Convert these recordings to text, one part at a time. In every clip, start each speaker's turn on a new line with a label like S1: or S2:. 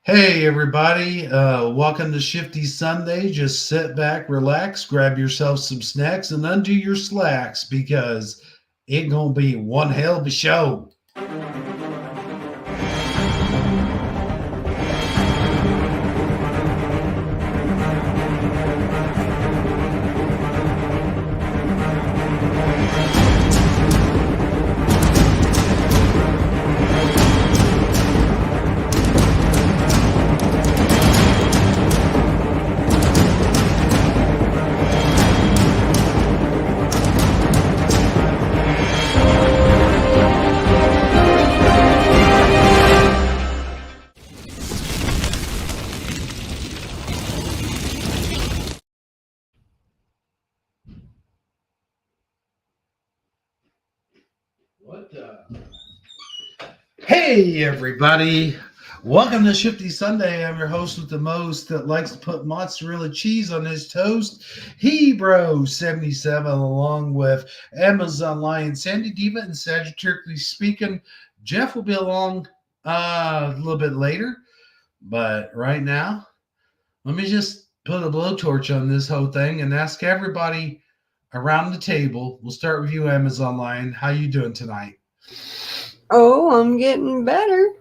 S1: Hey everybody, welcome to Shifty Sunday. Just sit back, relax, grab yourself some snacks, and undo your slacks because it gonna be one hell of a show. What the? Hey everybody, welcome to Shifty Sunday. I'm your host with the most that likes to put mozzarella cheese on his toast, Hebro77, along with Amazon Lion Sandy Diva and Sagittariusly speaking. Jeff will be along a little bit later, but right now, let me just put a blowtorch on this whole thing and ask everybody around the table. We'll start with you, Amazon Lion. How you doing tonight?
S2: Oh, I'm getting better.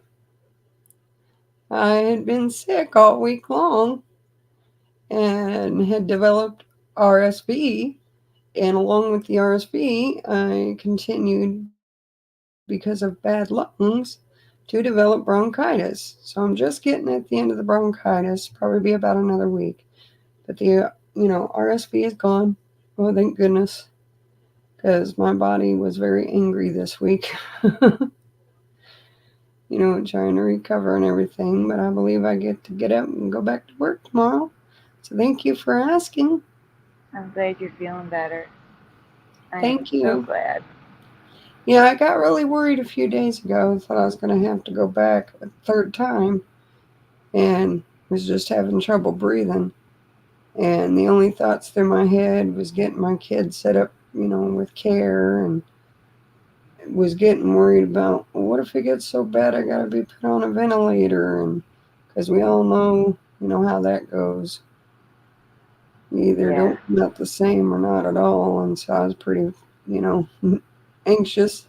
S2: I had been sick all week long and had developed RSV. And along with the RSV, I continued, because of bad lungs, to develop bronchitis. So I'm just getting at the end of the bronchitis, probably be about another week. But the RSV is gone. Oh, thank goodness, because my body was very angry this week. Trying to recover and everything, but I believe I get to get up and go back to work tomorrow. So thank you for asking.
S3: I'm glad you're feeling better. I am
S2: Thank
S3: so
S2: you.
S3: glad.
S2: Yeah, I got really worried a few days ago. Thought I was going to have to go back a third time and was just having trouble breathing. And the only thoughts through my head was getting my kids set up, with care, and was getting worried about, well, what if it gets so bad I got to be put on a ventilator? And because we all know, how that goes. You either
S3: Yeah.
S2: don't come out the same or not at all. And so I was pretty, you know, anxious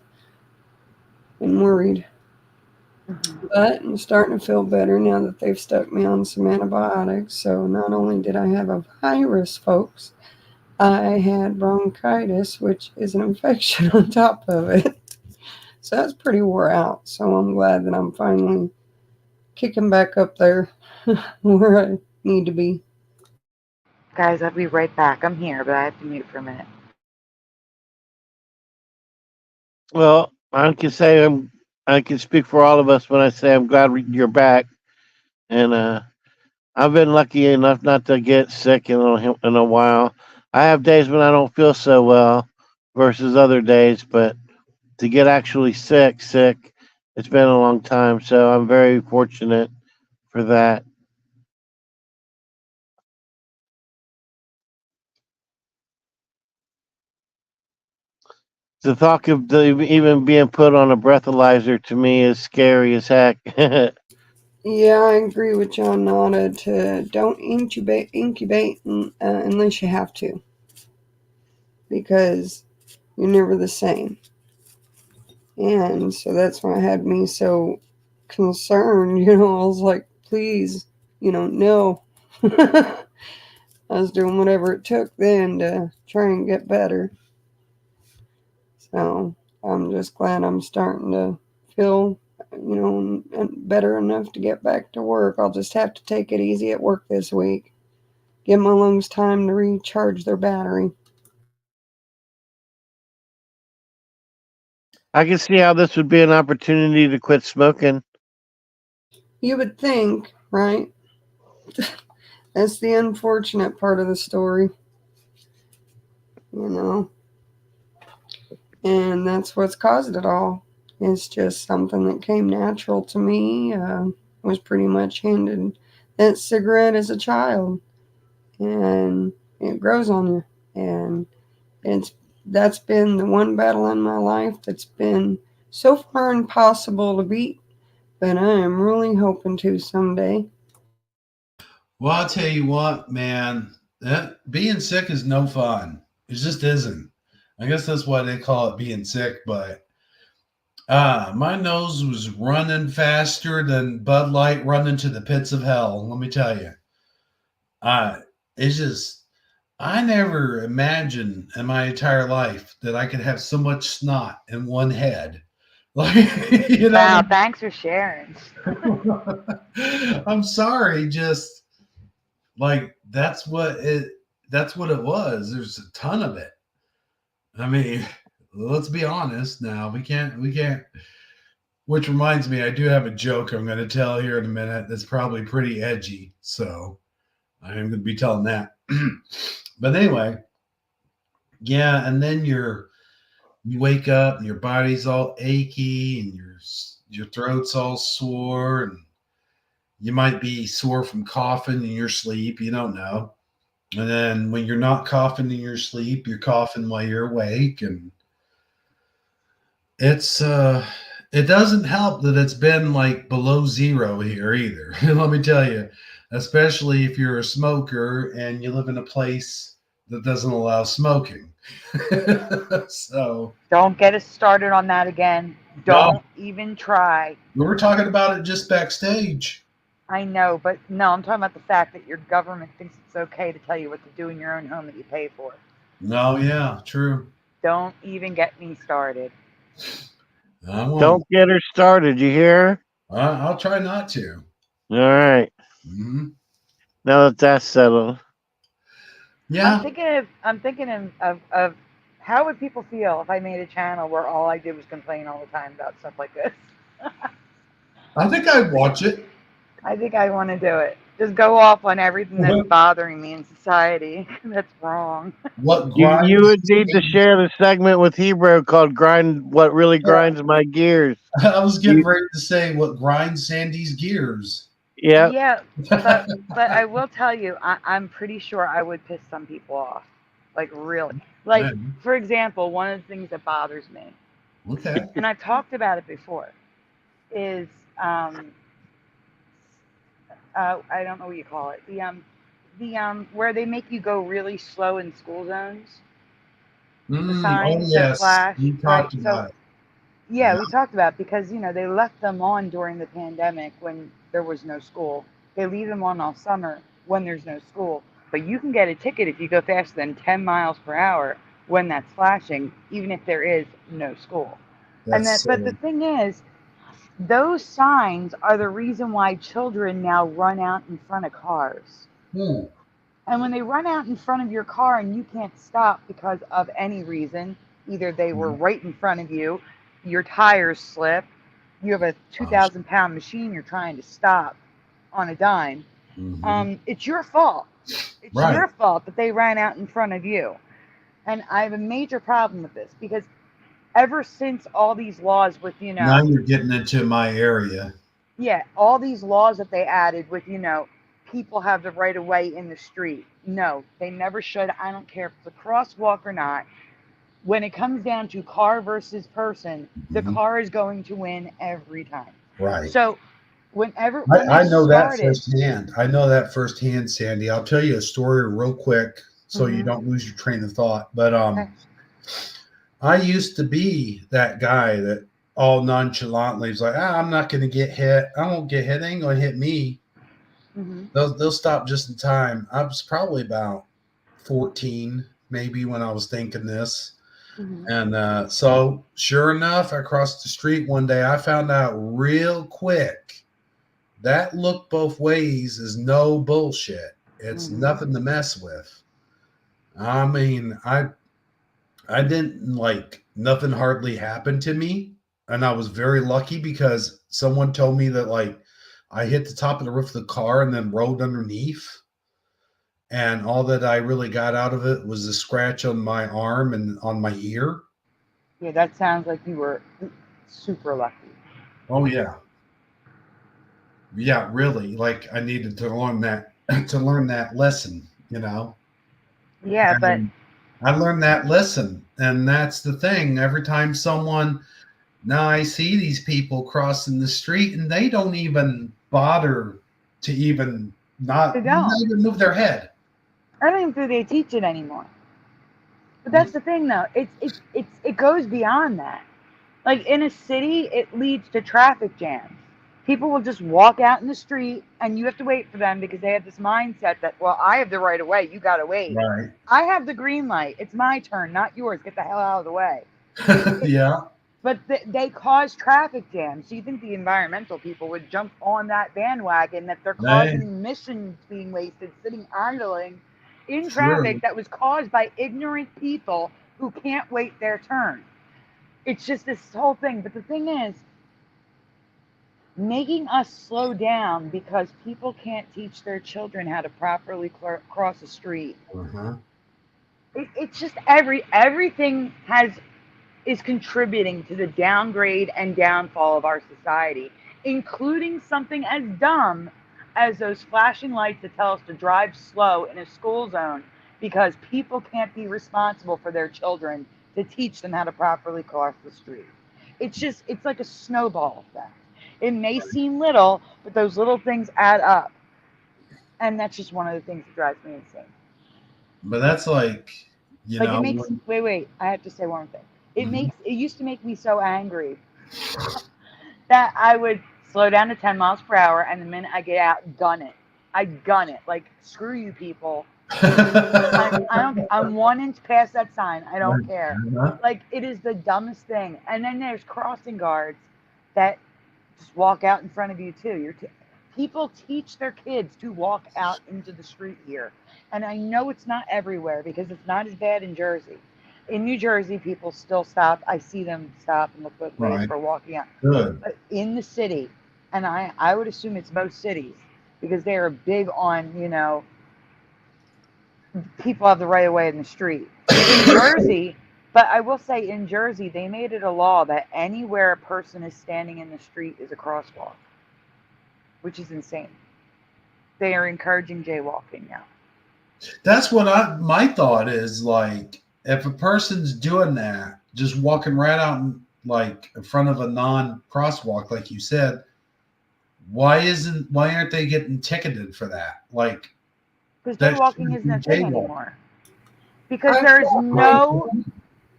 S2: and worried.
S3: Hmm.
S2: But I'm starting to feel better now that they've stuck me on some antibiotics. So not only did I have a virus, folks, I had bronchitis, which is an infection on top of it. So that's pretty wore out. So I'm glad that I'm finally kicking back up there where I need to be.
S3: Guys, I'll be right back. I'm here, but I have to mute for a minute.
S4: Well, I can speak for all of us when I say I'm glad you're back, and I've been lucky enough not to get sick in a while. I have days when I don't feel so well versus other days, but to get actually sick, it's been a long time. So I'm very fortunate for that. The thought of even being put on a breathalyzer to me is scary as heck.
S2: Yeah, I agree with John Nada to don't incubate unless you have to, because you're never the same. And so that's why I had me so concerned. I was like, please, no. I was doing whatever it took then to try and get better. So I'm just glad I'm starting to feel, better enough to get back to work. I'll just have to take it easy at work this week. Give my lungs time to recharge their battery.
S4: I can see how this would be an opportunity to quit smoking.
S2: You would think, right? That's the unfortunate part of the story, you know, and that's what's caused it all. It's just something that came natural to me. Was pretty much handed that cigarette as a child, and it grows on you. And it's that's been the one battle in my life that's been so far impossible to beat, but I am really hoping to someday.
S1: Well, I'll tell you what, man. Being sick is no fun. It just isn't. I guess that's why they call it being sick. But my nose was running faster than Bud Light running to the pits of hell. Let me tell you. Uh, it's just I never imagined in my entire life that I could have so much snot in one head. Like, you know,
S3: Wow, thanks for sharing.
S1: I'm sorry, just like that's what it was. There's a ton of it. I mean, let's be honest now. We can't which reminds me, I do have a joke I'm going to tell here in a minute that's probably pretty edgy. So I am going to be telling that. But anyway, yeah, and then you wake up and your body's all achy and your throat's all sore and you might be sore from coughing in your sleep. You don't know. And then when you're not coughing in your sleep, you're coughing while you're awake. And it's it doesn't help that it's been like below zero here either. Let me tell you, especially if you're a smoker and you live in a place that doesn't allow smoking. So
S3: Don't get us started on that again.
S1: no,
S3: Don't even try.
S1: we were talking about it just backstage.
S3: I know, but no, I'm talking about the fact that your government thinks it's okay to tell you what to do in your own home that you pay for.
S1: No, yeah, true.
S3: Don't even get me started.
S1: I won't.
S4: Don't get her started. You hear?
S1: I'll try not to.
S4: All right.
S1: Hmm.
S4: Now that that's settled.
S1: Yeah,
S3: I'm thinking of how would people feel if I made a channel where all I did was complain all the time about stuff like this.
S1: I think I'd watch it.
S3: I think I want to do it. Just go off on everything that's bothering me in society. That's wrong.
S1: What
S4: You
S1: grinds?
S4: would need to share the segment with Hebrew called "Grind." What really grinds my gears?
S1: I was getting
S4: You,
S1: ready to say what grinds Sandy's gears.
S4: yeah.
S3: Yeah, but I will tell you, I'm pretty sure I would piss some people off. Like really. Like
S1: Man,
S3: for example, one of the things that bothers me,
S1: okay.
S3: and I've talked about it before, is I don't know what you call it. The where they make you go really slow in school zones. The
S1: Oh
S3: signs that
S1: yes,
S3: flash,
S1: you
S3: right?
S1: talked
S3: So
S1: about it.
S3: yeah,
S1: Yeah,
S3: we talked about it because they left them on during the pandemic when there was no school. They leave them on all summer when there's no school. But you can get a ticket if you go faster than 10 miles per hour when that's flashing, even if there is no school. And
S1: that's
S3: but the
S1: silly.
S3: thing is, those signs are the reason why children now run out in front of cars.
S1: Hmm.
S3: And when they run out in front of your car and you can't stop because of any reason, either they were right in front of you, your tires slip, you have a
S1: Gosh.
S3: 2,000-pound machine you're trying to stop on a dime,
S1: Hmm.
S3: it's your fault. It's
S1: Right.
S3: your fault that they ran out in front of you. And I have a major problem with this because ever since all these laws with,
S1: Now you're getting into my area.
S3: yeah, all these laws that they added with, people have the right of way in the street. No, they never should. I don't care if it's a crosswalk or not. When it comes down to car versus person, the
S1: Mhm.
S3: car is going to win every time.
S1: Right.
S3: So when they
S1: I know that
S3: started,
S1: firsthand. I know that firsthand, Sandy. I'll tell you a story real quick so you
S3: hmm
S1: don't lose your train of thought. But
S3: okay,
S1: I used to be that guy that all nonchalantly is like, I'm not going to get hit. I won't get hit. They ain't going to hit me.
S3: hmm
S1: They'll stop just in time. I was probably about 14, maybe, when I was thinking this.
S3: hmm
S1: And so, sure enough, I crossed the street one day. I found out real quick that look both ways is no bullshit. It's
S3: hmm
S1: nothing to mess with. I mean, I didn't like nothing hardly happened to me. And I was very lucky because someone told me that like I hit the top of the roof of the car and then rolled underneath. And all that I really got out of it was a scratch on my arm and on my ear.
S3: yeah, that sounds like you were super lucky.
S1: Oh yeah. Yeah, really. Like I needed to learn that to learn that lesson, you know.
S3: Yeah, but
S1: And I learned that lesson. And that's the thing. Every time someone Now I see these people crossing the street and they don't even bother to even
S3: They
S1: not
S3: don't.
S1: even move their head.
S3: I don't even think they teach it anymore. But
S1: Mm,
S3: that's the thing, though. It goes beyond that. Like in a city, it leads to traffic jams. People will just walk out in the street, and you have to wait for them because they have this mindset that, well, I have the right of way. You gotta wait.
S1: right.
S3: I have the green light. It's my turn, not yours. Get the hell out of the way. It,
S1: Yeah.
S3: but they cause traffic jams. So you think the environmental people would jump on that bandwagon that they're
S1: They
S3: causing emissions being wasted, sitting idling in traffic
S1: true.
S3: that was caused by ignorant people who can't wait their turn. It's just this whole thing. But the thing is, making us slow down because people can't teach their children how to properly cross a street.
S1: Uh-huh.
S3: It's just everything has is contributing to the downgrade and downfall of our society, including something as dumb as those flashing lights that tell us to drive slow in a school zone because people can't be responsible for their children to teach them how to properly cross the street. It's like a snowball effect. It may seem little, but those little things add up. And that's just one of the things that drives me insane.
S1: But that's like, you
S3: Like it
S1: know,
S3: makes wait, I have to say one thing.
S1: mhm.
S3: It used to make me so angry that I would slow down to 10 miles per hour, and the minute I get out, gun it. I gun it. Like, screw you people. I don't, I'm 1 inch past that sign. I don't care.
S1: Uh-huh.
S3: Like, it is the dumbest thing. And then there's crossing guards that just walk out in front of you, too. People teach their kids to walk out into the street here. And I know it's not everywhere because it's not as bad in Jersey. In New Jersey, people still stop. I see them stop and look both ways
S1: Right.
S3: for walking out.
S1: Good.
S3: But in the city, and I would assume it's most cities because they are big on, people have the right of way in the street. In Jersey, but I will say in Jersey, they made it a law that anywhere a person is standing in the street is a crosswalk, which is insane. They are encouraging jaywalking now.
S1: That's what my thought is like if a person's doing that, just walking right out in, like in front of a non crosswalk, like you said, why aren't they getting ticketed for that? Like
S3: Because
S1: that
S3: jaywalking
S1: shouldn't
S3: isn't
S1: be
S3: a thing
S1: jaywalking.
S3: anymore. Because
S2: I've taught my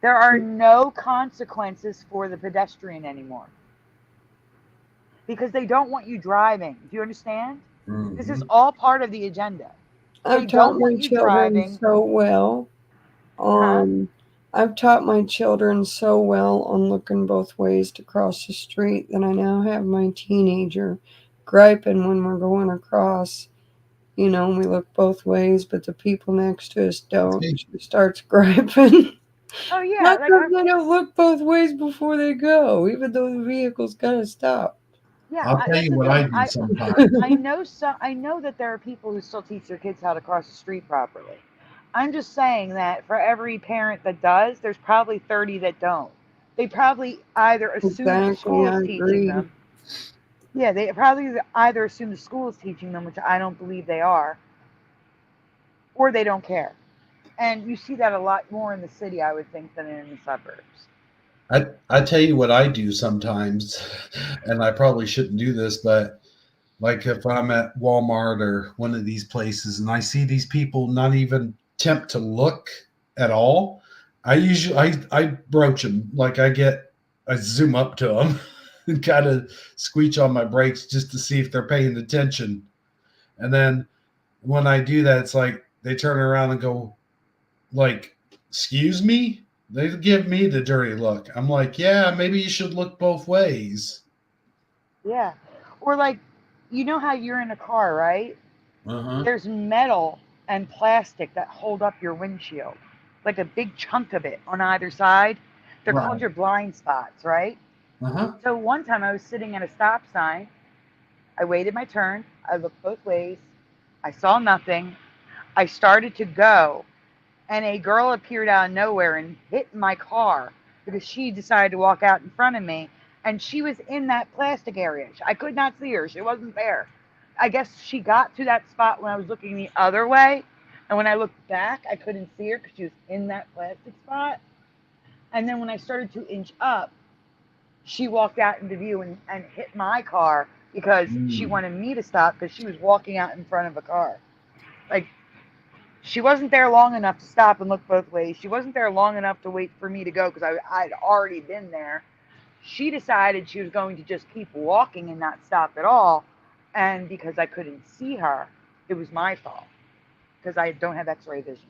S3: there are no consequences for the pedestrian anymore. Because they don't want you driving. Do you understand? This is
S1: Mhm.
S3: all part of the agenda. They
S2: I've taught
S3: don't
S2: my
S3: want you
S2: children
S3: driving,
S2: so well
S3: huh?
S2: on I've taught my children so well on looking both ways to cross the street that I now have my teenager griping when we're going across. We look both ways, but the people next to us don't.
S1: See,
S2: She starts griping.
S3: Oh yeah,
S2: How
S3: like
S2: come they don't look both ways before they go, even though the vehicle's gotta stop?
S1: I'll tell
S3: that's
S1: you
S3: the
S1: what I
S3: thing.
S1: do sometimes.
S3: I know that there are people who still teach their kids how to cross the street properly. I'm just saying that for every parent that does, there's probably 30 that don't. They probably either assume that the
S2: Exactly,
S3: school is
S2: I
S3: teaching
S2: agree.
S3: them. Yeah, they probably either assume the school is teaching them, which I don't believe they are, or they don't care. And you see that a lot more in the city, I would think, than in the suburbs.
S1: I tell you what I do sometimes, and I probably shouldn't do this, but like if I'm at Walmart or one of these places and I see these people not even attempt to look at all, I broach them like I zoom up to them and kind of squeeze on my brakes just to see if they're paying attention. And then when I do that, it's like they turn around and go like, "Excuse me." They give me the dirty look. I'm like, yeah, maybe you should look both ways.
S3: Yeah. Or like, you know how you're in a car, right?
S1: Uh huh.
S3: There's metal and plastic that hold up your windshield, like a big chunk of it on either side. They're called
S1: Right.
S3: your blind spots, right?
S1: Uh huh.
S3: So one time I was sitting at a stop sign. I waited my turn. I looked both ways. I saw nothing. I started to go, and a girl appeared out of nowhere and hit my car because she decided to walk out in front of me. And she was in that plastic area. I could not see her. She wasn't there. I guess she got to that spot when I was looking the other way. And when I looked back, I couldn't see her because she was in that plastic spot. And then when I started to inch up, she walked out into view and hit my car because she wanted me to stop because she was walking out in front of a car. Like, she wasn't there long enough to stop and look both ways. She wasn't there long enough to wait for me to go because I'd already been there. She decided she was going to just keep walking and not stop at all. And because I couldn't see her, it was my fault because I don't have x-ray vision.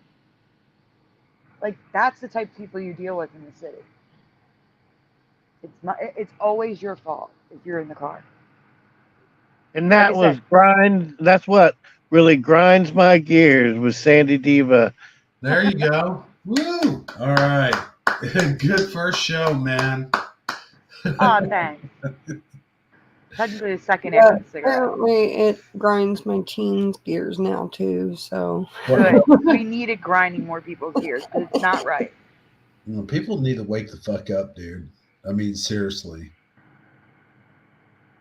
S3: Like, that's the type of people you deal with in the city. It's always your fault if you're in the car.
S4: And
S3: Like I
S4: that was
S3: said,
S4: grind. That's what really grinds my gears with Sandy Diva.
S1: There you go. Woo! All right. Good first show, man.
S3: oh, thanks. Technically the second
S2: Yeah,
S3: after the cigarette.
S2: apparently it grinds my teens gears now too. So
S3: Good. We needed grinding more people's gears because it's not right.
S1: You know, people need to wake the fuck up, dude. I mean, seriously.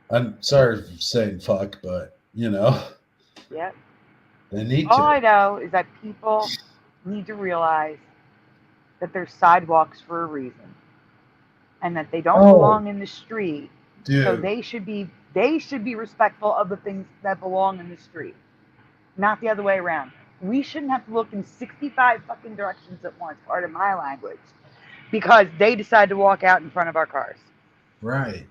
S1: I'm sorry for saying fuck, but you know,
S3: Yep.
S1: they need
S3: All I
S1: to.
S3: know is that people need to realize that there's sidewalks for a reason and that they don't
S1: Oh,
S3: belong in the street. So
S1: dude.
S3: they should be respectful of the things that belong in the street, not the other way around. We shouldn't have to look in 65 fucking directions at once, part of my language, because they decide to walk out in front of our cars.
S1: Right.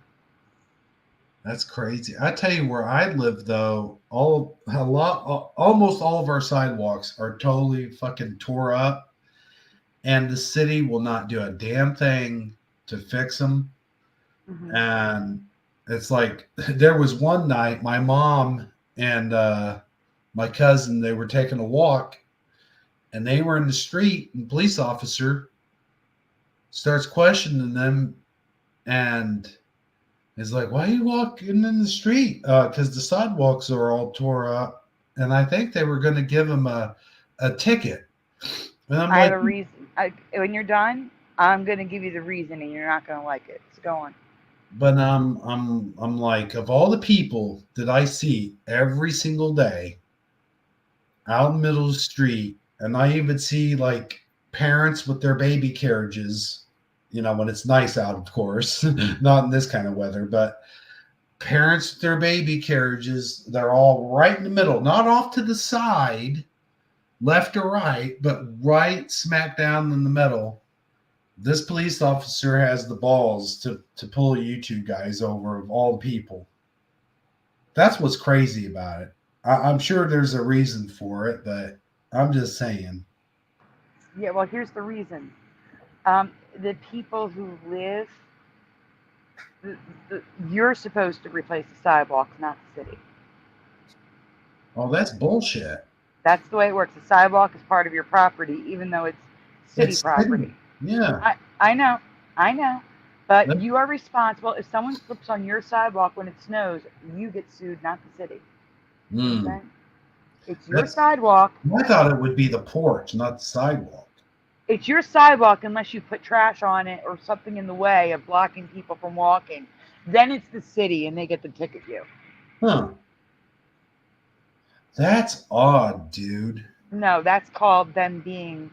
S1: That's crazy. I tell you where I live though, almost all of our sidewalks are totally fucking tore up, and the city will not do a damn thing to fix them.
S3: Mm-hmm.
S1: And it's like there was one night my mom and my cousin, they were taking a walk, and they were in the street, and the police officer starts questioning them, and is like, "Why are you walking in the street?" Because the sidewalks are all tore up, and I think they were going to give him a ticket. And I'm
S3: I have
S1: like,
S3: a reason. When you're done, I'm going to give you the reason, and you're not going to like it. So go on.
S1: but I'm like, of all the people that I see every single day out in the middle of the street, and I even see like parents with their baby carriages, you know, when it's nice out, of course, not in this kind of weather, but parents with their baby carriages, they're all right in the middle, not off to the side, left or right, but right smack down in the middle. This police officer has the balls to pull you two guys over of all the people. That's what's crazy about it. I'm sure there's a reason for it, but I'm just saying.
S3: Yeah, well, here's the reason. The people who live, the, you're supposed to replace the sidewalks, not the city.
S1: Oh, that's bullshit.
S3: That's the way it works. The sidewalk is part of your property, even though it's city
S1: It's city.
S3: property.
S1: Yeah.
S3: I know, I know. But
S1: That-
S3: you are responsible. If someone slips on your sidewalk when it snows, you get sued, not the city.
S1: mm,
S3: Okay? It's your
S1: that's.
S3: sidewalk.
S1: I thought it would be the porch, not the sidewalk.
S3: It's your sidewalk unless you put trash on it or something in the way of blocking people from walking. Then it's the city and they get to ticket you.
S1: Huh. That's odd, dude.
S3: No, that's called them being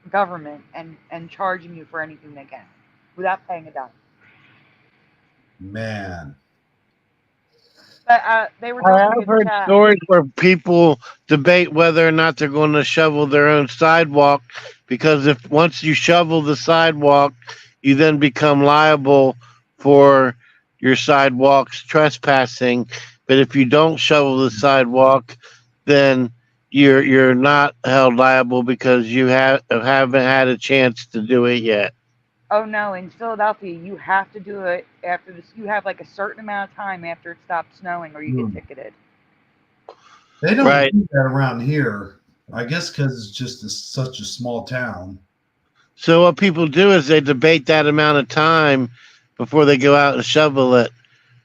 S3: government and charging you for anything they can without paying a dime.
S1: Man.
S3: But they were
S4: I
S3: talking
S4: have
S3: in the
S4: heard
S3: chat.
S4: stories where people debate whether or not they're going to shovel their own sidewalk because if once you shovel the sidewalk, you then become liable for your sidewalks trespassing. But if you don't shovel the sidewalk, then you're not held liable because you haven't had a chance to do it yet.
S3: Oh no, in Philadelphia, you have to do it after this. You have like a certain amount of time after it stops snowing, or you get
S1: Hmm.
S3: ticketed.
S1: They don't
S4: Right.
S1: do that around here. I guess because it's just such a small town.
S4: So what people do is they debate that amount of time before they go out and shovel it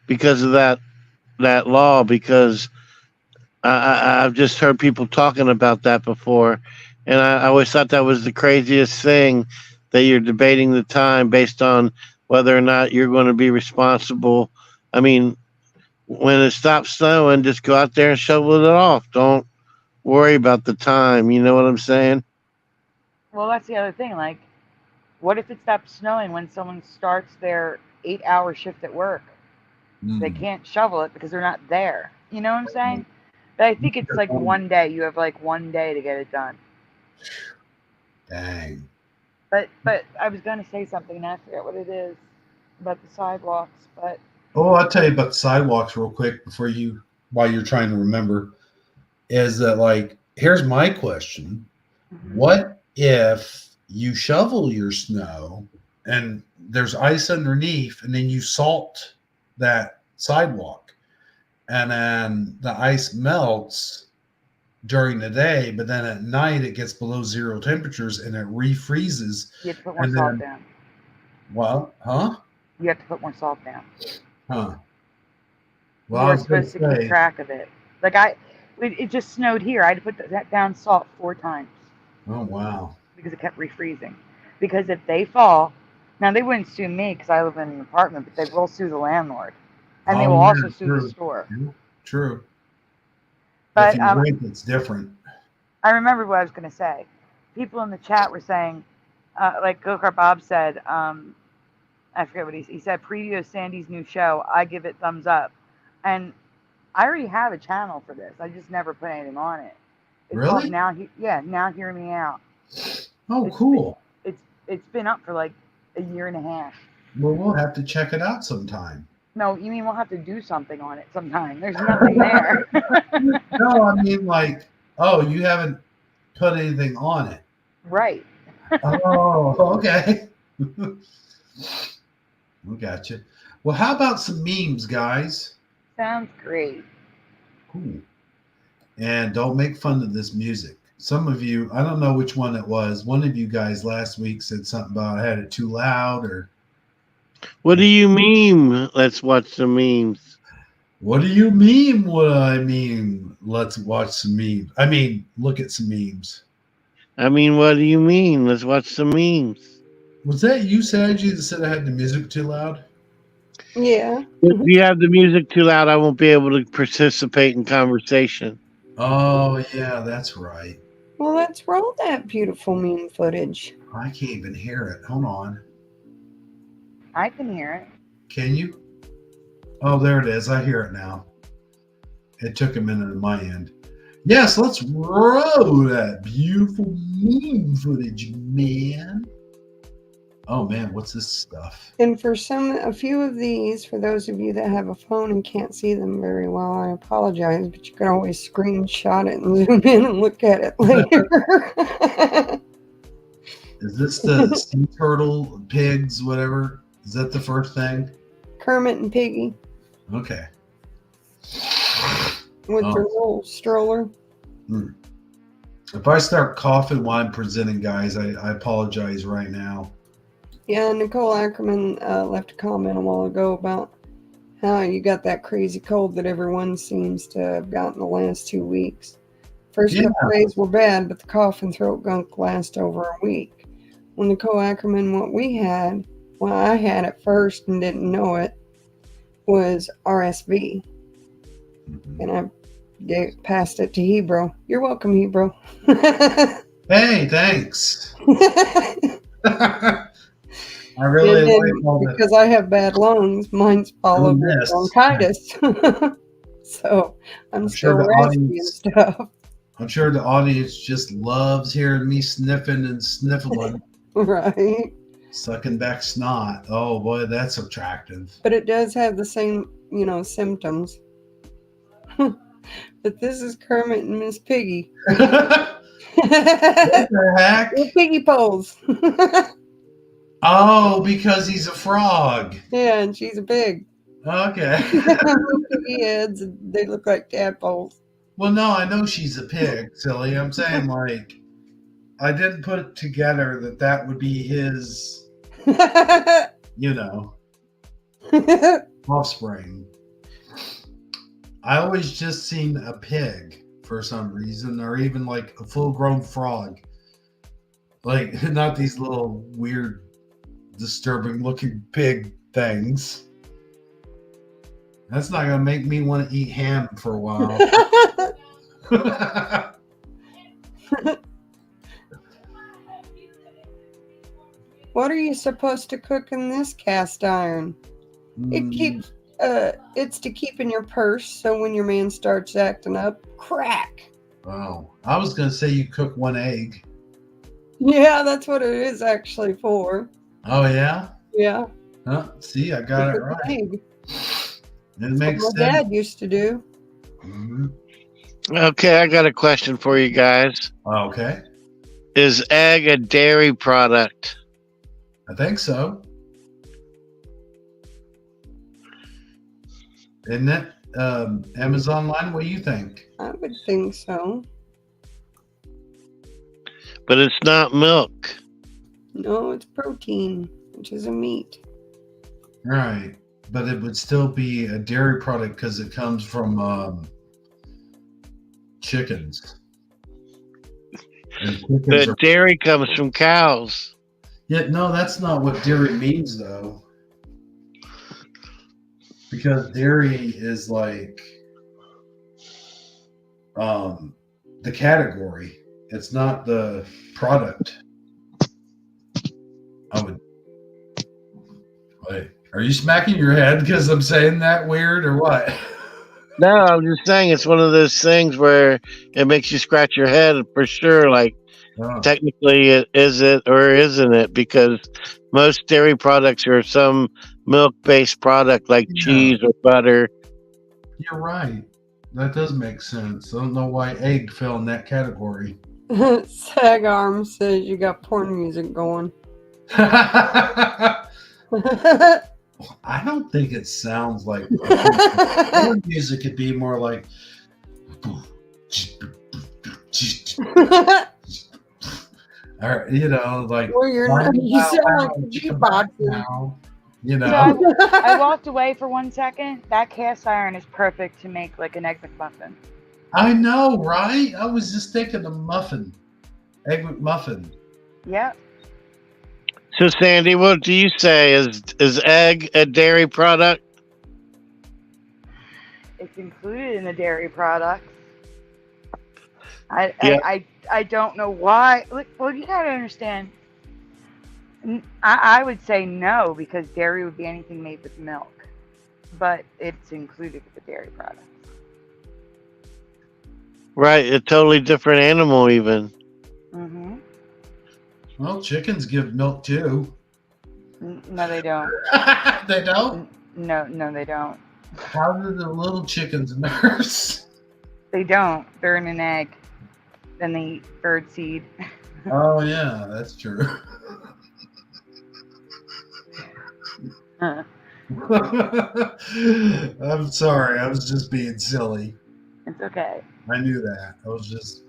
S4: because of that law. Because I've just heard people talking about that before, and I always thought that was the craziest thing that you're debating the time based on whether or not you're going to be responsible. I mean, when it stops snowing, just go out there and shovel it off. Don't worry about the time. You know what I'm saying?
S3: Well, that's the other thing. Like, what if it stops snowing when someone starts their 8-hour shift at work. They
S1: Mm.
S3: can't shovel it because they're not there. You know what I'm saying? But I think it's like one day. You have like one day to get it done.
S1: Dang.
S3: But I was gonna say something and I forget what it is about the sidewalks. But
S1: Oh, I'll tell you about the sidewalks real quick while you're trying to remember. Is that like, here's my question. What if you shovel your snow and there's ice underneath and then you salt that sidewalk and then the ice melts during the day, but then at night it gets below zero temperatures and it refreezes.
S3: you have to put more
S1: And
S3: salt
S1: then,
S3: down.
S1: well, huh?
S3: You have to put more salt down.
S1: Huh. Well,
S3: You
S1: I
S3: are
S1: was going to
S3: supposed to keep
S1: say,
S3: track of it. Like it just snowed here. I had to put that down salt 4 times
S1: oh, wow.
S3: because it kept refreezing. Because if they fall, now they wouldn't sue me because I live in an apartment, but they will sue the landlord, and they
S1: Oh,
S3: will
S1: yeah,
S3: also sue the
S1: true.
S3: store.
S1: True. If
S3: But
S1: you rent, it's different.
S3: I remember what I was going to say. People in the chat were saying, like Go-Kart Bob said, I forget what he said, preview of Sandy's new show. I give it thumbs up. And I already have a channel for this. I just never put anything on it. It's called
S1: Really?
S3: Now Hear Me Out.
S1: Oh,
S3: It's
S1: cool.
S3: It's been up for like a year and a half.
S1: Well, we'll have to check it out sometime.
S3: No, you mean we'll have to do something on it sometime. There's nothing there.
S1: No, I mean like, oh, you haven't put anything on it.
S3: Right.
S1: Oh, okay. We got you. Well, how about some memes, guys?
S3: Sounds great.
S1: Cool. And don't make fun of this music. Some of you, I don't know which one it was. One of you guys last week said something about I had it too loud, or
S4: What do you mean? Let's watch the memes.
S1: what do you mean? What I mean? Let's watch some memes. I mean, look at some memes.
S4: I mean, what do you mean? Let's watch some memes.
S1: Was that you, Saji, that said I had the music too loud?
S2: Yeah.
S4: If you have the music too loud, I won't be able to participate in conversation.
S1: Oh, yeah, that's right.
S2: Well, let's roll that beautiful meme footage.
S1: I can't even hear it. Hold on.
S3: I can hear it.
S1: Can you? Oh, there it is. I hear it now. It took a minute on my end. Yes, let's roll that beautiful meme footage, man. Oh man, what's this stuff?
S2: And for a few of these, for those of you that have a phone and can't see them very well, I apologize, but you can always screenshot it and zoom in and look at it later.
S1: Is this the sea turtle, pigs, whatever? Is that the first thing?
S2: Kermit and Piggy
S1: Okay.
S2: with their little stroller.
S1: If I start coughing while I'm presenting, guys, I apologize right now.
S2: Yeah, Nicole Ackerman left a comment a while ago about how you got that crazy cold that everyone seems to have gotten the last 2 weeks. First couple days were bad, but the cough and throat gunk last over a week. When Nicole Ackerman, what I had at first and didn't know it, was RSV. And I passed it to Hebrew. You're welcome, Hebrew.
S1: Hey, thanks. I really like all that.
S2: Because I have bad lungs, mine's followed with bronchitis. So I'm still
S1: sure
S2: raspy and stuff.
S1: I'm sure the audience just loves hearing me sniffing and sniffling.
S2: Right.
S1: Sucking back snot. Oh boy, that's attractive.
S2: But it does have the same, symptoms. But this is Kermit and Miss Piggy.
S1: What the heck?
S2: They're piggy poles.
S1: Oh, because he's a frog.
S2: Yeah, and she's a pig.
S1: Okay.
S2: Piggy heads, and they look like tadpoles.
S1: Well, no, I know she's a pig, silly. I'm saying, like, I didn't put it together that would be his, offspring. I always just seen a pig for some reason, or even like a full-grown frog. Like, not these little weird, disturbing-looking pig things. That's not gonna make me want to eat ham for a while.
S2: What are you supposed to cook in this cast iron? It keeps it's to keep in your purse, so when your man starts acting up, crack.
S1: Oh, I was gonna say you cook one egg.
S2: Yeah, that's what it is actually for.
S1: Oh yeah.
S2: Yeah.
S1: Huh? See, I
S2: You
S1: got it
S2: cook an
S1: right.
S2: egg.
S1: It
S2: That's
S1: makes
S2: what my
S1: sense.
S2: dad used to do.
S1: Mhm.
S4: Okay, I got a question for you guys.
S1: Okay,
S4: Is egg a dairy product?
S1: I think so. Isn't it? Amazon line. What do you think?
S2: I would think so.
S4: But it's not milk.
S2: No, it's protein, which is a meat.
S1: Right, but it would still be a dairy product because it comes from chickens. And chickens
S4: But
S1: are.
S4: dairy comes from cows.
S1: Yeah, no, that's not what dairy means though. Because dairy is like the category. It's not the product. I would. Wait, are you smacking your head because I'm saying that weird or what?
S4: No, I'm just saying it's one of those things where it makes you scratch your head for sure. Like,
S1: Oh,
S4: technically, is it or isn't it? Because most dairy products are some milk-based product like
S1: yeah,
S4: cheese or butter.
S1: you're right. That does make sense. I don't know why egg fell in that category.
S2: Sag Arm says you got porn music going.
S1: I don't think it sounds like porn music. Could be more like, or like.
S2: Well, you sound like beatboxing.
S1: Now, you
S3: So
S1: know.
S3: I walked away for 1 second. That cast iron is perfect to make like an egg McMuffin.
S1: I know, right? I was just thinking of muffin, egg McMuffin.
S3: Yep.
S4: So, Sandy, what do you say? Is egg a dairy product?
S3: It's included in the dairy products.
S4: Yeah.
S3: I don't know why. Look, well, you gotta understand. I would say no because dairy would be anything made with milk, but it's included with the dairy products.
S4: Right, a totally different animal, even.
S3: Mm-hmm.
S1: Well, chickens give milk too.
S3: No, they don't.
S1: They don't?
S3: No, they don't.
S1: How do the little chickens nurse?
S3: They don't. They're in an egg. Then they eat bird seed.
S1: Oh, yeah, that's true.
S3: Huh.
S1: I'm sorry. I was just being silly.
S3: It's okay.
S1: I knew that. I was just.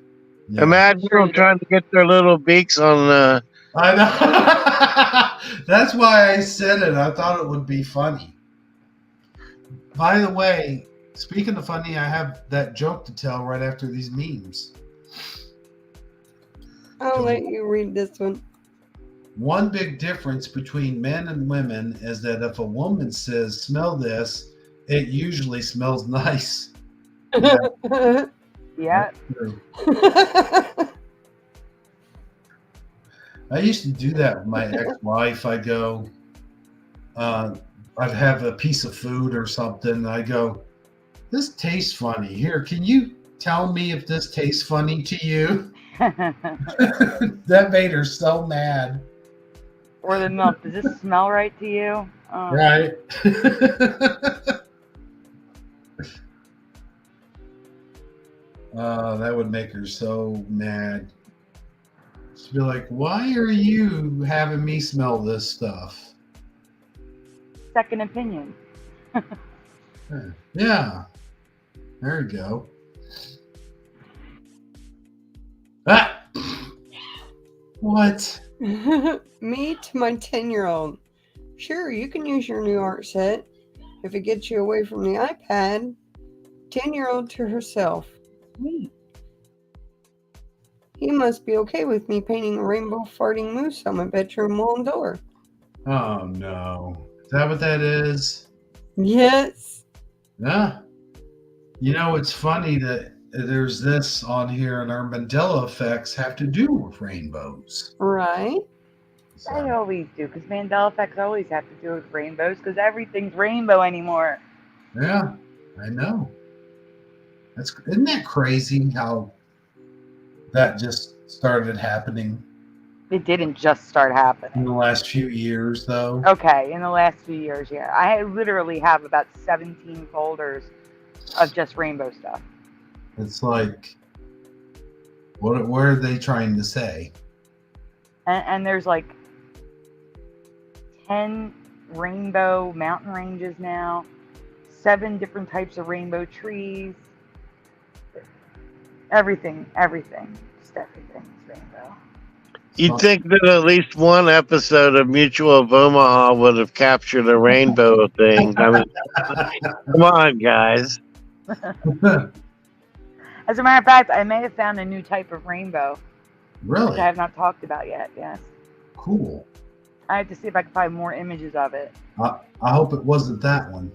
S1: Yeah.
S4: Imagine
S3: Sure
S4: them
S3: you
S4: trying to get their little beaks on
S1: I know. That's why I said it. I thought it would be funny. By the way, speaking of funny, I have that joke to tell right after these memes.
S2: I'll let you read this one.
S1: One big difference between men and women is that if a woman says, "Smell this," it usually smells nice.
S3: Yeah.
S1: True. I used to do that with my ex-wife. I'd go, I'd have a piece of food or something. And I go, "This tastes funny. Here, can you tell me if this tastes funny to you?" That made her so mad.
S3: Or the milk. Does this smell right to you? Oh.
S1: Right. That would make her so mad. She'd be like, "Why are you having me smell this stuff?"
S3: Second opinion.
S1: Yeah. There you go. Ah! What?
S2: Me to my 10-year-old. Sure, you can use your new art set if it gets you away from the iPad. 10-year-old to herself. Sweet. He must be okay with me painting a rainbow farting moose on my bedroom wall door.
S1: Oh no. Is that what that is?
S2: Yes.
S1: Yeah. You know, it's funny that there's this on here, and our Mandela effects have to do with rainbows.
S2: Right.
S3: I
S1: So,
S3: always do, because Mandela effects always have to do with rainbows, because everything's rainbow anymore.
S1: yeah, I know. Isn't that crazy how that just started happening
S3: It didn't just start
S1: in the
S3: happening.
S1: last few years, though?
S3: Okay, in the last few years, yeah. I literally have about 17 folders of just rainbow stuff.
S1: It's like, what are they trying to say?
S3: And there's like 10 rainbow mountain ranges now, 7 different types of rainbow trees. Everything, just everything is rainbow.
S4: You'd think that at least one episode of Mutual of Omaha would have captured a rainbow thing. I mean, come on, guys.
S3: As a matter of fact, I may have found a new type of rainbow, which
S1: Really?
S3: I have not talked about yet. Yes.
S1: Cool.
S3: I have to see if I can find more images of it.
S1: I hope it wasn't that one.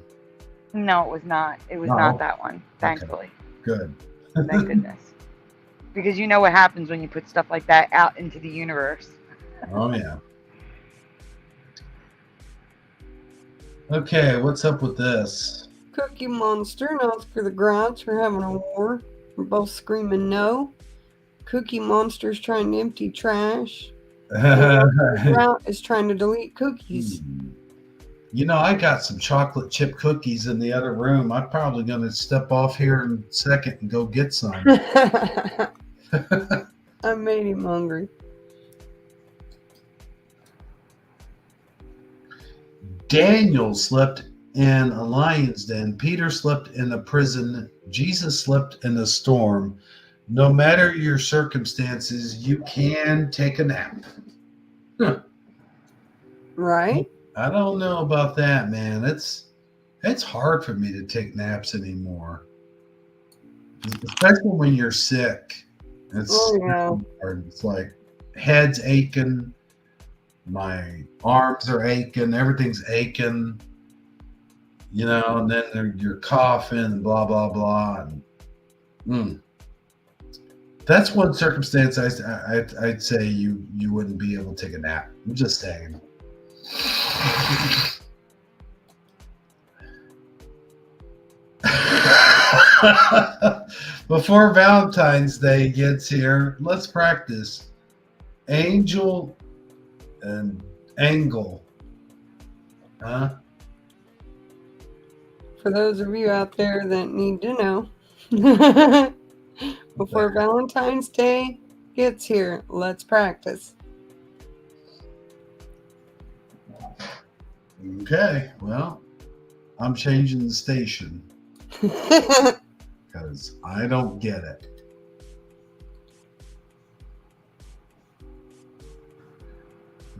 S3: No, it was not. It was
S1: No.
S3: not that one, thankfully.
S1: Good.
S3: Thank goodness. Because you know what happens when you put stuff like that out into the universe.
S1: Oh, yeah. Okay, what's up with this?
S2: Cookie Monster and Oscar the Grouch are having a war. We're both screaming no. Cookie Monster's trying to empty trash. Grouch is trying to delete cookies.
S1: You know, I got some chocolate chip cookies in the other room. I'm probably going to step off here in a second and go get some.
S2: I made him hungry.
S1: Daniel slept in a lion's den. Peter slept in a prison. Jesus slept in a storm. No matter your circumstances, you can take a nap.
S2: Right?
S1: I don't know about that, man. It's hard for me to take naps anymore, especially when you're sick. It's hard. It's like head's aching, my arms are aching, everything's aching, you know, and then you're coughing and blah blah blah. And, that's one circumstance I'd say you wouldn't be able to take a nap. I'm just saying. Before Valentine's Day gets here, let's practice angel and angle. Huh?
S2: For those of you out there that need to know, before Valentine's Day gets here, let's practice.
S1: Okay, well, I'm changing the station because I don't get it.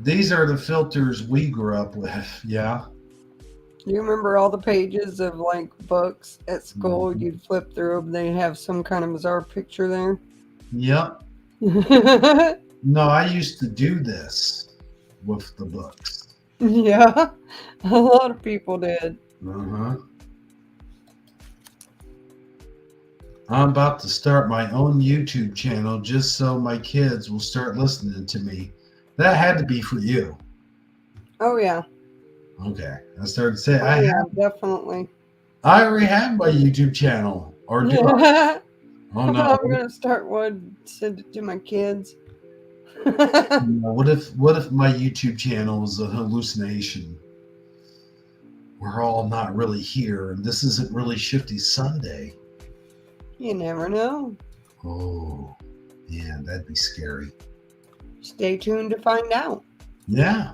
S1: These are the filters we grew up with, yeah.
S2: You remember all the pages of like books at school? You'd flip through them, they'd have some kind of bizarre picture there.
S1: Yep. No, I used to do this with the books.
S2: Yeah, a lot of people did.
S1: Uh-huh. I'm about to start my own YouTube channel just so my kids will start listening to me. That had to be for you.
S2: Oh yeah.
S1: Okay. I started saying,
S2: Definitely.
S1: I already have my YouTube channel. Or do I? Oh no.
S2: I'm gonna start one, send it to my kids.
S1: What if my YouTube channel is a hallucination? We're all not really here, and this isn't really Shifty Sunday.
S2: You never know.
S1: Oh, yeah, that'd be scary.
S2: Stay tuned to find out.
S1: Yeah.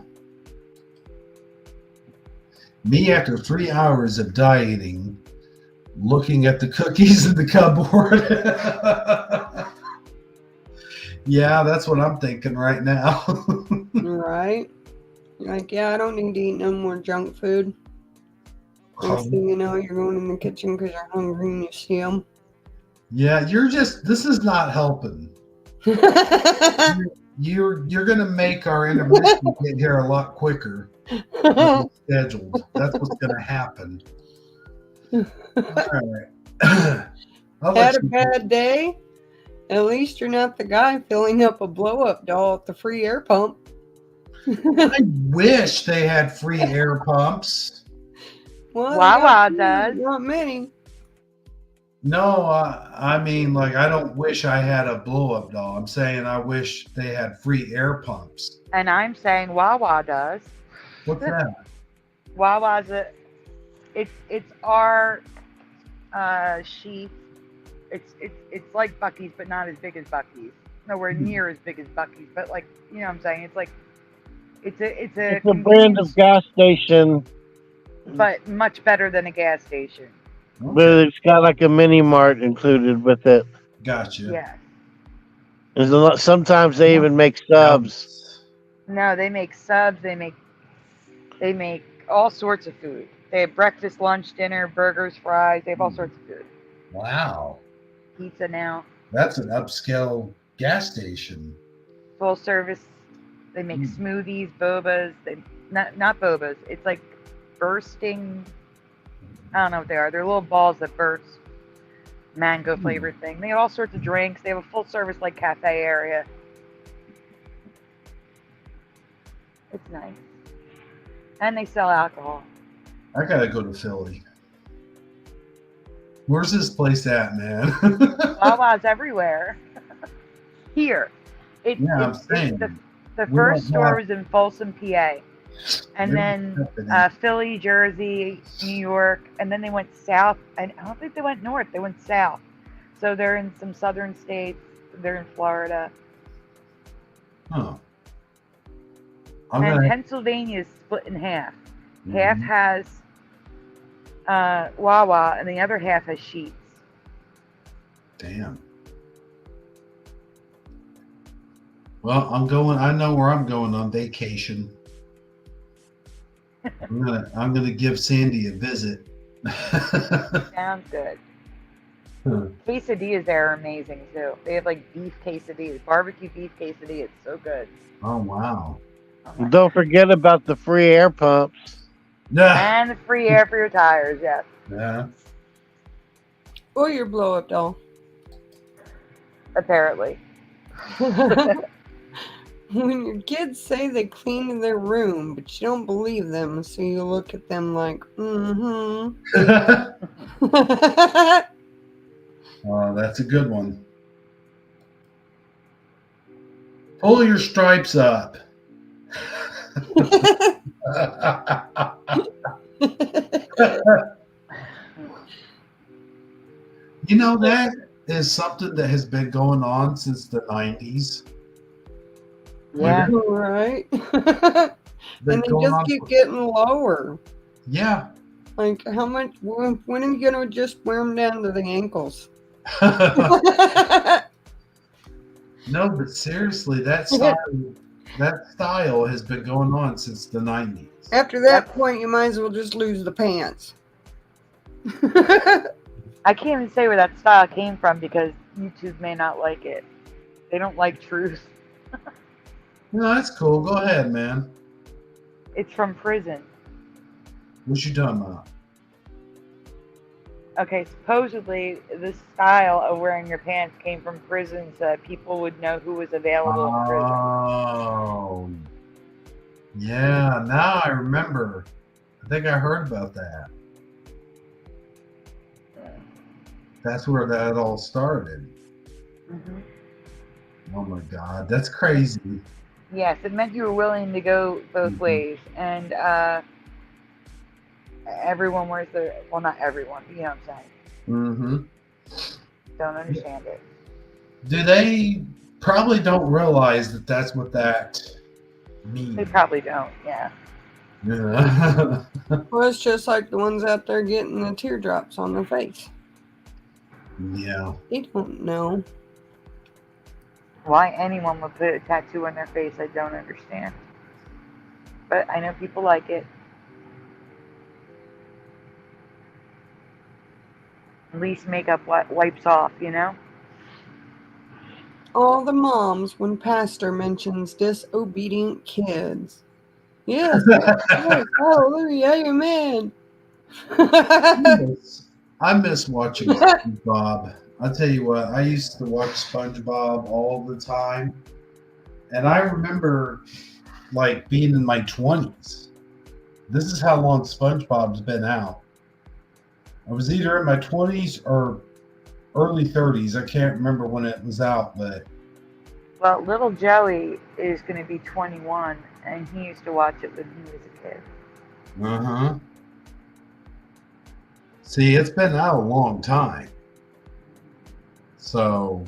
S1: Me after 3 hours of dieting, looking at the cookies in the cupboard. Yeah, that's what I'm thinking right now.
S2: Right? Like, yeah, I don't need to eat no more junk food. Next thing you know, you're going in the kitchen because you're hungry and you see them.
S1: Yeah, this is not helping. You're gonna make our intermission get here a lot quicker than scheduled. That's what's gonna happen. All right.
S2: Had a bad day? At least you're not the guy filling up a blow-up doll at the free air pump.
S1: I wish they had free air pumps.
S2: Well,
S3: Wawa
S2: they got
S3: does.
S2: not many.
S1: No, I mean, like, I don't wish I had a blow up doll. I'm saying I wish they had free air pumps.
S3: And I'm saying Wawa does.
S1: What's that?
S3: Wawa's it's our sheath. It's like Bucky's, but not as big as Bucky's. Nowhere near as big as Bucky's, but like, you know what I'm saying? It's like it's a
S4: It's a brand
S3: convenience,
S4: of gas station,
S3: but much better than a gas station.
S4: but
S1: Okay,
S4: it's got like a mini mart included with it.
S1: gotcha.
S3: Yes.
S4: There's a lot. Sometimes they even make subs.
S3: No, they make subs. They make all sorts of food. They have breakfast, lunch, dinner, burgers, fries. They have all sorts of food.
S1: Wow,
S3: Pizza now,
S1: that's an upscale gas station.
S3: full service. They make smoothies, bobas. They not bobas. It's like bursting. I don't know what they are. They're little balls that burst. Mango flavored thing. They have all sorts of drinks. They have a full service like cafe area. It's nice. And they sell alcohol.
S1: I gotta go to Philly. Where's this place at, man?
S3: Wawa's everywhere. Here.
S1: I'm saying.
S3: The
S1: We
S3: first
S1: don't
S3: store
S1: have-
S3: was in Folsom, PA. And
S1: We
S3: then
S1: don't have
S3: Philly, Jersey, New York, and then they went south. And I don't think they went north. They went south. So they're in some southern states. They're in Florida.
S1: Huh. I'm
S3: And
S1: gonna.
S3: Pennsylvania is split in half.
S1: Mhm.
S3: Half has Wawa, and the other half has Sheets.
S1: Damn. Well, I'm going. I know where I'm going on vacation. I'm gonna give Sandy a visit.
S3: Sounds good.
S1: Huh.
S3: Quesadillas there are amazing too. They have like beef quesadillas, barbecue beef quesadillas. It's so good.
S1: Oh wow.
S3: Oh my
S4: Don't forget about the free air pumps.
S1: Yeah.
S3: And the free air for your tires, yes.
S1: Yeah.
S2: Or your blow up doll.
S3: Apparently.
S2: When your kids say they cleaned their room, but you don't believe them, so you look at them like, mm-hmm.
S1: Oh, that's a good one. Pull your stripes up. You know, that is something that has been going on since the 90s.
S3: Yeah.
S2: Right?
S1: Been
S2: And they
S1: going
S2: just
S1: on
S2: keep
S1: for-
S2: getting lower.
S1: Yeah.
S2: Like, how much, when are you going to just wear them down to the ankles?
S1: No, but seriously, that style has been going on since the 90s.
S2: After that point, you might as well just lose the pants.
S3: I can't even say where that style came from because YouTube may not like it. They don't like truth.
S1: No, that's cool. Go ahead, man.
S3: It's from prison.
S1: What you talking about?
S3: Okay, supposedly the style of wearing your pants came from prison so that people would know who was available in prison.
S1: Oh. Yeah, now I remember. I think I heard about that. That's where that all started.
S3: Mhm.
S1: Oh my God, that's crazy.
S3: Yes, it meant you were willing to go both ways, and everyone wears the well, not everyone, but you know what I'm saying.
S1: Mm-hmm.
S3: Don't understand it.
S1: Do they probably don't realize that that's what that
S3: They
S1: means?
S3: probably don't. Yeah.
S1: Yeah.
S2: Well, it's just like the ones out there getting the teardrops on their face.
S1: Yeah.
S2: They don't know.
S3: Why anyone would put a tattoo on their face, I don't understand. But I know people like it. At least makeup wipes off, you know?
S2: All the moms when pastor mentions disobedient kids. Yes, yes, hallelujah, amen.
S1: I miss watching SpongeBob. I'll tell you what, I used to watch SpongeBob all the time. And I remember like being in my 20s. This is how long SpongeBob's been out. I was either in my 20s or early 30s. I can't remember when it was out, but
S3: Well, little Joey is going to be 21, and he used to watch it when he was a kid.
S1: uh-huh. See, it's been out a long time. So,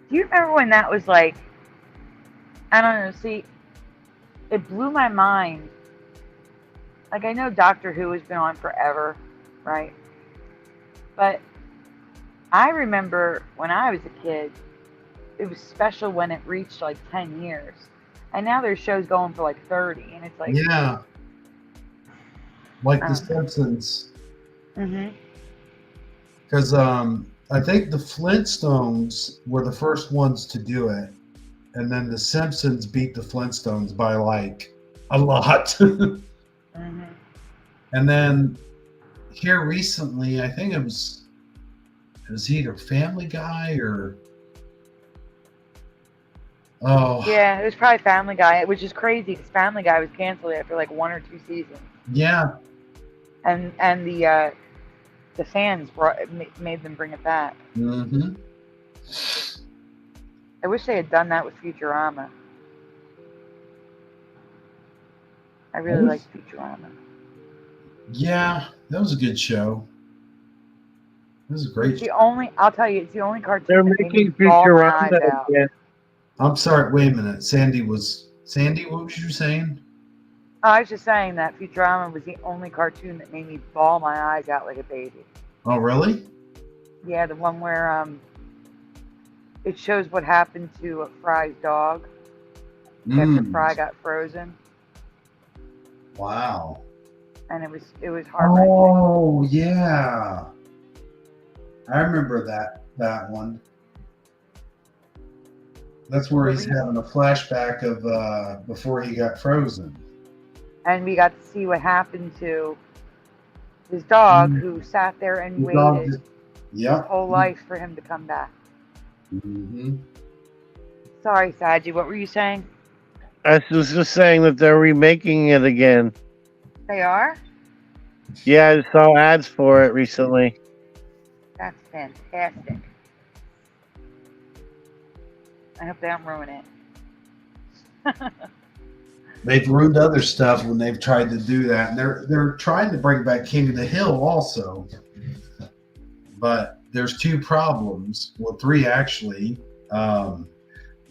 S3: Do you remember when that was like, I don't know, see, it blew my mind. Like, I know Doctor Who has been on forever, right? But I remember when I was a kid, it was special when it reached like 10 years. And now there's shows going for like 30, and it's like,
S1: yeah, like The
S3: know.
S1: Simpsons.
S3: Mm-hmm.
S1: Because I think the Flintstones were the first ones to do it. And then the Simpsons beat the Flintstones by like a lot.
S3: Mm-hmm.
S1: And then here recently, I think it was either Family Guy or
S3: Yeah, it was probably Family Guy, which is crazy because Family Guy was canceled after like 1 or 2 seasons,
S1: yeah.
S3: and the fans made them bring it back.
S1: Mm-hmm.
S3: I wish they had done that with Futurama. I really liked Futurama.
S1: Yeah, that was a good show. It was a great
S3: It's
S1: show.
S3: the only, I'll tell you, it's the only cartoon
S4: They're
S3: that made me
S4: making
S3: bawl my eyes
S4: Futurama
S3: out.
S4: again.
S1: I'm sorry, wait a minute. Sandy, what was you saying?
S3: I was just saying that Futurama was the only cartoon that made me bawl my eyes out like a baby.
S1: Oh, really?
S3: Yeah, the one where it shows what happened to Fry's dog after Fry got frozen,
S1: Wow.
S3: and it was heart-wrenching.
S1: Oh, yeah. I remember that one. That's where he's having a flashback of before he got frozen.
S3: And we got to see what happened to his dog, who sat there and waited his whole life for him to come back.
S1: Mm-hmm.
S3: Sorry, Saji, what were you saying?
S4: I was just saying that they're remaking it again.
S3: They are?
S4: Yeah, I saw ads for it recently.
S3: That's fantastic. I hope they don't ruin it.
S1: They've ruined other stuff when they've tried to do that. And they're trying to bring back King of the Hill also. But there's 2 problems. Well, 3 actually.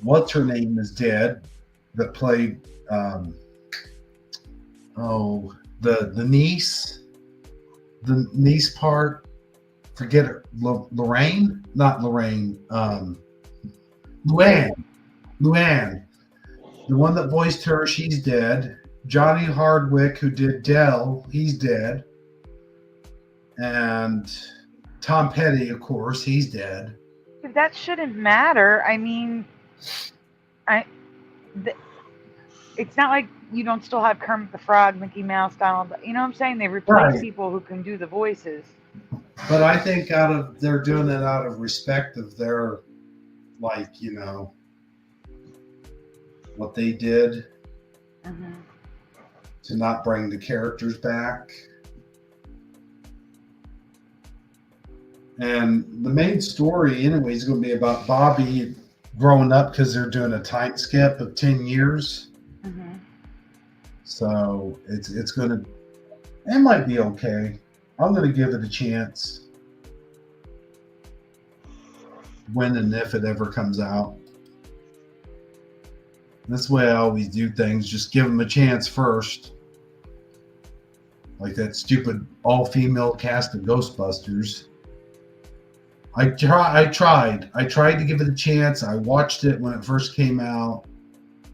S1: What's her name is dead that played the niece. The niece part. Forget her. Lorraine? Not Lorraine. Luann. The one that voiced her, she's dead. Johnny Hardwick, who did Dell, he's dead. And Tom Petty, of course, he's dead.
S3: That shouldn't matter. I mean, it's not like you don't still have Kermit the Frog, Mickey Mouse, Donald. You know what I'm saying? They replace people who can do the voices.
S1: But I think they're doing it out of respect of their, like, you know, what they did to not bring the characters back. And the main story, anyway, is going to be about Bobby growing up because they're doing a time skip of 10 years.
S3: Mm-hmm.
S1: So it's going to, it might be okay. I'm going to give it a chance. When and if it ever comes out. That's the way I always do things. Just give them a chance first. Like that stupid all-female cast of Ghostbusters. I tried to give it a chance. I watched it when it first came out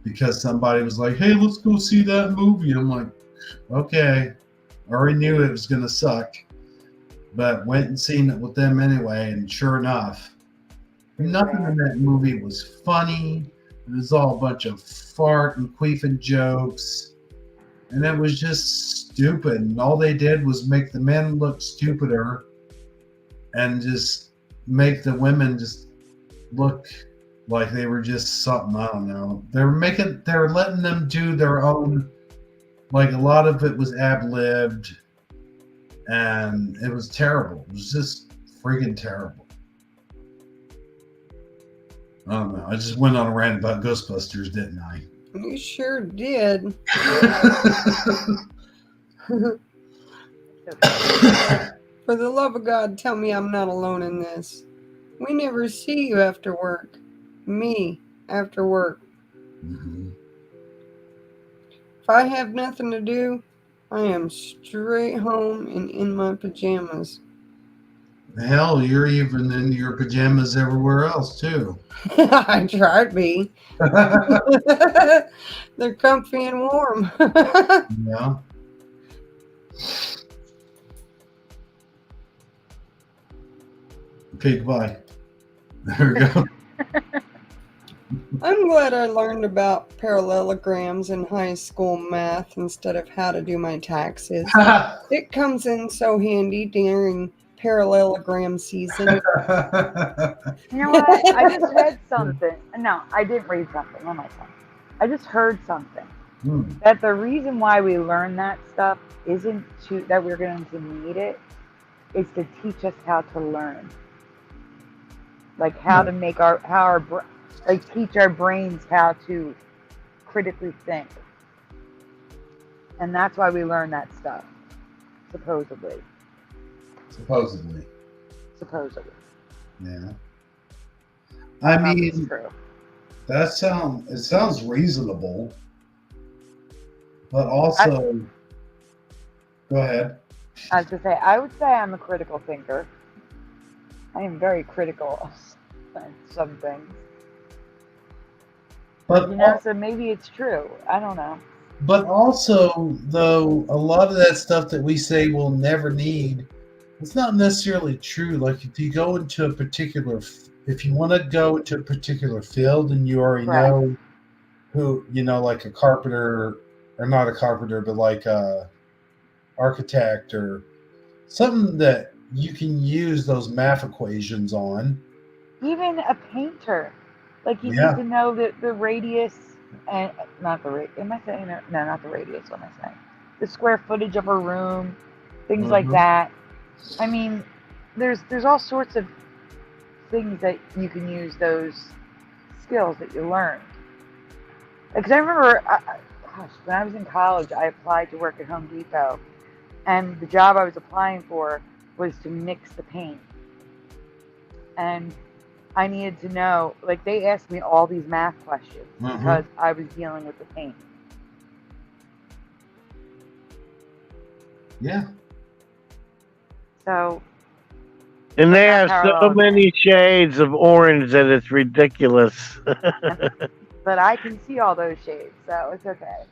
S1: because somebody was like, hey, let's go see that movie. And I'm like, okay. I already knew it was going to suck. But went and seen it with them anyway. And sure enough, nothing in that movie was funny. It was all a bunch of fart and queefing jokes. And it was just stupid. And all they did was make the men look stupider and just make the women just look Like they were just something, I don't know. They were letting them do their own, like a lot of it was ad-libbed and it was terrible. It was just freaking terrible. I don't know. I just went on a rant about Ghostbusters, didn't I?
S2: You sure did. For the love of God, tell me I'm not alone in this. We never see you after work. Me, after work.
S1: Mhm.
S2: If I have nothing to do, I am straight home and in my pajamas.
S1: Hell, you're even in your pajamas everywhere else too.
S2: I try to be. They're comfy and warm.
S1: Yeah. Okay, goodbye. There we go.
S2: I'm glad I learned about parallelograms in high school math instead of how to do my taxes. It comes in so handy during parallelogram season.
S3: You know what? I just read something. No, I didn't read something. What am I saying? I just heard something.
S1: Hmm.
S3: That the reason why we learn that stuff isn't that we're going to need it. It's to teach us how to learn. Like how to make teach our brains how to critically think. And that's why we learn that stuff. Supposedly.
S1: Supposedly. Yeah. I
S3: don't know if it's
S1: mean,
S3: true.
S1: it sounds reasonable, but also, go ahead.
S3: I was going to say, I would say I'm a critical thinker. I am very critical of some things.
S1: But
S3: So maybe it's true. I don't know.
S1: But also, though, a lot of that stuff that we say we'll never need, it's not necessarily true. Like if you go into if you want to go into a particular field and you already
S3: Right.
S1: know who, like a carpenter, or not a carpenter, but like a architect or something that you can use those math equations on.
S3: Even a painter, like you
S1: Yeah.
S3: need to know the radius and not the rate. Am I saying that? No, not the radius. What am I saying? The square footage of a room, things like
S1: Mhm.
S3: that. I mean, there's all sorts of things that you can use those skills that you learned. Because I remember, when I was in college, I applied to work at Home Depot, and the job I was applying for was to mix the paint. And I needed to know, like they asked me all these math questions because I was dealing with the paint.
S1: Yeah.
S3: So.
S4: And they have so many shades of orange that it's ridiculous.
S3: But I can see all those shades, so it's okay.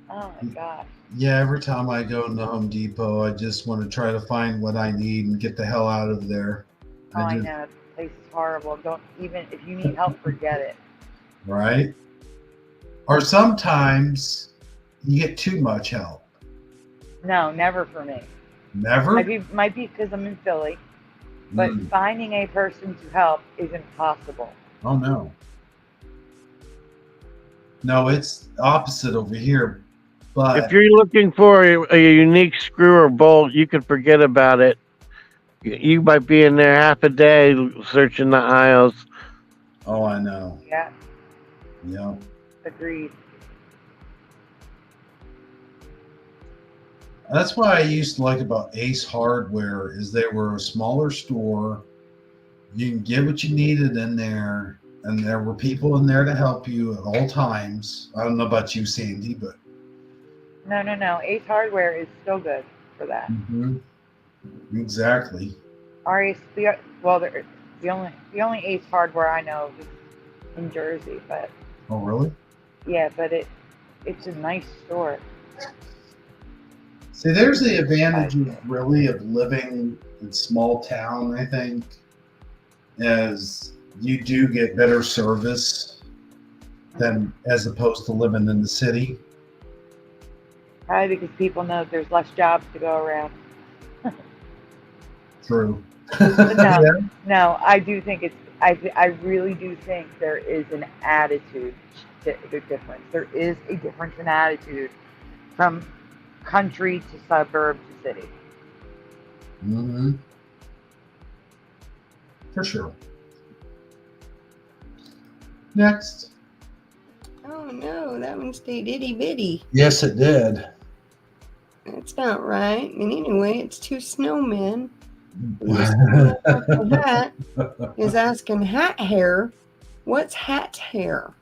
S3: Oh my gosh.
S1: Yeah, every time I go into Home Depot, I just want to try to find what I need and get the hell out of there.
S3: I know, the place is horrible. Don't even, if you need help, forget it.
S1: Right? Or sometimes you get too much help.
S3: No, never for me.
S1: Never?
S3: Might be because I'm in Philly, but finding a person to help is impossible.
S1: Oh, no. No, it's opposite over here. But
S4: if you're looking for a unique screw or bolt, you can forget about it. You might be in there half a day searching the aisles.
S1: Oh, I know.
S3: Yeah.
S1: Yeah.
S3: Agreed.
S1: That's what I used to like about Ace Hardware is they were a smaller store. You can get what you needed in there, and there were people in there to help you at all times. I don't know about you, Sandy, but
S3: No. Ace Hardware is still good for that.
S1: Mm-hmm. Exactly.
S3: The only Ace Hardware I know is in Jersey, but.
S1: Oh, really?
S3: Yeah, but it's a nice store.
S1: See, there's the advantage really of living in small town, I think, as you do get better service than as opposed to living in the city.
S3: Probably because people know there's less jobs to go around.
S1: True.
S3: No,
S1: Yeah.
S3: no, I do think it's. I really do think there is an attitude difference. There is a difference in attitude from country to suburb to city.
S1: Hmm. For sure. Next.
S2: Oh no, that one stayed itty bitty.
S1: Yes, it did.
S2: That's not right. And anyway, it's two snowmen. And the snowman with the hat is asking Hat Hair, what's Hat Hair?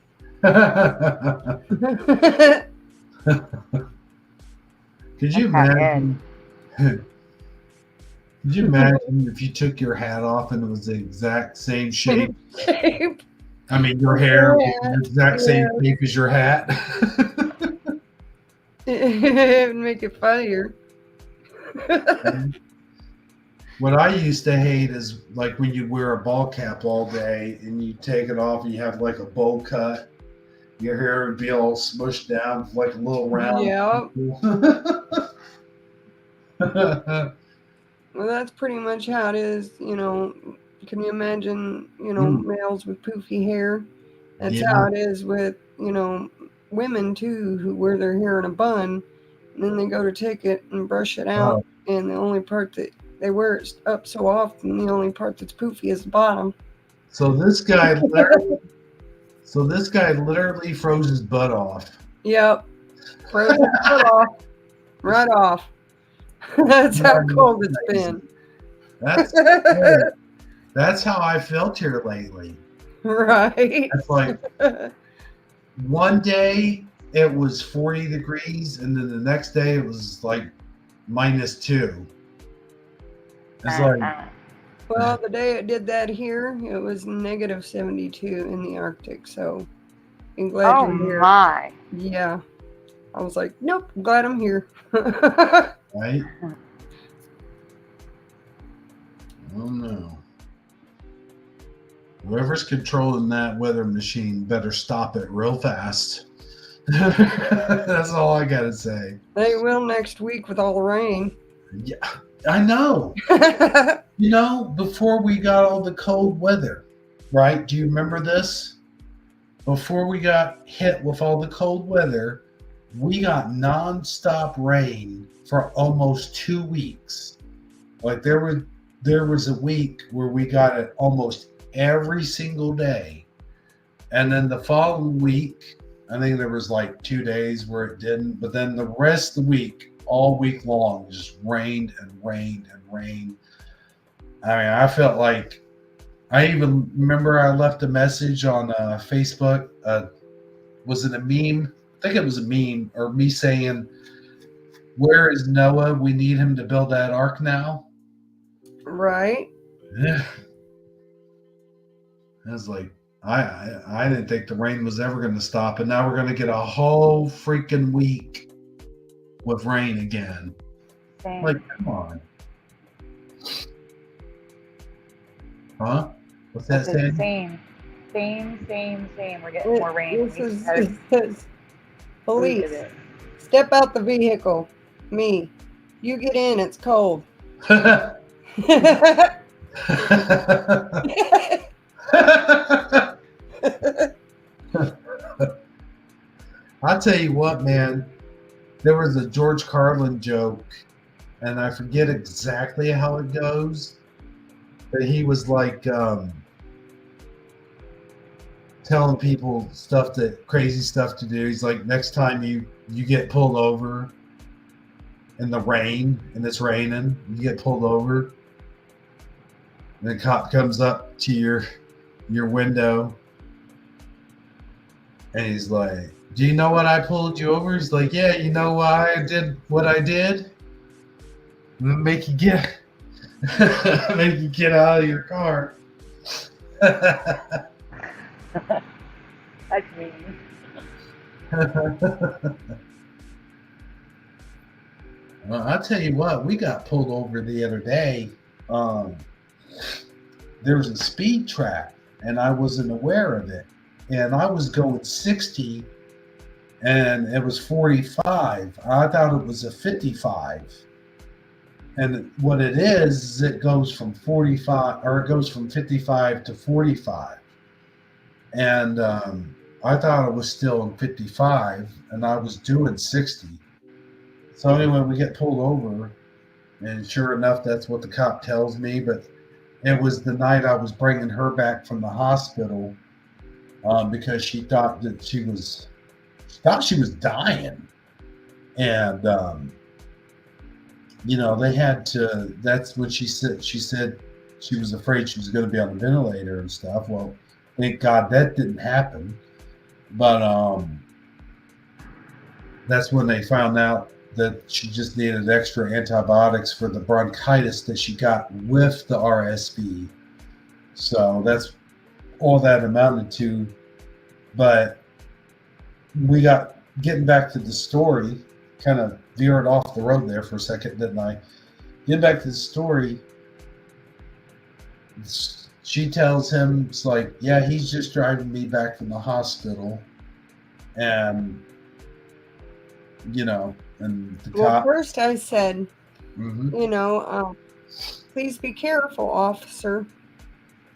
S1: Could you
S3: Hat head.
S1: imagine? Could you imagine if you took your hat off and it was the exact same shape? I mean, your hair was the exact same shape as your hat.
S2: It would make it funnier.
S1: What I used to hate is like when you wear a ball cap all day and you take it off and you have like a bowl cut. Your hair would be all smushed down like a little round.
S2: Yeah.
S1: Yeah.
S2: Well, that's pretty much how it is. Can you imagine, males with poofy hair? That's how it is with, women too, who wear their hair in a bun, and then they go to take it and brush it out, and the only part that they wear it up so often, the only part that's poofy is the bottom.
S1: So this guy literally froze his butt off.
S2: Yep. Froze his butt off. Right off. That's how cold it's been.
S1: That's how I felt here lately.
S2: Right.
S1: It's like one day it was 40 degrees, and then the next day it was like -2. It's like,
S2: well, the day it did that here, it was -72 in the Arctic. So I'm glad you're here.
S3: My.
S2: Yeah. I was like, nope, I'm glad I'm here.
S1: right? Oh no. Whoever's controlling that weather machine better stop it real fast. That's all I gotta say.
S2: They will next week with all the rain.
S1: Yeah, I know. Before we got all the cold weather, right? Do you remember this? Before we got hit with all the cold weather, we got nonstop rain for almost 2 weeks. Like there was a week where we got it almost every single day. And then the following week, I think there was like 2 days where it didn't. But then the rest of the week, all week long, just rained and rained and rained. I mean, I felt like I even remember I left a message on Facebook. Was it a meme? I think it was a meme, or me saying, "Where is Noah? We need him to build that ark now."
S2: Right.
S1: Yeah. I was like, I didn't think the rain was ever going to stop, and now we're going to get a whole freaking week with rain again.
S3: Same.
S1: Like, come on. Huh? What's that saying?
S3: Same. We're getting more rain.
S2: It says, police, step out the vehicle. Me. You get in, it's cold.
S1: I'll tell you what, man. There was a George Carlin joke, and I forget exactly how it goes, but he was like telling people crazy stuff to do. He's like, next time you get pulled over in the rain and it's raining, you get pulled over, and the cop comes up to your window and he's like, do you know what I pulled you over? He's like, yeah, you know why I did what I did? Make you get out of your car.
S3: That's mean.
S1: Well, I'll tell you what, we got pulled over the other day. There was a speed trap, and I wasn't aware of it. And I was going 60, and it was 45. I thought it was a 55. And what it is it goes from 45, or it goes from 55 to 45. And I thought it was still in 55, and I was doing 60. So anyway, we get pulled over, and sure enough, that's what the cop tells me. But it was the night I was bringing her back from the hospital because she thought that she was dying, and they had to. That's what she said. She said she was afraid she was going to be on a ventilator and stuff. Well, thank God that didn't happen. But that's when they found out that she just needed extra antibiotics for the bronchitis that she got with the RSV. So that's all that amounted to. But we got getting back to the story, kind of veered off the road there for a second, didn't I? Getting back to the story, she tells him, it's like, yeah, he's just driving me back from the hospital. And, and the
S2: Well,
S1: cop.
S2: first I said,
S1: Mhm.
S2: Please be careful, officer.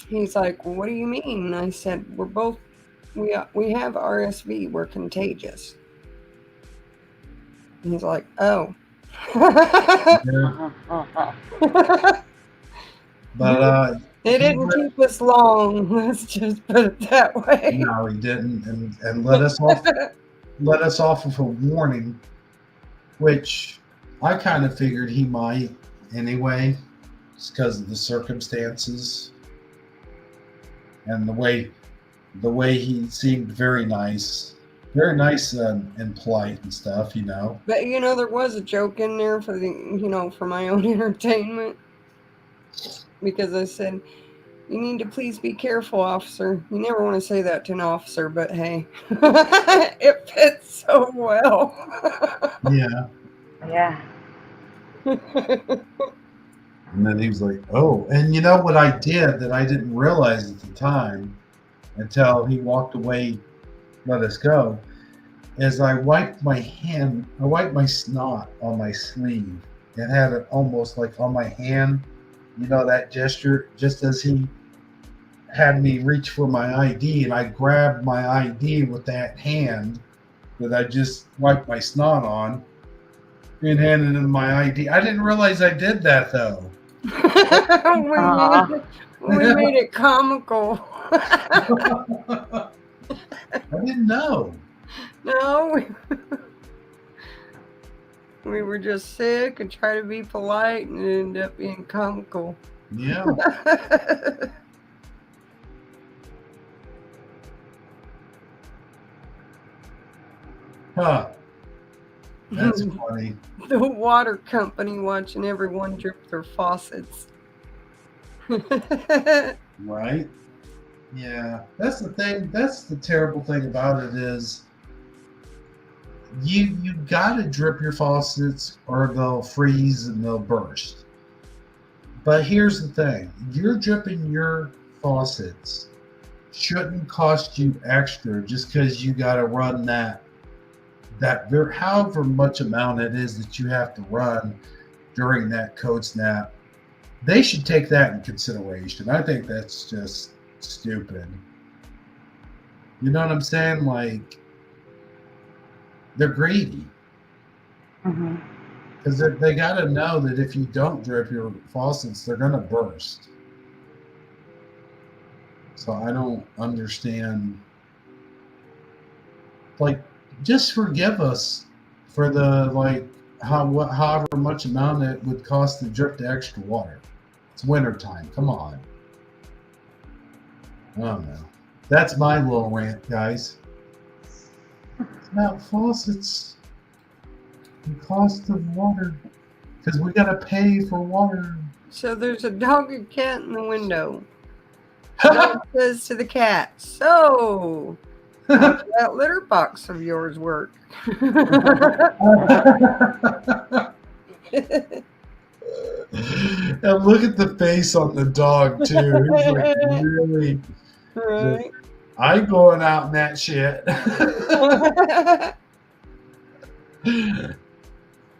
S2: He's like, well, what do you mean? And I said, we have RSV. We're contagious. And he's like, oh.
S1: Yeah. But
S2: it didn't keep us long. Let's just put it that way.
S1: No, he didn't, and let us off with a warning, which I kind of figured he might anyway, just because of the circumstances and the way he seemed very nice and polite and stuff,
S2: But there was a joke in there for for my own entertainment, because I said, you need to please be careful, officer. You never want to say that to an officer, but hey, it fits so well.
S1: Yeah.
S3: Yeah.
S1: And then he was like, oh, and you know what I did that I didn't realize at the time until he walked away, let us go, is I wiped my snot on my sleeve and had it almost like on my hand, that gesture, just as he had me reach for my ID, and I grabbed my ID with that hand that I just wiped my snot on and handed him my ID. I didn't realize I did that though.
S2: we made it comical.
S1: I didn't know.
S2: No, we were just sick and try to be polite, and it ended up being comical.
S1: Yeah. Huh. That's funny.
S2: The water company watching everyone drip their faucets.
S1: Right? Yeah. That's the thing. That's the terrible thing about it is you gotta drip your faucets or they'll freeze and they'll burst. But here's the thing. You're dripping your faucets shouldn't cost you extra just because you gotta run that however much amount it is that you have to run during that code snap. They should take that in consideration. I think that's just stupid. You know what I'm saying? Like, they're greedy. Because they got to know that if you don't drip your faucets, they're going to burst. So I don't understand. Like, just forgive us for the however much amount it would cost to drip the extra water. It's wintertime. Come on. I don't know. That's my little rant, guys. It's about faucets. The cost of water. Because we got to pay for water.
S2: So there's a dog and cat in the window. The dog says to the cat, so, how does that litter box of yours work?
S1: And look at the face on the dog, too. He's like, really?
S2: Right.
S1: I'm going out in that shit.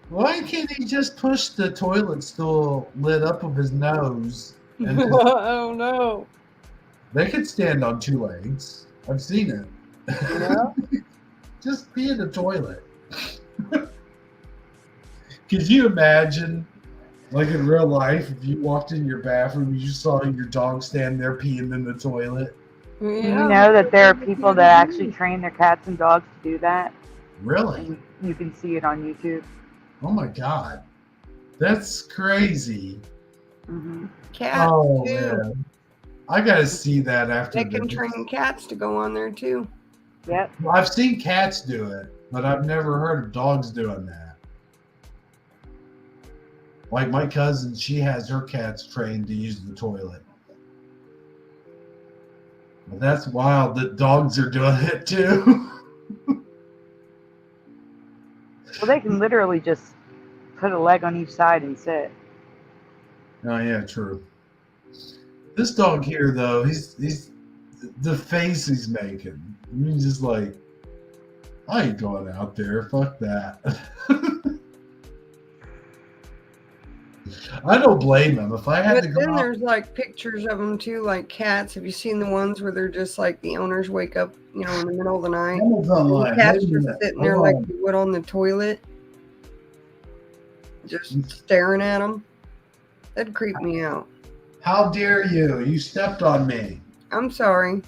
S1: Why can't he just push the toilet stool lid up with his nose and just,
S2: Oh no.
S1: they could stand on two legs. I've seen it.
S2: Yeah.
S1: Just pee in the toilet. Could you imagine, like in real life, if you walked in your bathroom, you saw your dog stand there peeing in the toilet?
S3: You
S2: Yeah.
S3: know that there are people that actually train their cats and dogs to do that,
S1: Really?
S3: and you can see it on YouTube.
S1: Oh my God. That's crazy.
S2: Cats
S1: Oh
S2: too.
S1: man. I gotta see that after
S2: They can train cats to go on there too.
S3: Yep.
S1: Well, I've seen cats do it, but I've never heard of dogs doing that. Like my cousin, she has her cats trained to use the toilet. But that's wild that dogs are doing it too.
S3: Well, they can literally just put a leg on each side and sit.
S1: Oh yeah, true. This dog here, though, he's the face he's making. He's just like, I ain't going out there. Fuck that. I don't blame him. If I had
S2: But
S1: to go
S2: then
S1: out,
S2: there's like pictures of them too, like cats. Have you seen the ones where they're just like the owners wake up, in the middle of the night?
S1: Hold on,
S2: And the
S1: line.
S2: cat's
S1: Wait a
S2: just
S1: minute.
S2: sitting
S1: Hold
S2: there like
S1: on.
S2: you would on the toilet, just staring at them. That'd creep me out.
S1: How dare you? You stepped on me.
S2: I'm sorry.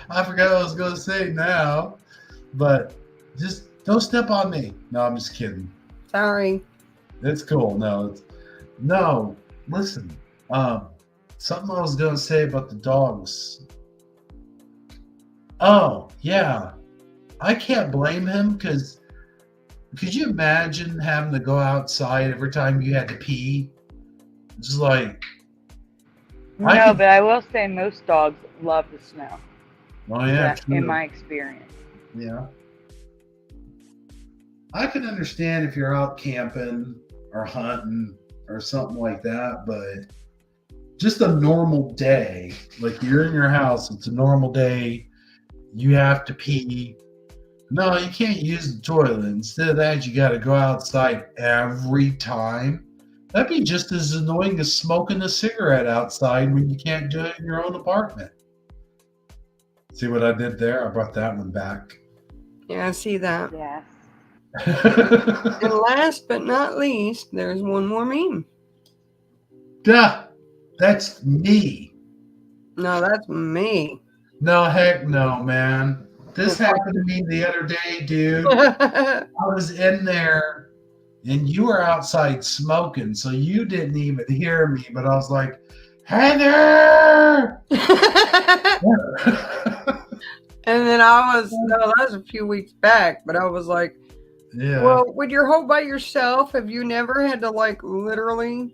S1: I forgot what I was going to say now, but just don't step on me. No, I'm just kidding.
S2: Sorry.
S1: It's cool. No. Listen, something I was going to say about the dogs. Oh yeah, I can't blame him because could you imagine having to go outside every time you had to pee? Just like,
S3: No, but I will say most dogs love the snow.
S1: oh yeah,
S3: In
S1: true.
S3: my experience.
S1: Yeah. I can understand if you're out camping or hunting or something like that, but just a normal day, like you're in your house, it's a normal day, you have to pee. No, you can't use the toilet. Instead of that, you got to go outside every time. That'd be just as annoying as smoking a cigarette outside when you can't do it in your own apartment. See what I did there? I brought that one back.
S2: Yeah, I see that.
S3: Yes.
S2: And last but not least, there's one more meme.
S1: Duh, that's me.
S2: No, that's me.
S1: No, heck no, man. This happened to me the other day, dude. I was in there and you were outside smoking, so you didn't even hear me, but I was like, Heather!
S2: And then that was a few weeks back, but I was like,
S1: Yeah.
S2: well, when you're home by yourself, have you never had to like literally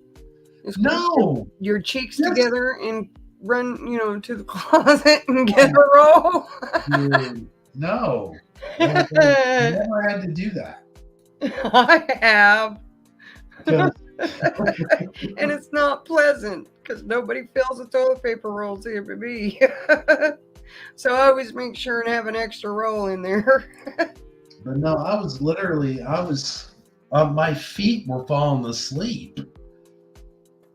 S1: No.
S2: your cheeks
S1: Yes.
S2: together and run, to the closet and get a roll?
S1: Dude, no. I never had to do that.
S2: I have.
S1: 'Cause-
S2: And it's not pleasant because nobody fills the toilet paper rolls here but me. So I always make sure and have an extra roll in there.
S1: But no, my feet were falling asleep.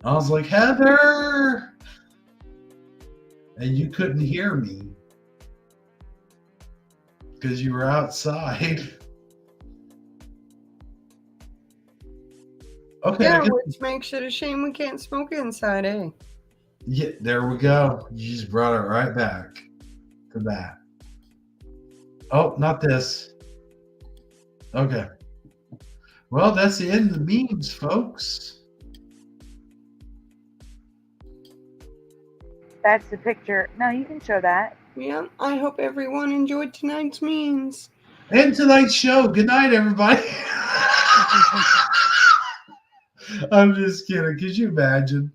S1: I was like, Heather! And you couldn't hear me because you were outside. Okay.
S2: Yeah, which makes it a shame we can't smoke inside, eh?
S1: Yeah, there we go. You just brought it right back to that. Oh, not this. Okay. Well, that's the end of the memes, folks.
S3: That's the picture. No, you can show that.
S2: Yeah, I hope everyone enjoyed tonight's memes.
S1: And tonight's show. Good night, everybody. I'm just kidding. Could you imagine?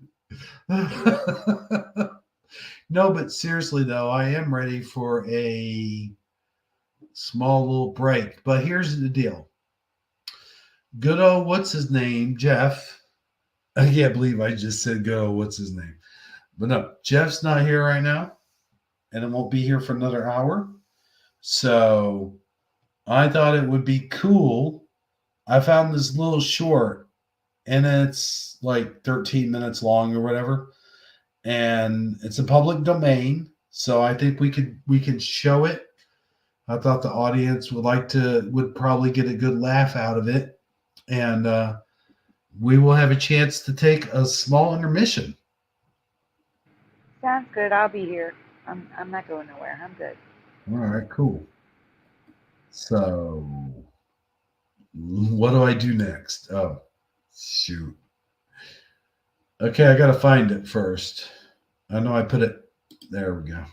S1: No, but seriously, though, I am ready for a small little break. But here's the deal. Good old, what's his name? Jeff. I can't believe I just said good old, what's his name? But no, Jeff's not here right now. And it won't be here for another hour. So I thought it would be cool. I found this little short, and it's like 13 minutes long or whatever, and it's a public domain. So I think we could show it. I thought the audience would probably get a good laugh out of it, and we will have a chance to take a small intermission.
S3: Sounds good. I'll be here. I'm not going nowhere. I'm good.
S1: All right, cool. So, what do I do next? Oh, shoot. Okay, I gotta find it first. I know I put it. There we go.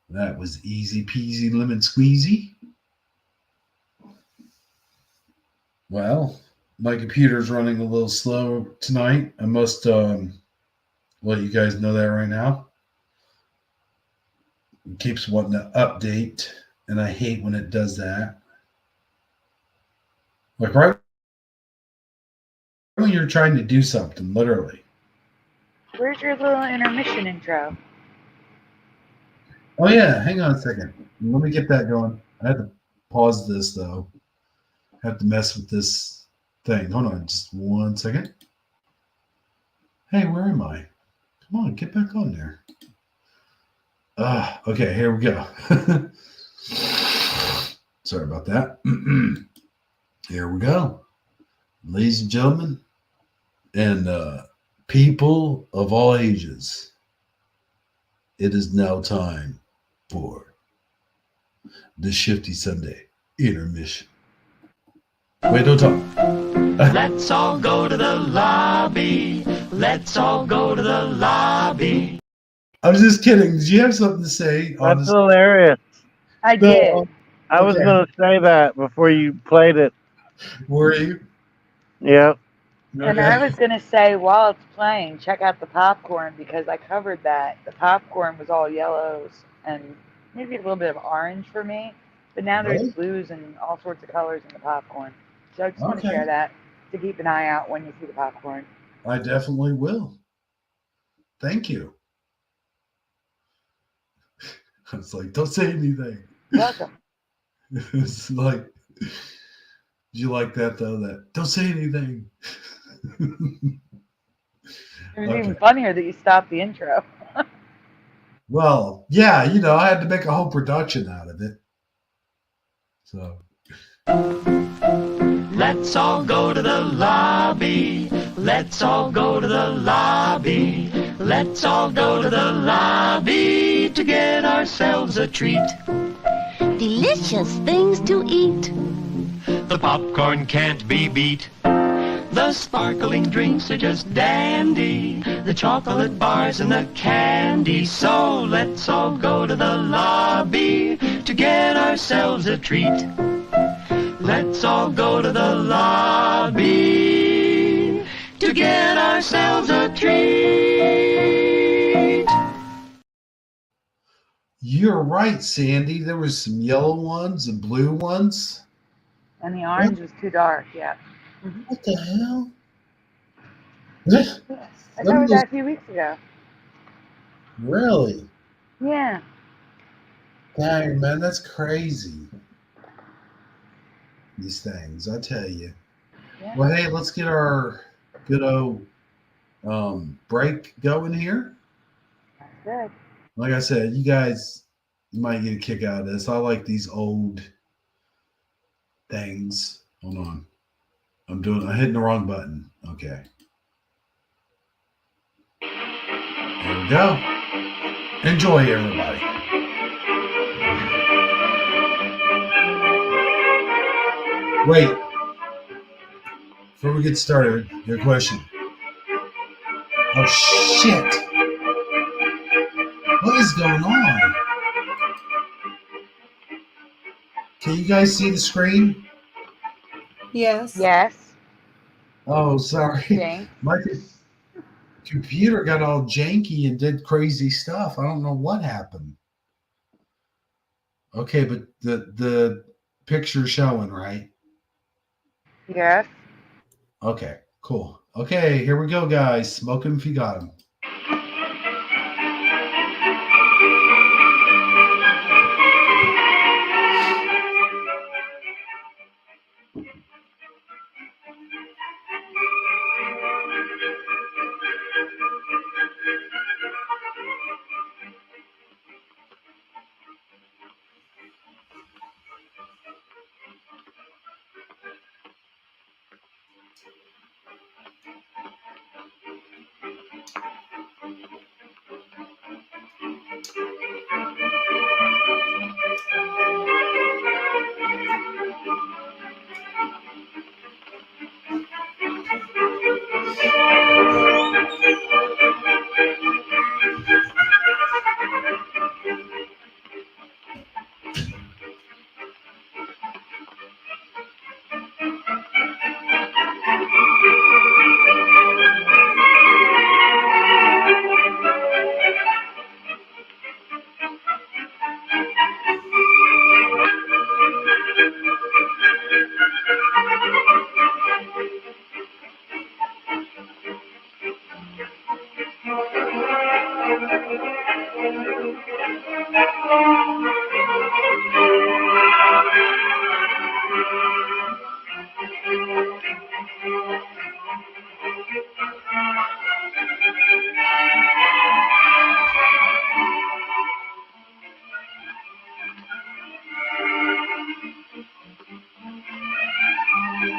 S1: That was easy peasy lemon squeezy. Well, my computer's running a little slow tonight. I must let you guys know that right now. It keeps wanting to update, and I hate when it does that. Like right when you're trying to do something, literally.
S3: Where's your little intermission intro?
S1: Oh yeah, hang on a second. Let me get that going. I had to pause this though. I have to mess with this thing. Hold on, just 1 second. Hey, where am I? Come on, get back on there. Okay, here we go. Sorry about that. Here we go. Ladies and gentlemen, and people of all ages, it is now time for the Shifty Sunday intermission. Wait, don't talk.
S5: Let's all go to the lobby. Let's all go to the lobby.
S1: I was just kidding. Did you have something to say on
S4: That's
S1: this?
S4: hilarious.
S3: I did.
S4: I was
S1: Okay.
S4: going to say that before you played it.
S1: Were you?
S4: Yep.
S3: And I was going to say, while it's playing, check out the popcorn because I covered that. The popcorn was all yellows and maybe a little bit of orange for me. But now
S1: Really?
S3: there's blues and all sorts of colors in the popcorn. So I just want to
S1: Okay.
S3: share that to keep an eye out when you see the popcorn.
S1: I definitely will. Thank you. I was like, don't say anything.
S3: Welcome.
S1: It's like, did you like that though? That don't say anything.
S3: It was
S1: Okay.
S3: even funnier that you stopped the intro.
S1: Well, yeah, I had to make a whole production out of it. So,
S5: Let's all go to the lobby. Let's all go to the lobby. Let's all go to the lobby to get ourselves a treat.
S6: Delicious things to eat.
S5: The popcorn can't be beat. The sparkling drinks are just dandy. The chocolate bars and the candy. So let's all go to the lobby to get ourselves a treat. Let's all go to the lobby to get ourselves a treat.
S1: you're right, Sandy. There was some yellow ones and blue ones.
S3: And the orange was too dark, yeah.
S1: What the hell?
S3: Yeah, I
S1: Let me
S3: covered
S1: just-
S3: that a few weeks ago.
S1: Really?
S3: Yeah.
S1: Dang, man, that's crazy. These things, I tell you.
S3: Yeah.
S1: Well, hey, let's get our good old break going here.
S3: That's good.
S1: Like I said, you guys might get a kick out of this. I like these old things. Hold on. I'm hitting the wrong button. Okay. There we go. Enjoy, everybody. Wait. Before we get started, your question. Oh, shit. What is going on? Can you guys see the screen?
S2: Yes.
S3: Yes.
S1: Oh, sorry.
S3: Jane.
S1: My computer got all janky and did crazy stuff. I don't know what happened. Okay, but the picture's showing, right?
S3: Yes.
S1: Okay, cool. Okay, here we go, guys. Smoke 'em if you got 'em.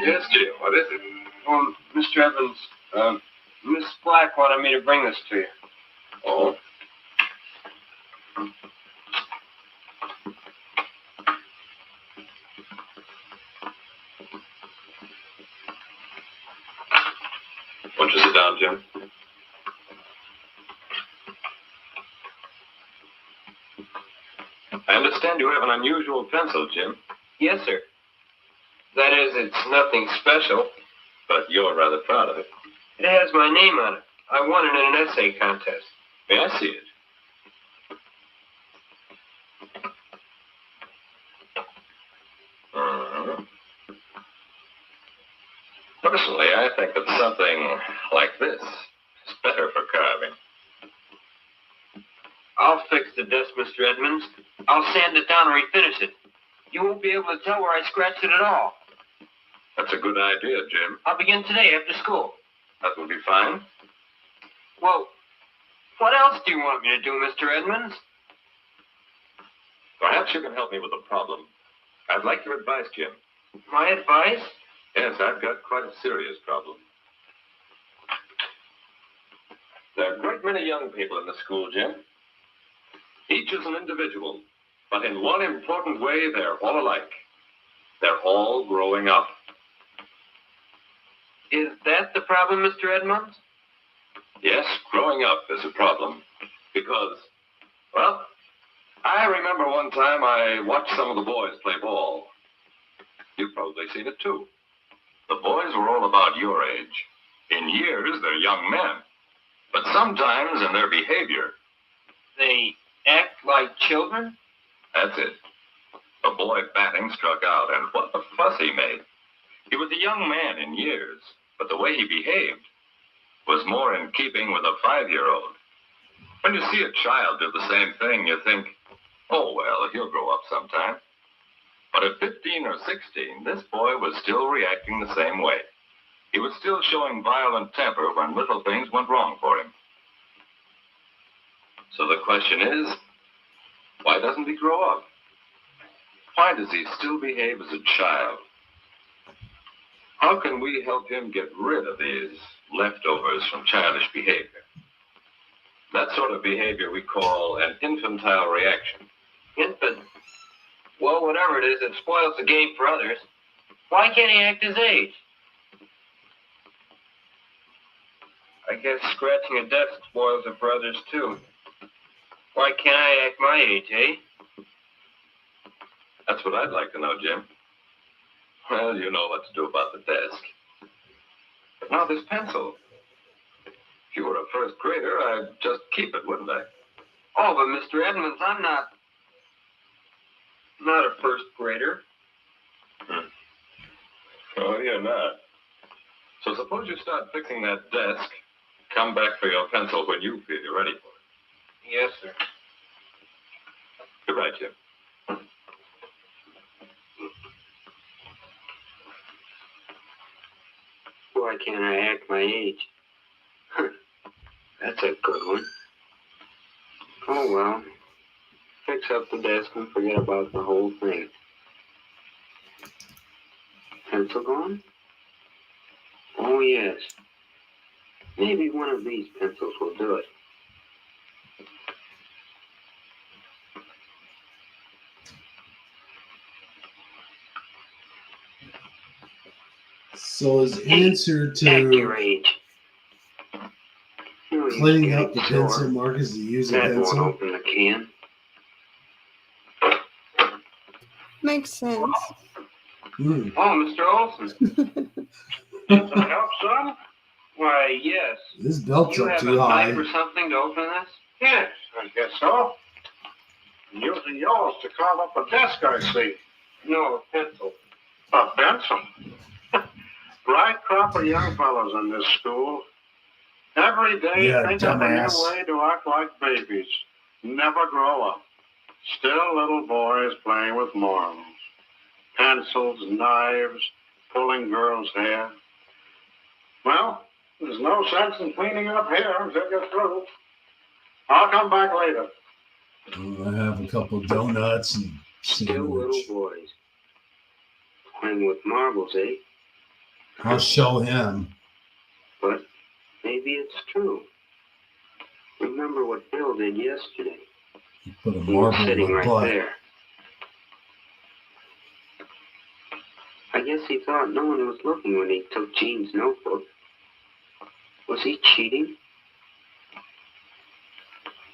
S7: Yes, Jim, what is it? Oh, Mr. Evans, Miss Black wanted me to bring this to you. Oh? Why don't you sit down, Jim? I understand you have an unusual pencil, Jim. Yes, sir. That is, it's nothing special. But you're rather proud of it. It has my name on it. I won it in an essay contest. May I see it? Personally, I think that something like this is better for carving. I'll fix the desk, Mr. Edmonds. I'll sand it down and refinish it. You won't be able to tell where I scratched it at all. That's a good idea, Jim. I'll begin today after school. That will be fine. Well, what else do you want me to do, Mr. Edmonds? Perhaps you can help me with a problem. I'd like your advice, Jim. My advice? Yes, I've got quite a serious problem. There are a great many young people in the school, Jim. Each is an individual, but in one important way, they're all alike. They're all growing up. Is that the problem, Mr. Edmonds? Yes, growing up is a problem. Because, well, I remember one time I watched some of the boys play ball. You've probably seen it too. The boys were all about your age. In years, they're young men. But sometimes in their behavior, they act like children? That's it. A boy batting struck out, and what a fuss he made. He was a young man in years, but the way he behaved was more in keeping with a 5-year-old. When you see a child do the same thing, you think, oh, well, he'll grow up sometime. But at 15 or 16, this boy was still reacting the same way. He was still showing violent temper when little things went wrong for him. So the question is, why doesn't he grow up? Why does he still behave as a child? How can we help him get rid of these leftovers from childish behavior? That sort of behavior we call an infantile reaction. Infant? Well, whatever it is, it spoils the game for others. Why can't he act his age? I guess scratching a desk spoils it for others, too. Why can't I act my age, eh? That's what I'd like to know, Jim. Well, you know what to do about the desk. But now this pencil. If you were a first grader, I'd just keep it, wouldn't I? Oh, but Mr. Edmonds, I'm not a first grader. Oh, you're not. So suppose you start fixing that desk. Come back for your pencil when you feel you're ready for it. Yes, sir. Goodbye, Jim. Why can't I act my age? That's a good one. Oh, well. Fix up the desk and forget about the whole thing. Pencil gone? Oh, yes. Maybe one of these pencils will do it.
S1: So his answer
S7: Act your
S1: to
S7: age.
S1: cleaning up the pencil mark is to use a
S7: That won't
S1: pencil.
S7: open the can.
S2: Makes sense.
S1: Hmm.
S7: Oh, Mr. Olson. Does that help, son? Why, yes.
S1: This belt's
S7: You
S1: up
S7: have
S1: too
S7: a
S1: high.
S7: knife or something to open this? Yes, I guess so. I'm using yours to carve up a desk, I see. No, a pencil. A pencil? Bright crop of young fellows in this school. Every day
S1: Yeah,
S7: think of a new
S1: dumbass.
S7: way to act like babies. Never grow up.
S8: Still little boys playing with marbles. Pencils, knives, pulling girls' hair. Well, there's no sense in cleaning up here until you're through. I'll come back later.
S1: I have a couple of donuts and
S9: Still little
S1: sandwich.
S9: boys playing with marbles, eh?
S1: I'll show him.
S9: But maybe it's true. Remember what Bill did yesterday.
S1: He put a
S9: He was
S1: marble in
S9: sitting
S1: my
S9: right
S1: butt.
S9: there. I guess he thought no one was looking when he took Jean's notebook. Was he cheating?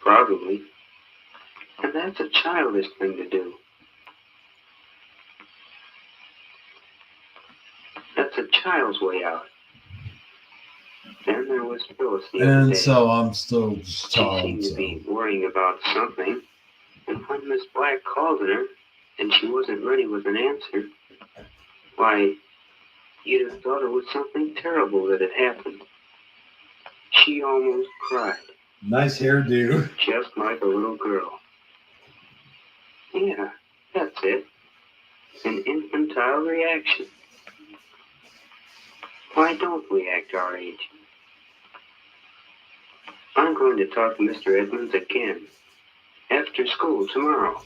S9: Probably. And that's a childish thing to do. That's a child's way out. Then there was Phyllis the other
S1: And
S9: day.
S1: so I'm still just
S9: She
S1: child.
S9: seemed to
S1: So.
S9: be worrying about something. And when Miss Black called on her, and she wasn't ready with an answer, why, you'd have thought it was something terrible that had happened. She almost cried,
S1: Nice hairdo.
S9: just like a little girl. Yeah, that's it. An infantile reaction. Why don't we act our age? I'm going to talk to Mr. Edmonds again. After school tomorrow.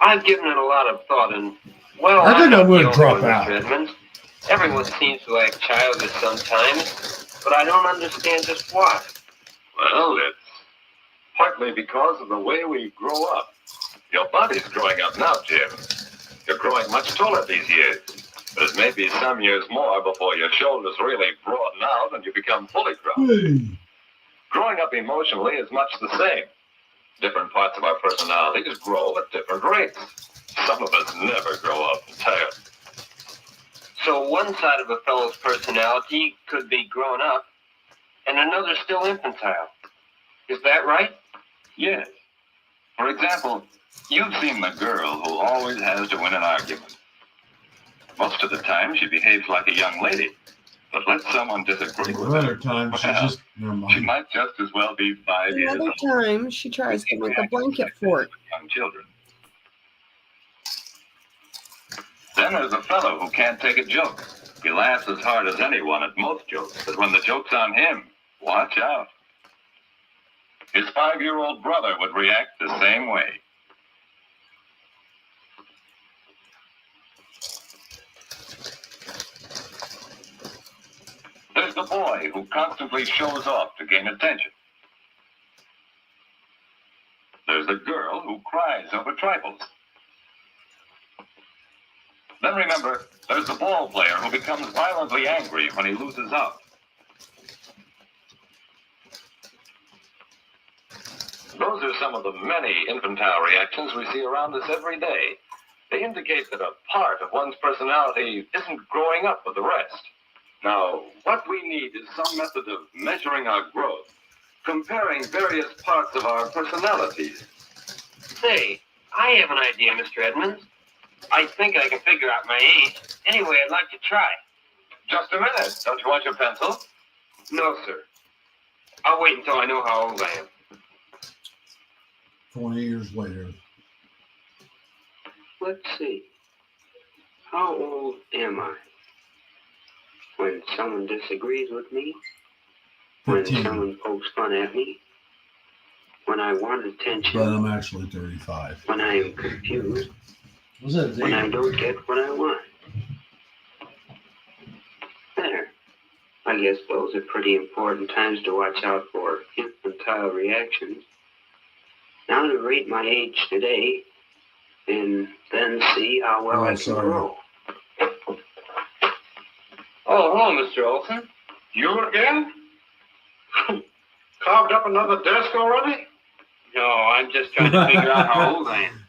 S10: I've given it a lot of thought, and, well,
S1: I think
S10: I'm not
S1: I'm gonna
S10: the
S1: drop
S10: only one,
S1: out.
S10: Mr. Edmonds. Everyone seems to act childish sometimes, but I don't understand just why.
S7: Well, it's partly because of the way we grow up. Your body's growing up now, Jim. You're growing much taller these years. But it may be some years more before your shoulders really broaden out and you become fully grown.
S1: Hey.
S7: Growing up emotionally is much the same. Different parts of our personalities grow at different rates. Some of us never grow up entirely.
S10: So one side of a fellow's personality could be grown up, and another still infantile. Is that right?
S7: Yes. For example, you've seen the girl who always has to win an argument. Most of the time, she behaves like a young lady. But let someone disagree with
S1: Another
S7: her.
S1: time, she
S7: Well,
S1: just never
S7: she
S1: mind.
S7: might just as well be 5 years
S2: Another
S7: old.
S2: time, she tries to make a blanket fort.
S7: Young children. Then there's a fellow who can't take a joke. He laughs as hard as anyone at most jokes, but when the joke's on him, watch out. His 5-year-old brother would react the same way. There's the boy who constantly shows off to gain attention. There's the girl who cries over trifles. Then remember, there's the ball player who becomes violently angry when he loses out. Those are some of the many infantile reactions we see around us every day. They indicate that a part of one's personality isn't growing up with the rest. Now, what we need is some method of measuring our growth, comparing various parts of our personalities.
S10: Say, I have an idea, Mr. Edmonds. I think I can figure out my age. Anyway, I'd like to try.
S7: Just a minute. Don't you want your pencil?
S10: No, sir. I'll wait until I know how old I am.
S1: 20 years later.
S9: Let's see. How old am I? When someone disagrees with me? When
S1: 15.
S9: someone pokes fun at me? When I want attention?
S1: But I'm actually 35.
S9: When I am confused?
S1: Was that
S9: When I
S1: Dave?
S9: don't get what I want? There. I guess those are pretty important times to watch out for infantile reactions. Now to rate my age today, and then see how well
S1: Oh,
S9: I can
S1: sorry.
S9: grow.
S10: Oh, hello, Mr. Olson.
S8: You again? Carved up another desk already?
S10: No, I'm just trying to figure out how old I am.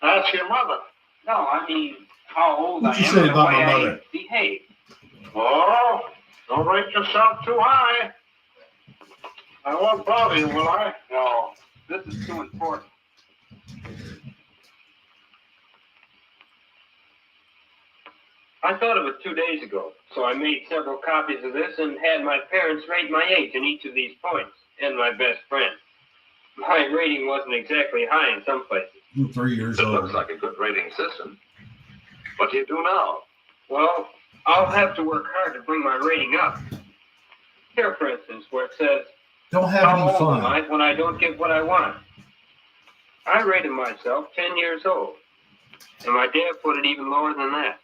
S8: That's your mother.
S10: No, I mean how old
S1: What'd
S10: I
S1: you
S10: am
S1: say
S10: and the
S1: about
S10: way
S1: my
S10: I
S1: mother?
S10: behave.
S8: Oh, don't rate yourself too high. I won't bother you, will I?
S10: No, this is too important. I thought of it 2 days ago, so I made several copies of this and had my parents rate my age in each of these points, and my best friend.
S9: My rating wasn't exactly high in some places.
S1: I'm 3 years
S7: It
S1: old.
S7: looks like a good rating system. What do you do now?
S9: Well, I'll have to work hard to bring my rating up. Here, for instance, where it says,
S1: Don't have
S9: how
S1: any
S9: old
S1: fun.
S9: am I when I don't get what I want? I rated myself 10 years old, and my dad put it even lower than that.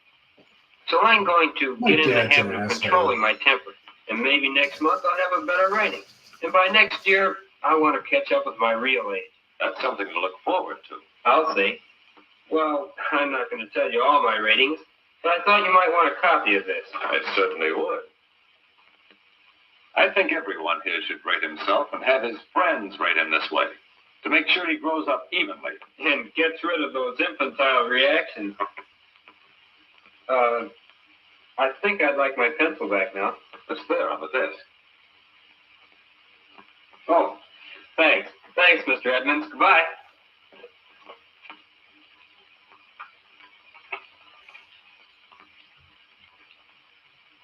S9: So I'm going to
S1: My
S9: get in the
S1: dad's
S9: habit
S1: an
S9: of
S1: asshole.
S9: controlling my temper, and maybe next month I'll have a better rating. And by next year, I want to catch up with my real age.
S7: That's something to look forward to.
S9: I'll see. Well, I'm not going to tell you all my ratings, but I thought you might want a copy of this.
S7: I certainly would. I think everyone here should rate himself and have his friends rate him this way, to make sure he grows up evenly.
S9: And gets rid of those infantile reactions. I think I'd like my pencil back now.
S7: It's there on the desk.
S9: Oh, thanks. Thanks, Mr. Edmonds. Goodbye.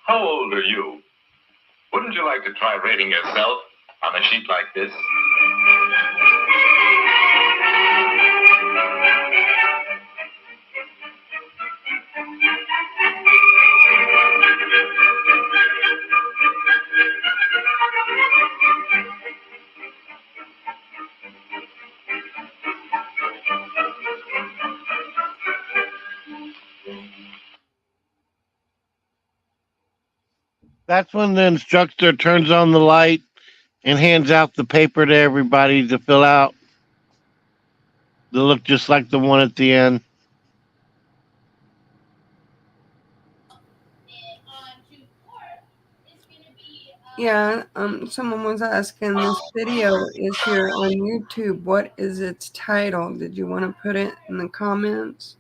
S7: How old are you? Wouldn't you like to try rating yourself on a sheet like this?
S4: That's when the instructor turns on the light and hands out the paper to everybody to fill out. They look just like the one at the end.
S2: Yeah, someone was asking, this video is here on YouTube. What is its title? Did you want to put it in the comments?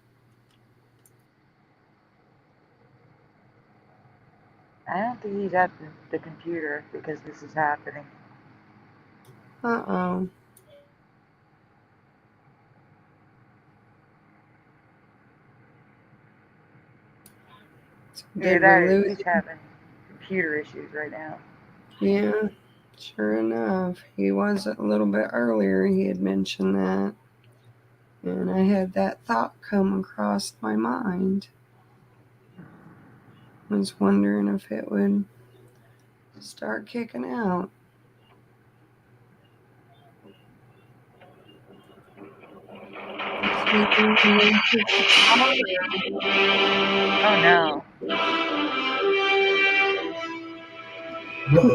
S3: I don't think he's at the computer because this is happening.
S2: Uh-oh.
S3: Either that or he's having computer issues right now.
S2: Yeah, sure enough. He was a little bit earlier. He had mentioned that. And I had that thought come across my mind. I was wondering if it would start kicking out.
S3: Oh no.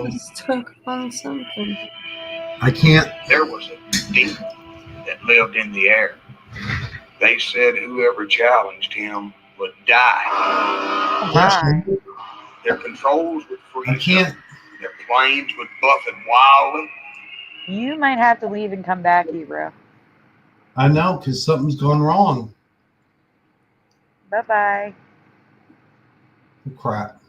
S2: He's stuck on something.
S1: I can't.
S11: There was a demon that lived in the air. They said whoever challenged him would die.
S3: Oh my.
S11: Their controls would freeze
S1: I can't.
S11: up. Their planes would buffet wildly.
S3: You might have to leave and come back, Ebro.
S1: I know, because something's gone wrong.
S3: Bye-bye.
S1: Oh, crap.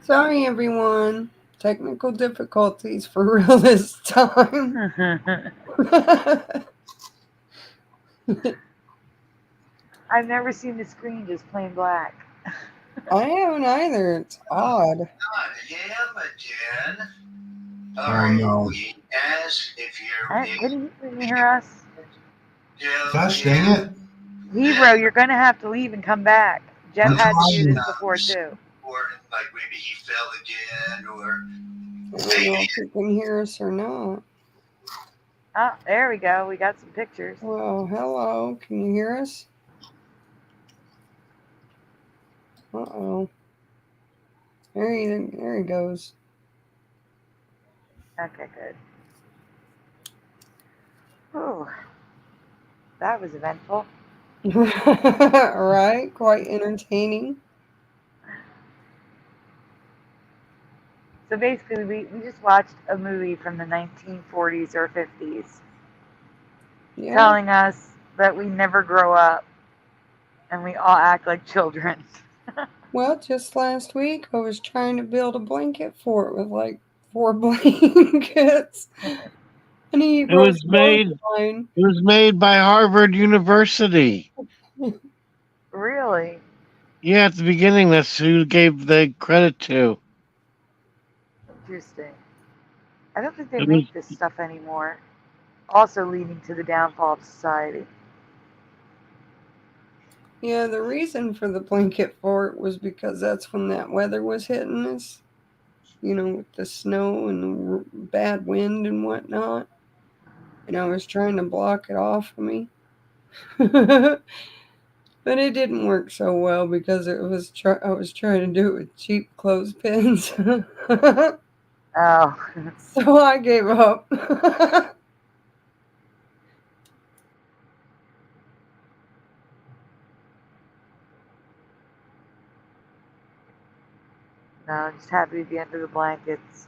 S2: Sorry, everyone. Technical difficulties for real this time.
S3: I've never seen the screen just plain black.
S2: I haven't either. It's odd.
S12: Not him again.
S1: Oh, no.
S12: As if you're
S3: Can you hear us?
S1: Gosh dang it.
S3: Ebro, you're going to have to leave and come back. Jeff
S1: I'm
S3: had to do
S1: trying.
S3: this before, too.
S12: or like maybe he fell again, or
S2: I don't know if you can hear us or not.
S3: Oh, there we go. We got some pictures.
S2: Well, hello. Can you hear us? Uh-oh. There he goes.
S3: Okay, good. Oh, that was eventful.
S2: Right? Quite entertaining.
S3: So basically, we just watched a movie from the 1940s or 50s
S2: Yeah.
S3: telling us that we never grow up and we all act like children.
S2: Well, just last week, I was trying to build a blanket fort with like 4 blankets. And
S4: It was made by Harvard University.
S3: Really?
S4: Yeah, at the beginning, that's who gave the credit to.
S3: Interesting. I don't think they
S4: It was,
S3: make this stuff anymore. Also leading to the downfall of society.
S2: Yeah, the reason for the blanket fort was because that's when that weather was hitting us. With the snow and the bad wind and whatnot. And I was trying to block it off of me. But it didn't work so well because I was trying to do it with cheap clothespins.
S3: Oh.
S2: So I gave up.
S3: No, I'm just happy to be under the blankets.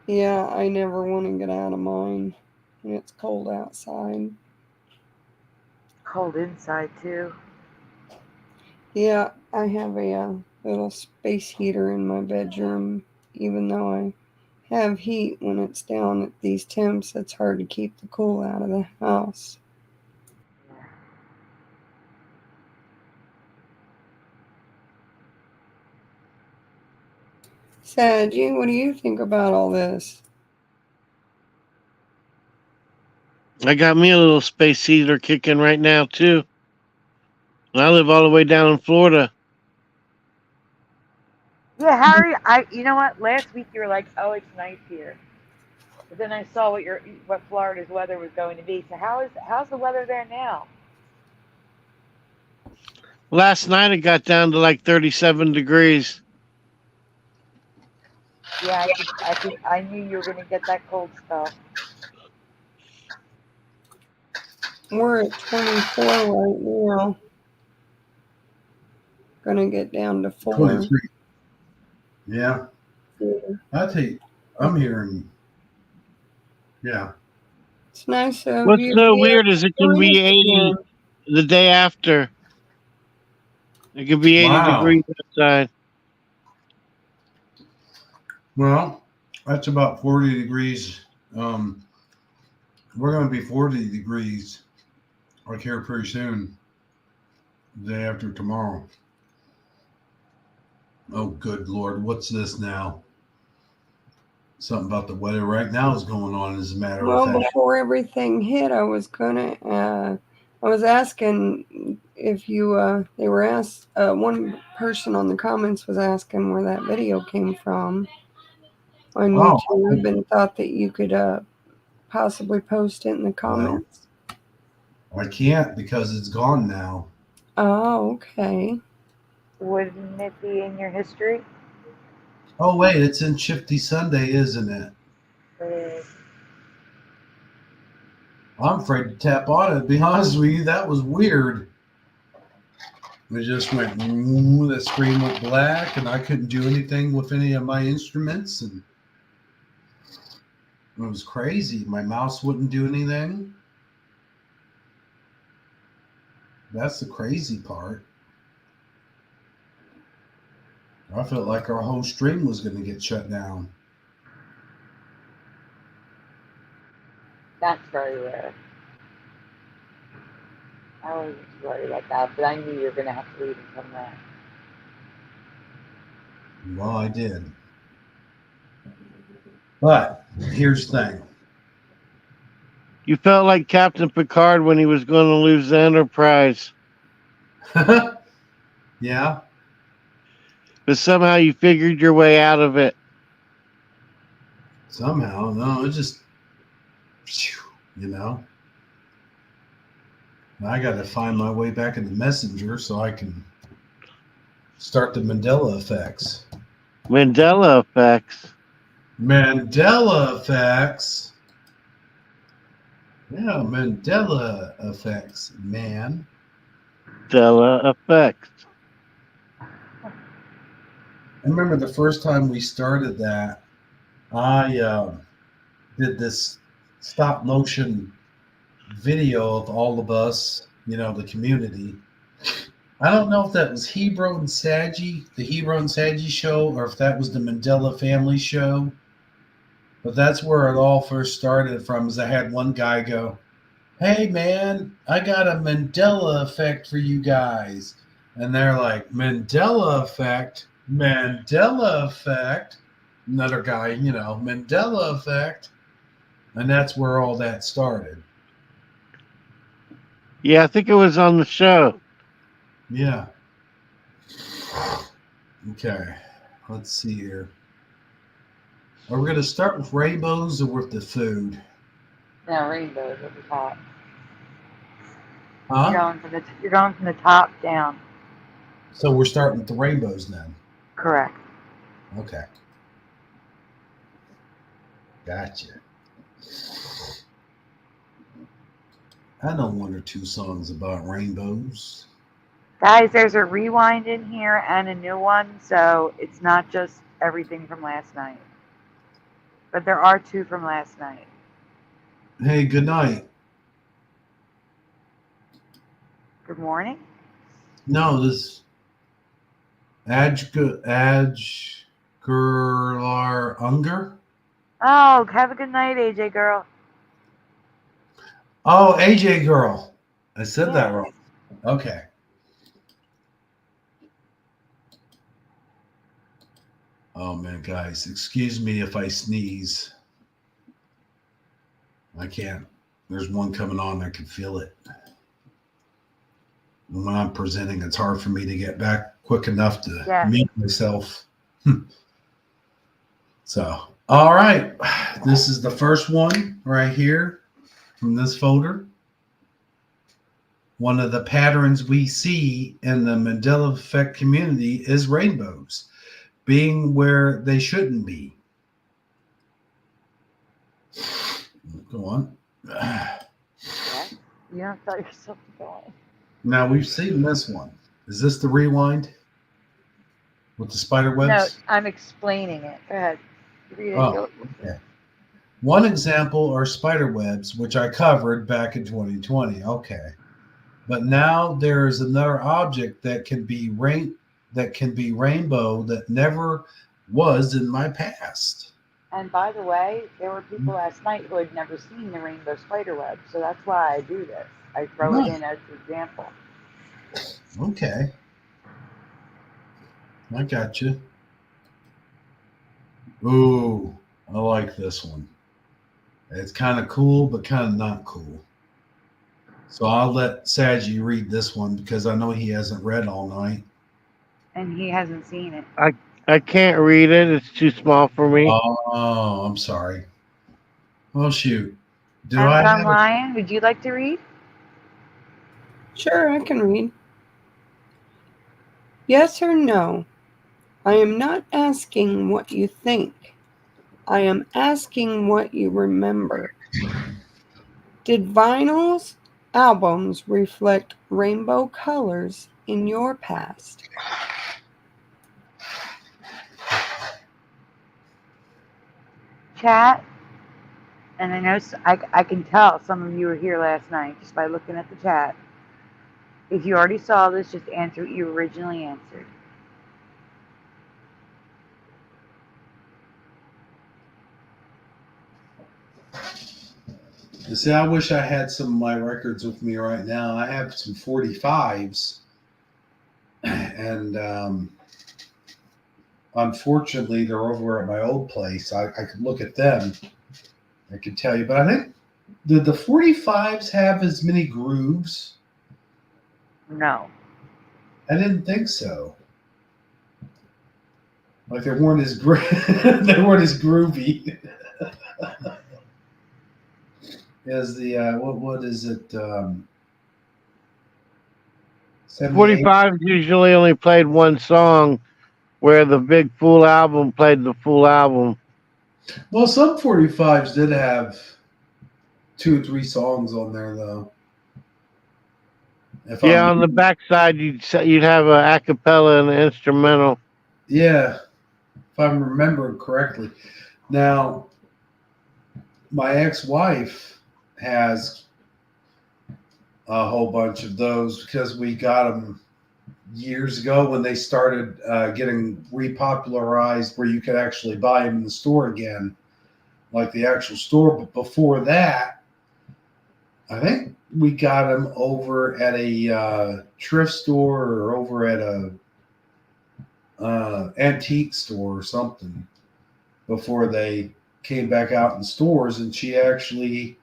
S2: Yeah, I never want to get out of mine. And it's cold outside.
S3: Cold inside, too.
S2: Yeah, I have a little space heater in my bedroom. Even though I have heat when it's down at these temps, it's hard to keep the cool out of the house. Sadie, what do you think about all this?
S4: I got me a little space heater kicking right now too. And I live all the way down in Florida.
S3: Yeah, Harry, you know what? Last week you were like, "Oh, it's nice here," but then I saw what Florida's weather was going to be. So how's the weather there now?
S4: Last night it got down to like 37 degrees.
S3: Yeah, I knew you were gonna get that cold spell.
S2: We're at 24 right now. Gonna get down to 4.
S1: 23. Yeah.
S2: Yeah.
S1: I'm hearing. Yeah.
S2: It's nice of
S4: What's
S2: you to
S4: so
S2: be able
S4: weird is
S2: to
S4: it can
S2: breathe
S4: be 80
S2: again.
S4: the day after. It could be 80
S1: Wow.
S4: degrees outside.
S1: Well, that's about 40 degrees. We're going to be 40 degrees like here pretty soon. The day after tomorrow. Oh, good Lord. What's this now? Something about the weather right now is going on, as a matter of
S2: Well,
S1: fact.
S2: before everything hit, I was asking if you, they were asked, one person on the comments was asking where that video came from on YouTube and thought that you could possibly post it in the comments.
S1: Well, I can't because it's gone now.
S2: Oh, okay.
S3: Wouldn't it be in your history?
S1: Oh, wait, it's in Shifty Sunday, isn't it?
S3: It is.
S1: I'm afraid to tap on it. To be honest with you, that was weird. It just went, the screen went black, and I couldn't do anything with any of my instruments, and it was crazy. My mouse wouldn't do anything. That's the crazy part. I felt like our whole stream was going to get shut down.
S3: That's very rare. I wasn't worried about that, but I knew you were going to have to leave and come back.
S1: Well, I did. But here's the thing.
S4: You felt like Captain Picard when he was going to lose the Enterprise.
S1: Yeah.
S4: But somehow you figured your way out of it.
S1: Somehow. No, it just, you know. I got to find my way back in the messenger so I can start the Mandela effects.
S4: Mandela effects.
S1: Mandela effects. Yeah, Mandela effects, man.
S4: Mandela effects.
S1: I remember the first time we started that, I did this stop motion video of all of us, the community. I don't know if that was Hebrew and Saji, the Hebrew and Saji show, or if that was the Mandela Family show. But that's where it all first started from, is I had one guy go, "Hey, man, I got a Mandela effect for you guys." And they're like, "Mandela effect? Mandela effect?" another guy, Mandela effect. And that's where all that started.
S4: Yeah, I think it was on the show.
S1: Yeah. Okay. Let's see here. Are we going to start with rainbows or with the food?
S3: No, rainbows at the top.
S1: Huh?
S3: You're going from the top down.
S1: So we're starting with the rainbows then.
S3: Correct.
S1: Okay. Gotcha. I know one or two songs about rainbows.
S3: Guys, there's a rewind in here and a new one, so it's not just everything from last night. But there are two from last night.
S1: Hey, good night.
S3: Good morning.
S1: No, this Adgurlar Unger.
S3: Oh, have a good night, AJ girl.
S1: Oh, AJ girl. I said that
S3: Yeah.
S1: wrong. Okay. Oh man, guys, excuse me if I sneeze. I can't. There's one coming on. I can feel it. When I'm presenting, it's hard for me to get back quick enough to mute myself. So, all right. This is the first one right here from this folder. One of the patterns we see in the Mandela effect community is rainbows being where they shouldn't be. Go on.
S3: You don't tell yourself to go on.
S1: Now we've seen this one. Is this the rewind with the spider webs?
S3: No, I'm explaining it. Go ahead. Read it.
S1: Oh, okay. One example are spider webs, which I covered back in 2020. Okay. But now there is another object that can be rainbow that never was in my past.
S3: And by the way, there were people last night who had never seen the rainbow spider web, so that's why I do this. I throw it in as an example.
S1: Okay. I got you. Ooh, I like this one. It's kind of cool, but kind of not cool. So I'll let Saji read this one because I know he hasn't read all night.
S3: And he hasn't seen it.
S4: I can't read it. It's too small for me.
S1: Oh, I'm sorry. Well, shoot.
S3: Amazon Lion, would you like to read?
S2: Sure, I can read. Yes or no? I am not asking what you think. I am asking what you remember. Did vinyls, albums reflect rainbow colors in your past?
S3: Chat, and I know I can tell some of you were here last night just by looking at the chat. If you already saw this, just answer what you originally answered.
S1: You see, I wish I had some of my records with me right now. I have some 45s, and unfortunately, they're over at my old place. I could look at them. I could tell you, but I think did the 45s have as many grooves?
S3: No.
S1: I didn't think so. Like they weren't as they weren't as groovy as the what is it?
S4: 45 usually only played one song, where the big full album played the full album.
S1: Well, some 45s did have 2 or 3 songs on there, though.
S4: On the backside you'd have an a cappella and an instrumental.
S1: Yeah, if I'm remembering correctly. Now, my ex-wife has a whole bunch of those because we got them years ago when they started getting repopularized where you could actually buy them in the store again, like the actual store. But before that, I think we got them over at a thrift store or over at a antique store or something. before they came back out in stores, and she actually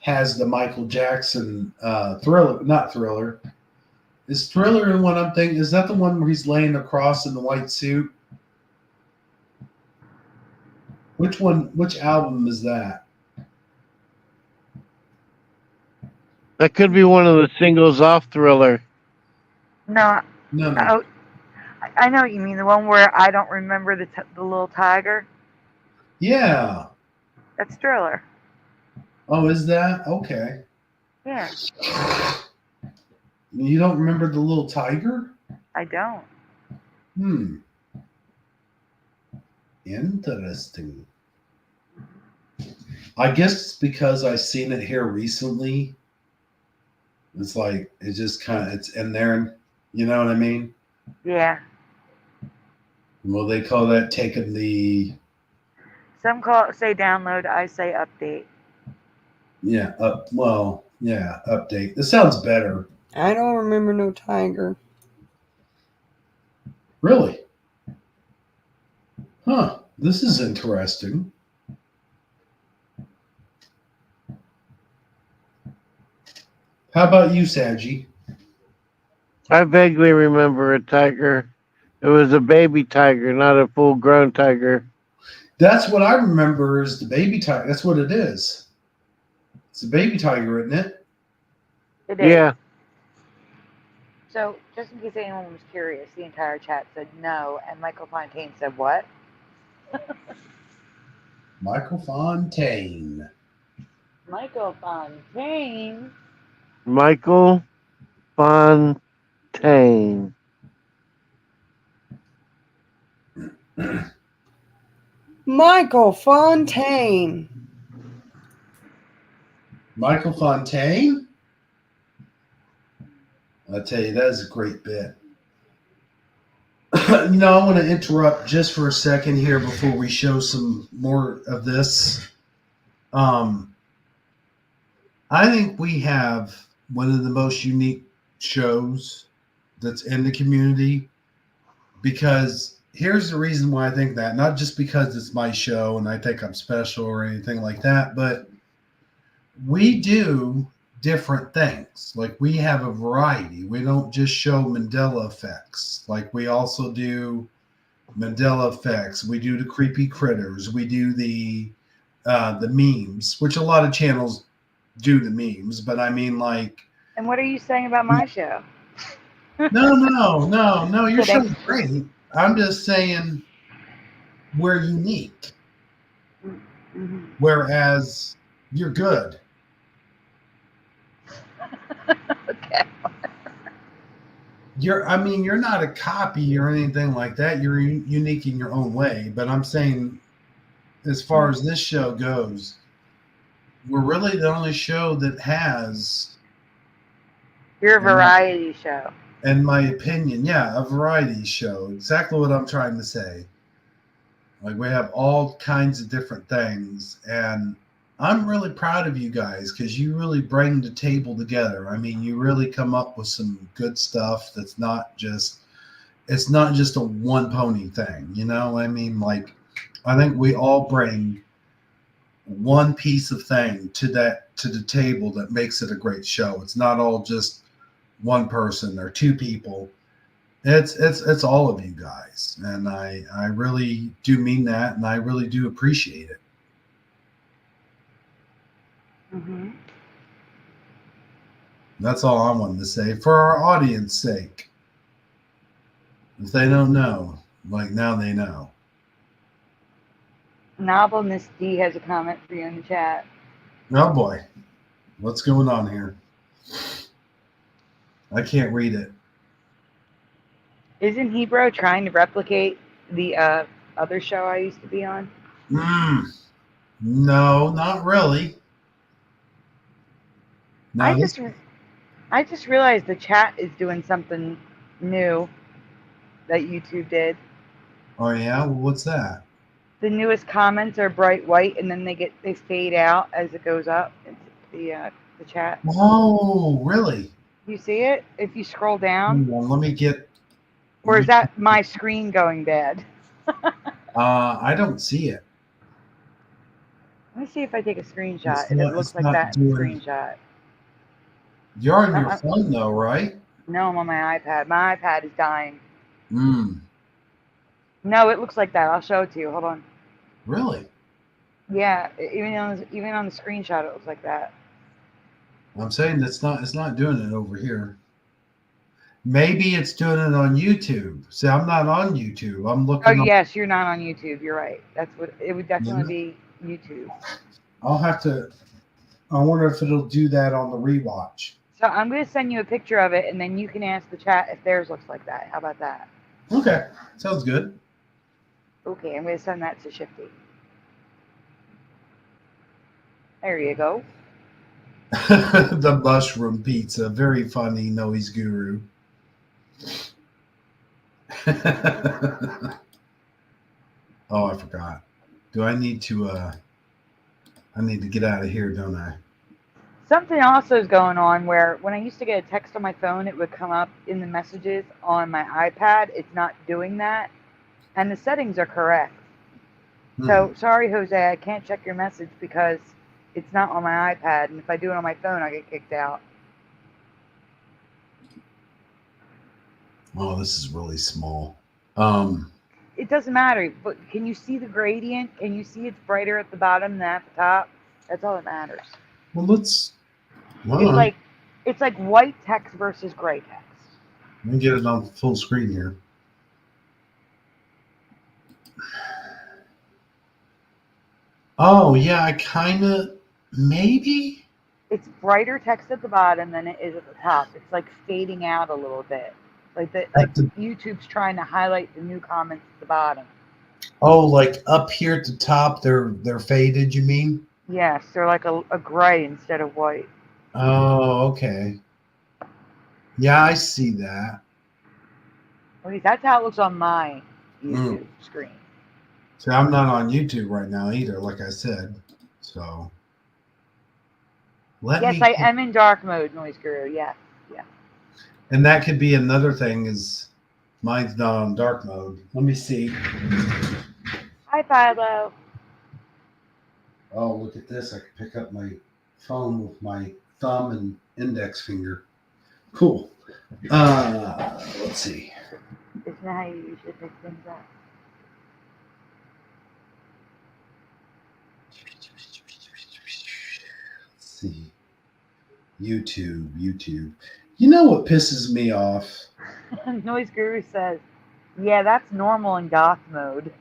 S1: has the Michael Jackson Thriller, not Thriller. Is Thriller in what I'm thinking? Is that the one where he's laying across in the white suit? Which one? Which album is that?
S4: That could be one of the singles off Thriller.
S3: No,
S1: No.
S3: oh, I know what you mean. The one where I don't remember the little tiger.
S1: Yeah.
S3: That's Thriller.
S1: Oh, is that? Okay.
S3: Yeah.
S1: You don't remember the little tiger?
S3: I don't.
S1: Interesting. I guess it's because I seen it here recently. It's like it just kind of it's in there, you know what I mean?
S3: Yeah.
S1: Well, they call that taking the
S3: Some say download. I say update.
S1: update. This sounds better.
S2: I don't remember no tiger.
S1: Really? Huh. This is interesting. How about you, Saji?
S4: I vaguely remember a tiger. It was a baby tiger, not a full-grown tiger.
S1: That's what I remember is the baby tiger. That's what it is. It's a baby tiger, isn't it?
S3: It is.
S4: Yeah.
S3: So, just in case anyone was curious, the entire chat said no, and Michael Fontaine said what?
S1: Michael Fontaine.
S3: Michael Fontaine.
S4: Michael Fontaine.
S2: Michael Fontaine.
S1: Michael Fontaine? I tell you, that is a great bit. I want to interrupt just for a second here before we show some more of this. I think we have one of the most unique shows that's in the community, because here's the reason why I think that. Not just because it's my show and I think I'm special or anything like that, but we do different things. Like, we have a variety. We don't just show Mandela effects. Like, we also do Mandela effects. We do the creepy critters. We do the memes, which a lot of channels do the memes, but I mean, like.
S3: And what are you saying about my show?
S1: No. Your show's great. I'm just saying we're unique.
S3: Mm-hmm.
S1: Whereas you're good.
S3: Okay.
S1: You're not a copy or anything like that. You're unique in your own way. But I'm saying, as far as this show goes, we're really the only show that has.
S3: You're a variety show.
S1: In my opinion, yeah, a variety show. Exactly what I'm trying to say. Like, we have all kinds of different things, and I'm really proud of you guys because you really bring the table together. I mean, you really come up with some good stuff that's not just a one pony thing, you know? I mean, like, I think we all bring one piece of thing to the table that makes it a great show. It's not all just one person or two people. It's all of you guys, and I really do mean that, and I really do appreciate it.
S3: Mm-hmm.
S1: That's all I wanted to say for our audience sake. If they don't know, like, now they know.
S3: Novelness D has a comment for you in the chat.
S1: Oh boy, what's going on here? I can't read it.
S3: Isn't Hebrew trying to replicate the other show I used to be on?
S1: No, not really. No,
S3: I just realized the chat is doing something new that YouTube did.
S1: Oh yeah, well, what's that?
S3: The newest comments are bright white, and then they fade out as it goes up. It's the chat.
S1: Oh, really?
S3: You see it if you scroll down?
S1: Let me get.
S3: Or is that my screen going bad?
S1: I don't see it.
S3: Let me see if I take a screenshot. If it
S1: It's
S3: looks like
S1: not
S3: that in the
S1: doing.
S3: screenshot.
S1: You're on
S3: No,
S1: your phone though, right?
S3: no, I'm on my iPad. My iPad is dying.
S1: Hmm.
S3: No, it looks like that. I'll show it to you. Hold on.
S1: Really?
S3: Yeah, even on the screenshot, it looks like that.
S1: I'm saying it's not. It's not doing it over here. Maybe it's doing it on YouTube. See, I'm not on YouTube. I'm
S3: Oh
S1: looking up.
S3: yes, you're not on YouTube. You're right. That's what it would
S1: Yeah.
S3: definitely be YouTube.
S1: I'll have to. I wonder if it'll do that on the rewatch.
S3: So I'm gonna send you a picture of it, and then you can ask the chat if theirs looks like that. How about that?
S1: Okay, sounds good.
S3: Okay, I'm gonna send that to Shifty. There you go.
S1: The mushroom pizza, very funny, noise guru. Oh, I forgot. Do I need to? I need to get out of here, don't I?
S3: Something also is going on where when I used to get a text on my phone, it would come up in the messages on my iPad. It's not doing that, and the settings are correct. So sorry, Jose, I can't check your message because it's not on my iPad, and if I do it on my phone, I get kicked out.
S1: Oh, this is really small.
S3: It doesn't matter, but can you see the gradient? Can you see it's brighter at the bottom than at the top? That's all that matters.
S1: Well, let's. Well,
S3: It's like white text versus gray text.
S1: Let me get it on full screen here. Oh yeah, I kind of maybe.
S3: It's brighter text at the bottom than it is at the top. It's like fading out a little bit. Like YouTube's trying to highlight the new comments at the bottom.
S1: Oh, like up here at the top, they're faded. You mean?
S3: Yes, they're like a gray instead of white.
S1: Oh, okay. Yeah, I see that.
S3: At least that's how it looks on my YouTube screen.
S1: See, I'm not on YouTube right now either, like I said. So
S3: Yes, I am in dark mode, Noise Guru. Yes, yeah.
S1: And that could be another thing is mine's not on dark mode. Let me see.
S3: Hi, Philo.
S1: Oh, look at this. I can pick up my phone with my thumb and index finger. Cool. Let's see.
S3: Isn't that how you usually pick things up?
S1: Let's see. YouTube. You know what pisses me off?
S3: Noise Guru says, yeah, that's normal in goth mode.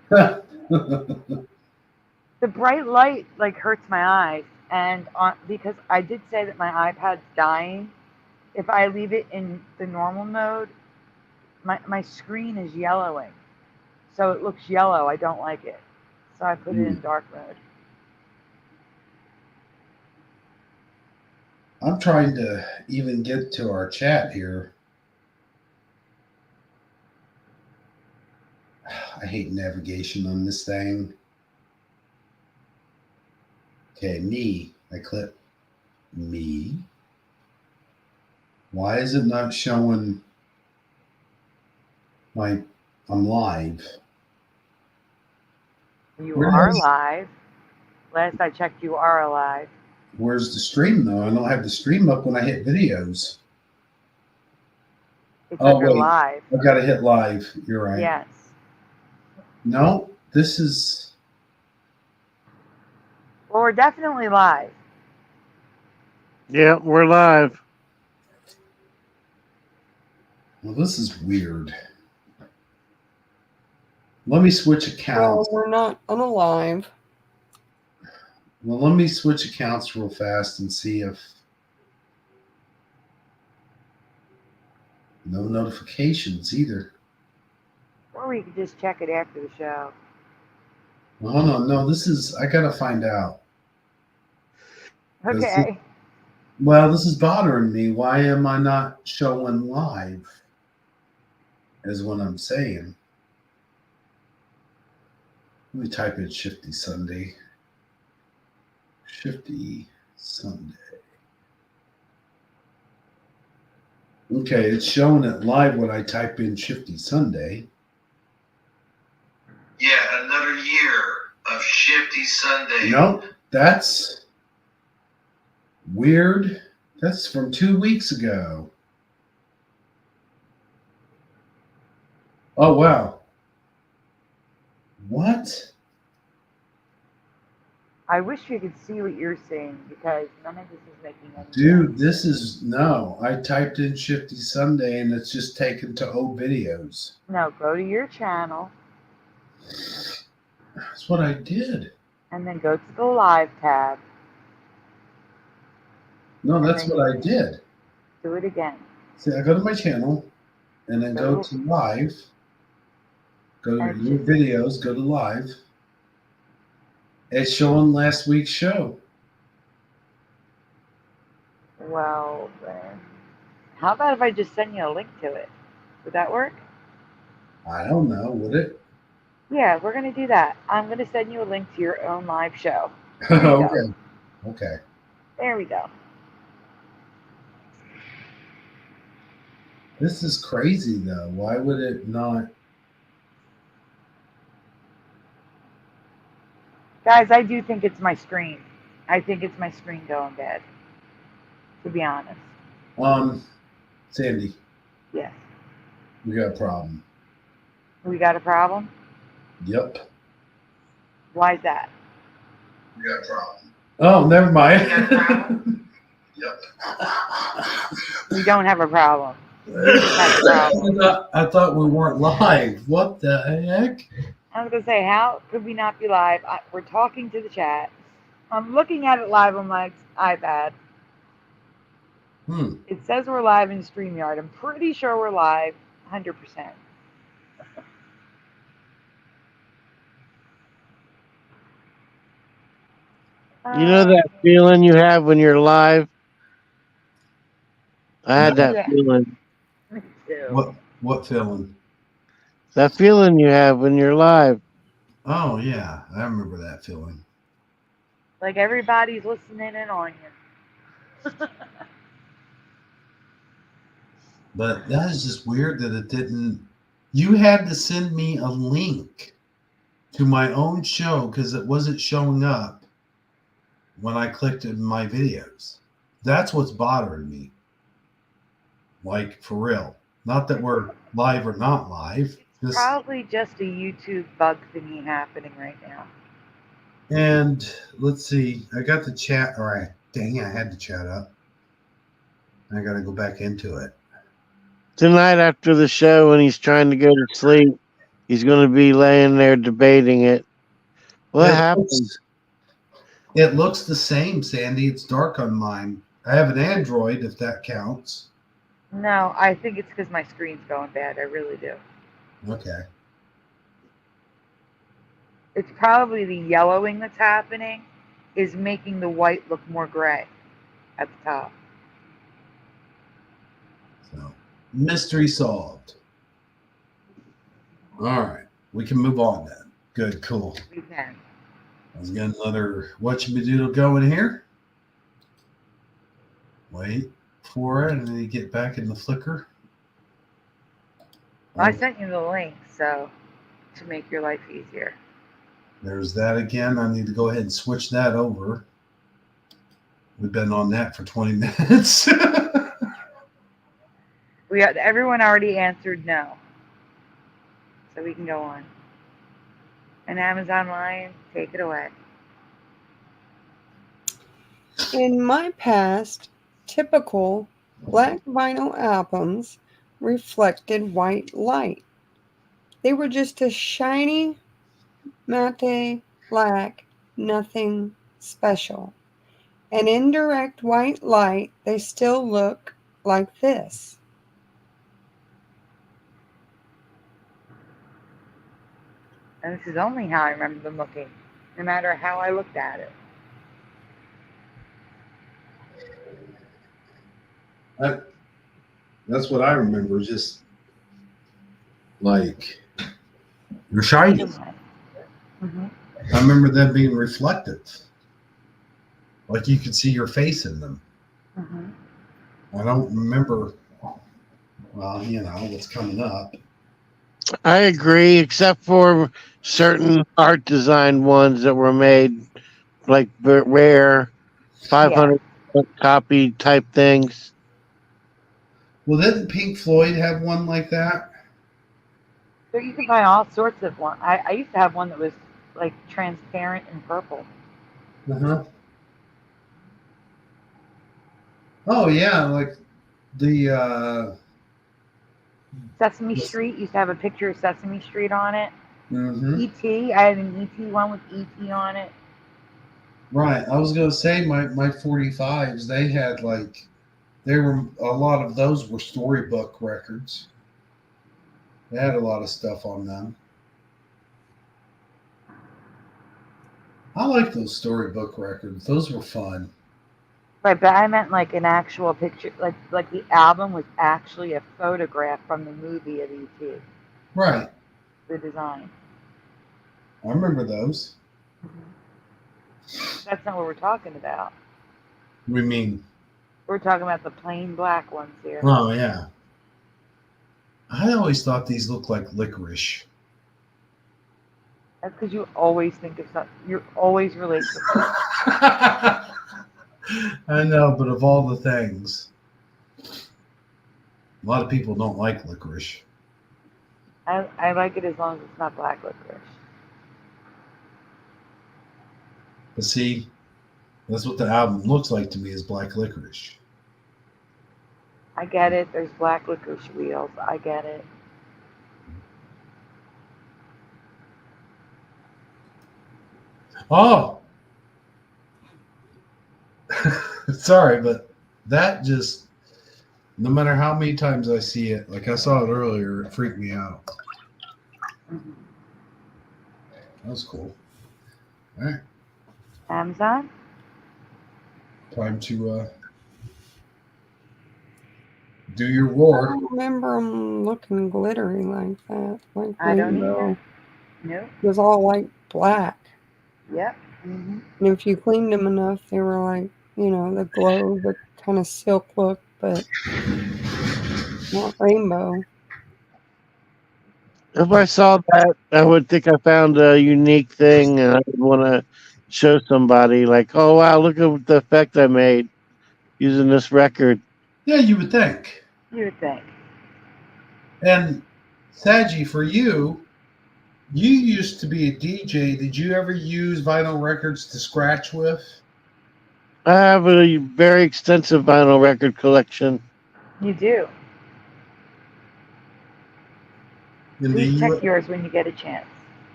S3: The bright light like hurts my eyes, and because I did say that my iPad's dying, if I leave it in the normal mode, my screen is yellowing. So it looks yellow. I don't like it. So I put it in dark mode.
S1: I'm trying to even get to our chat here. I hate navigation on this thing. Okay, me. I click me. Why is it not showing I'm live?
S3: You are live. Last I checked, you are alive.
S1: Where's the stream though? I don't have the stream up when I hit videos.
S3: It's under live.
S1: I gotta hit live. You're right.
S3: Yes.
S1: No, this is.
S3: Well, we're definitely live.
S4: Yeah, we're live.
S1: Well, this is weird. Let me switch accounts.
S2: Well, we're not unalive.
S1: Well, let me switch accounts real fast and see if no notifications either.
S3: Or we could just check it after the show.
S1: Well, hold on. No, this is. I gotta find out.
S3: Okay.
S1: This is bothering me. Why am I not showing live? Is what I'm saying. Let me type in Shifty Sunday. Shifty Sunday. Okay, it's showing it live when I type in Shifty Sunday.
S12: Yeah, another year of Shifty Sunday.
S1: Nope, that's weird. That's from 2 weeks ago. Oh, wow. What?
S3: I wish you could see what you're seeing because none of this is making any sense.
S1: Dude, this is no. I typed in Shifty Sunday and it's just taken to old videos.
S3: No, go to your channel
S1: That's what I did.
S3: and then go to the live tab.
S1: No,
S3: And
S1: that's
S3: then
S1: what I did.
S3: do it again.
S1: See, I go to my channel and then go to live. Go to your videos, go to live. It's showing last week's show.
S3: Well, then, how about if I just send you a link to it? Would that work?
S1: I don't know, would it?
S3: Yeah, we're going to do that. I'm going to send you a link to your own live show. There you
S1: Okay.
S3: go.
S1: Okay.
S3: There we go.
S1: This is crazy though. Why would it not?
S3: Guys, I do think it's my screen. I think it's my screen going bad, to be honest.
S1: Sandy,
S3: Yes.
S1: we got a problem.
S3: We got a problem?
S1: Yep.
S3: Why is that?
S12: We got a problem.
S1: Oh, never mind.
S12: Yep.
S3: We don't have a problem. We just have a problem.
S1: I thought we weren't live. What the heck?
S3: I was going to say, how could we not be live? We're talking to the chat. I'm looking at it live on my iPad. It says we're live in StreamYard. I'm pretty sure we're live 100%.
S4: You know that feeling you have when you're live? I had that feeling.
S3: Me too.
S1: What feeling?
S4: That feeling you have when you're live.
S1: Oh yeah, I remember that feeling.
S3: Like everybody's listening in on you.
S1: But that is just weird that it didn't. You had to send me a link to my own show because it wasn't showing up when I clicked in my videos. That's what's bothering me. Like, for real. Not that we're live or not live. Just,
S3: Probably just a YouTube bug thingy happening right now.
S1: and let's see. I got the chat. All right. Dang, I had the chat up. I got to go back into it.
S4: Tonight after the show, when he's trying to go to sleep, he's going to be laying there debating it. What happened?
S1: It looks the same, Sandy. It's dark on mine. I have an Android, if that counts.
S3: No, I think it's because my screen's going bad. I really do.
S1: Okay.
S3: It's probably the yellowing that's happening is making the white look more gray at the top.
S1: So, mystery solved. All right. We can move on then. Good, cool.
S3: We can.
S1: Let's get another whatchamadoodle going here. Wait for it and then you get back in the Flickr.
S3: Well, I sent you the link, so to make your life easier.
S1: There's that again. I need to go ahead and switch that over. We've been on that for 20 minutes.
S3: Everyone already answered no. So we can go on. And Amazon Lion, take it away.
S2: In my past, typical black vinyl albums reflected white light. They were just a shiny, matte, black, nothing special. An indirect white light, they still look like this.
S3: And this is only how I remember them looking, no matter how I looked at it.
S1: That's what I remember. Just like you're shiny.
S3: Mm-hmm.
S1: I remember them being reflective. Like you could see your face in them.
S3: Mm-hmm.
S1: I don't remember, well, you know, what's coming up.
S4: I agree, except for certain art design ones that were made like rare
S3: Yeah.
S4: 500 copy type things.
S1: Well, didn't Pink Floyd have one like that?
S3: So you can buy all sorts of one. I used to have one that was like transparent and purple.
S1: Uh-huh. Oh yeah, like the
S3: Sesame Street used to have a picture of Sesame Street on it.
S1: mhm.
S3: E.T. I had an E.T. one with E.T. on it.
S1: Right. I was gonna say my 45s, they had like they were a lot of those were storybook records. They had a lot of stuff on them. I like those storybook records. Those were fun.
S3: Right, but I meant like an actual picture, like the album was actually a photograph from the movie of E.T.
S1: Right.
S3: The design.
S1: I remember those.
S3: That's not what we're talking about.
S1: We mean,
S3: We're talking about the plain black ones here.
S1: oh yeah. I always thought these looked like licorice.
S3: That's because you always think of something. You always relate to food.
S1: I know, but of all the things, a lot of people don't like licorice.
S3: I like it as long as it's not black licorice.
S1: But see, that's what the album looks like to me is black licorice.
S3: I get it. There's black licorice wheels. I get it.
S1: Oh, sorry, but that just, no matter how many times I see it, like I saw it earlier, it freaked me out.
S3: Mm-hmm.
S1: That was cool. All right,
S3: Amazon?
S1: time to do your
S2: I
S1: roar.
S2: don't remember them looking glittery like that, like
S3: I don't either.
S2: rainbow.
S3: Nope.
S2: It was all like black.
S3: Yep. Mm-hmm.
S2: And if you cleaned them enough, they were like, the glow, the kind of silk look, but not rainbow.
S4: If I saw that, I would think I found a unique thing, and I would want to show somebody, like, "Oh wow, look at the effect I made using this record."
S1: Yeah, you would think.
S3: You would think.
S1: And Saji, for you, you used to be a DJ. Did you ever use vinyl records to scratch with?
S4: I have a very extensive vinyl record collection.
S3: You do.
S1: And do
S3: Please check
S1: you?
S3: yours when you get a chance.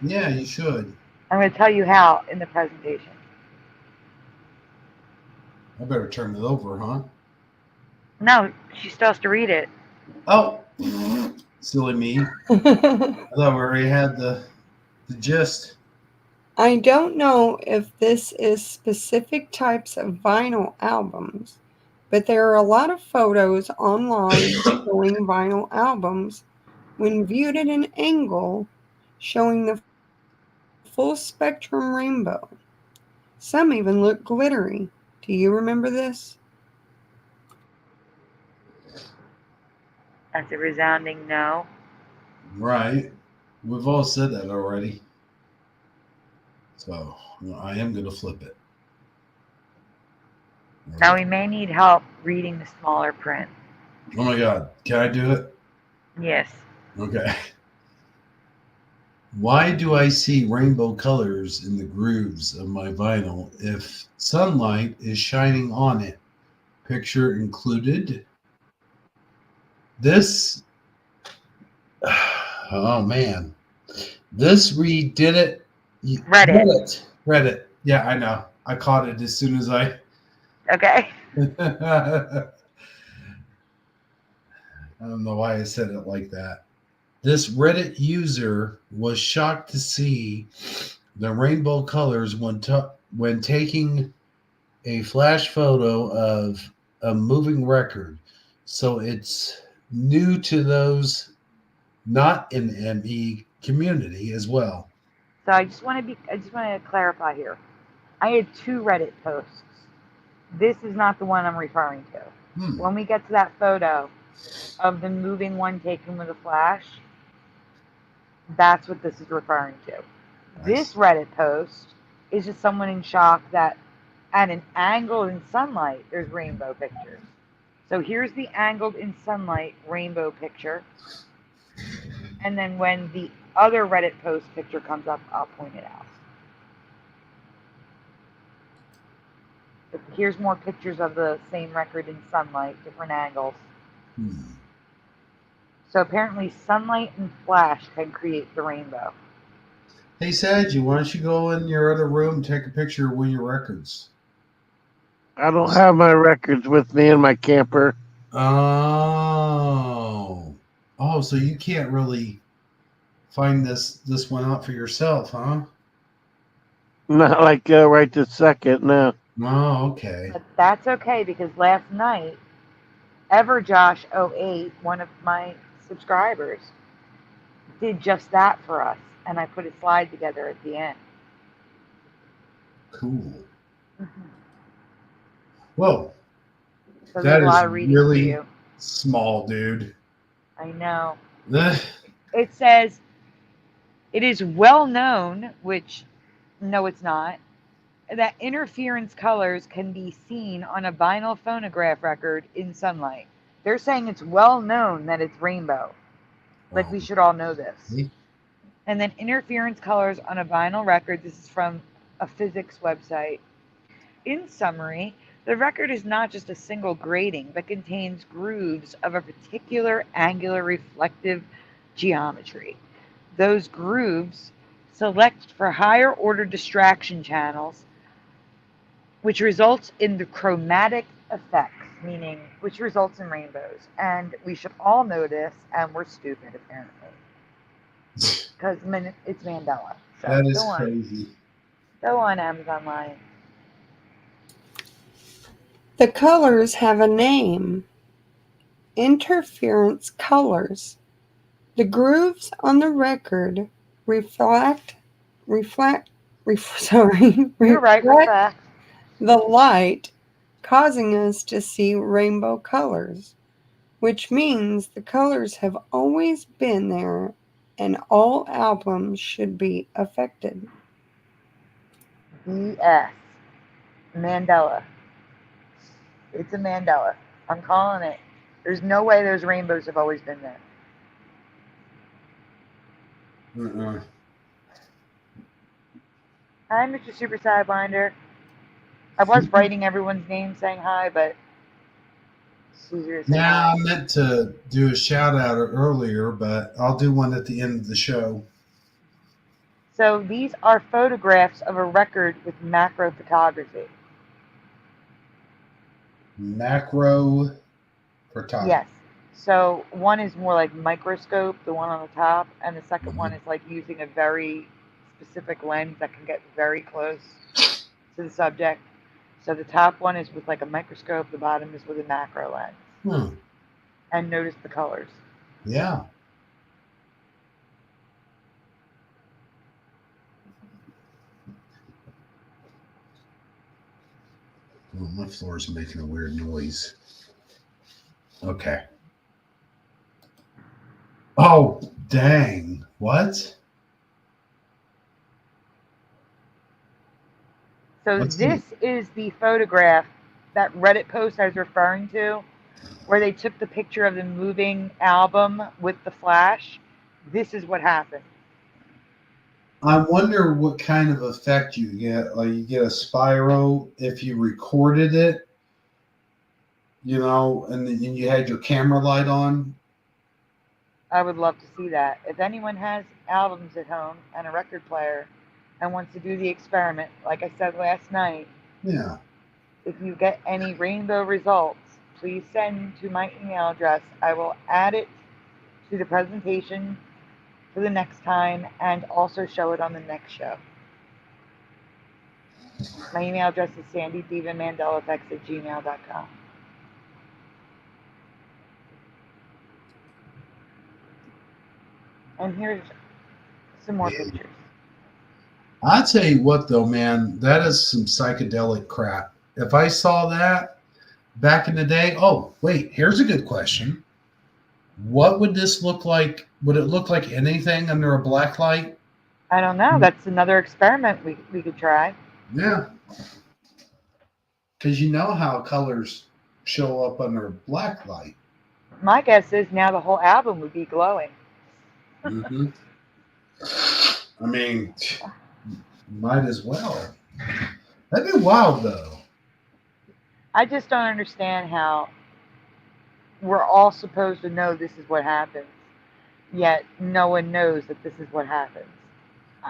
S1: Yeah, you should.
S3: I'm going to tell you how in the presentation.
S1: I better turn it over, huh?
S3: No, she still has to read it.
S1: Oh, silly me. I thought we already had the gist.
S2: I don't know if this is specific types of vinyl albums, but there are a lot of photos online showing vinyl albums when viewed at an angle showing the full spectrum rainbow. Some even look glittery. Do you remember this?
S3: That's a resounding no.
S1: Right. We've all said that already. So I am going to flip it.
S3: Now we may need help reading the smaller print.
S1: Oh my God. Can I do it?
S3: Yes.
S1: Okay. Why do I see rainbow colors in the grooves of my vinyl if sunlight is shining on it? Picture included. This, oh man, this redid it.
S3: Reddit.
S1: Reddit. Yeah, I know. I caught it as soon as I.
S3: Okay.
S1: I don't know why I said it like that. This Reddit user was shocked to see the rainbow colors when taking a flash photo of a moving record. So it's new to those not in the ME community as well.
S3: So I just want to clarify here. I had 2 Reddit posts. This is not the one I'm referring to. When we get to that photo of the moving one taken with a flash, That's what this is referring to. This Reddit post is just someone in shock that at an angle in sunlight, there's rainbow pictures. So here's the angled in sunlight rainbow picture. And then when the other Reddit post picture comes up, I'll point it out. But here's more pictures of the same record in sunlight, different angles. So apparently sunlight and flash can create the rainbow.
S1: Hey, Sadie, why don't you go in your other room and take a picture of one of your records?
S4: I don't have my records with me in my camper.
S1: Oh, so you can't really find this one out for yourself, huh?
S4: Not like right this second, no.
S1: Oh, okay.
S3: But that's okay because last night, Everjosh08, one of my subscribers, did just that for us, and I put a slide together at the end.
S1: Cool. Whoa.
S3: So
S1: That
S3: there's a
S1: is
S3: lot of reading for
S1: really
S3: you.
S1: small, dude.
S3: I know.
S1: Ugh.
S3: It says, it is well known, which, no, it's not, that interference colors can be seen on a vinyl phonograph record in sunlight. They're saying it's well known that it's rainbow. Like, we should all know this. And then interference colors on a vinyl record, this is from a physics website. In summary, the record is not just a single grating, but contains grooves of a particular angular reflective geometry. Those grooves select for higher order distraction channels, which results in the chromatic effects, meaning which results in rainbows. And we should all know this, and we're stupid apparently. Because it's Mandela. So
S1: That is
S3: go on.
S1: crazy.
S3: Go on, Amazon Lion.
S2: The colors have a name. Interference colors. The grooves on the record reflect
S3: You're right, reflect
S2: the light, causing us to see rainbow colors, which means the colors have always been there and all albums should be affected.
S3: BS. Mandela. It's a Mandela. I'm calling it. There's no way those rainbows have always been there. Hi, Mr. Super Sidewinder. I was writing everyone's name saying hi, but it's easier to say
S1: Now,
S3: hi.
S1: I meant to do a shout out earlier, but I'll do one at the end of the show.
S3: So these are photographs of a record with macro photography.
S1: Macro photography.
S3: Yes. So one is more like microscope, the one on the top, and the second one is like using a very specific lens that can get very close to the subject. So the top one is with like a microscope, the bottom is with a macro lens. And notice the colors.
S1: Yeah. Oh, my floor is making a weird noise. Okay. Oh, dang. What?
S3: So this is the photograph that Reddit post I was referring to, where they took the picture of the moving album with the flash. This is what happened.
S1: I wonder what kind of effect you get. Like you get a spiral if you recorded it, and then you had your camera light on.
S3: I would love to see that. If anyone has albums at home and a record player and wants to do the experiment, like I said last night,
S1: yeah.
S3: If you get any rainbow results, please send to my email address. I will add it to the presentation for the next time and also show it on the next show. My email address is sandydivamandelaeffects@gmail.com. And here's some more pictures.
S1: I'll tell you what, though, man, that is some psychedelic crap. If I saw that back in the day, oh, wait, here's a good question. What would this look like? Would it look like anything under a black light?
S3: I don't know. That's another experiment we could try.
S1: Yeah. Because you know how colors show up under a black light.
S3: My guess is now the whole album would be glowing.
S1: Mm-hmm. I mean, might as well. That'd be wild, though.
S3: I just don't understand how we're all supposed to know this is what happens, yet no one knows that this is what happens.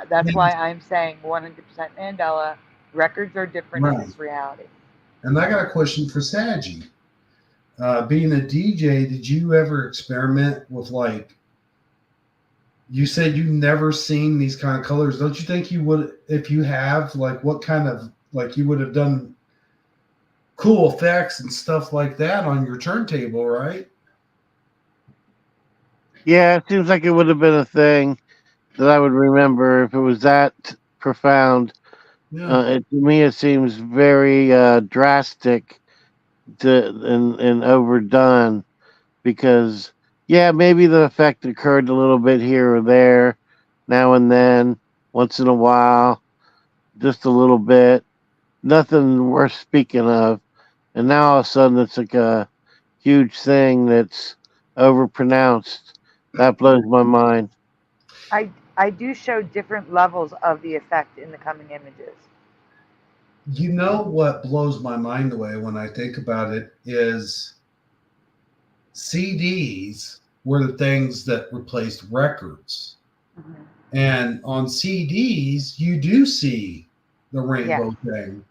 S3: That's why I'm saying 100% Mandela. Records are different in
S1: Right.
S3: this reality.
S1: And I got a question for Saji. Being a DJ, did you ever experiment with, like, you said you never seen these kind of colors. Don't you think you would, if you have, like, what kind of, like, you would have done cool effects and stuff like that on your turntable, right?
S4: Yeah, it seems like it would have been a thing that I would remember if it was that profound.
S1: Yeah.
S4: To me, it seems very drastic and overdone because, yeah, maybe the effect occurred a little bit here or there, now and then, once in a while, just a little bit. Nothing worth speaking of. And now all of a sudden it's like a huge thing that's overpronounced. That blows my mind.
S3: I do show different levels of the effect in the coming images.
S1: You know what blows my mind away when I think about it is CDs were the things that replaced records.
S3: Mm-hmm.
S1: And on CDs, you do see the rainbow thing.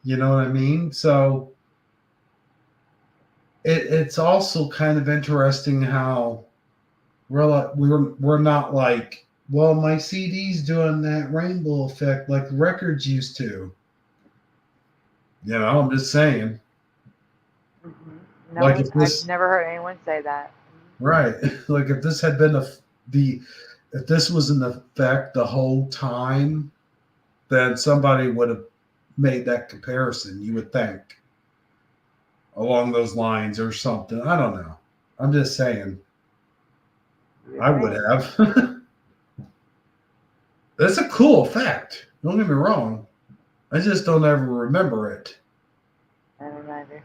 S1: You know what I mean? So it's also kind of interesting how we're not like, well, my CD's doing that rainbow effect like records used to. You know, I'm just saying.
S3: Mm-hmm. No,
S1: Like if
S3: I've
S1: this,
S3: never heard anyone say that.
S1: right? Like if this had been if this was in effect the whole time, then somebody would have made that comparison. You would think along those lines or something. I don't know. I'm just saying. I would have. That's a cool effect. Don't get me wrong. I just don't ever remember it.
S3: I don't either.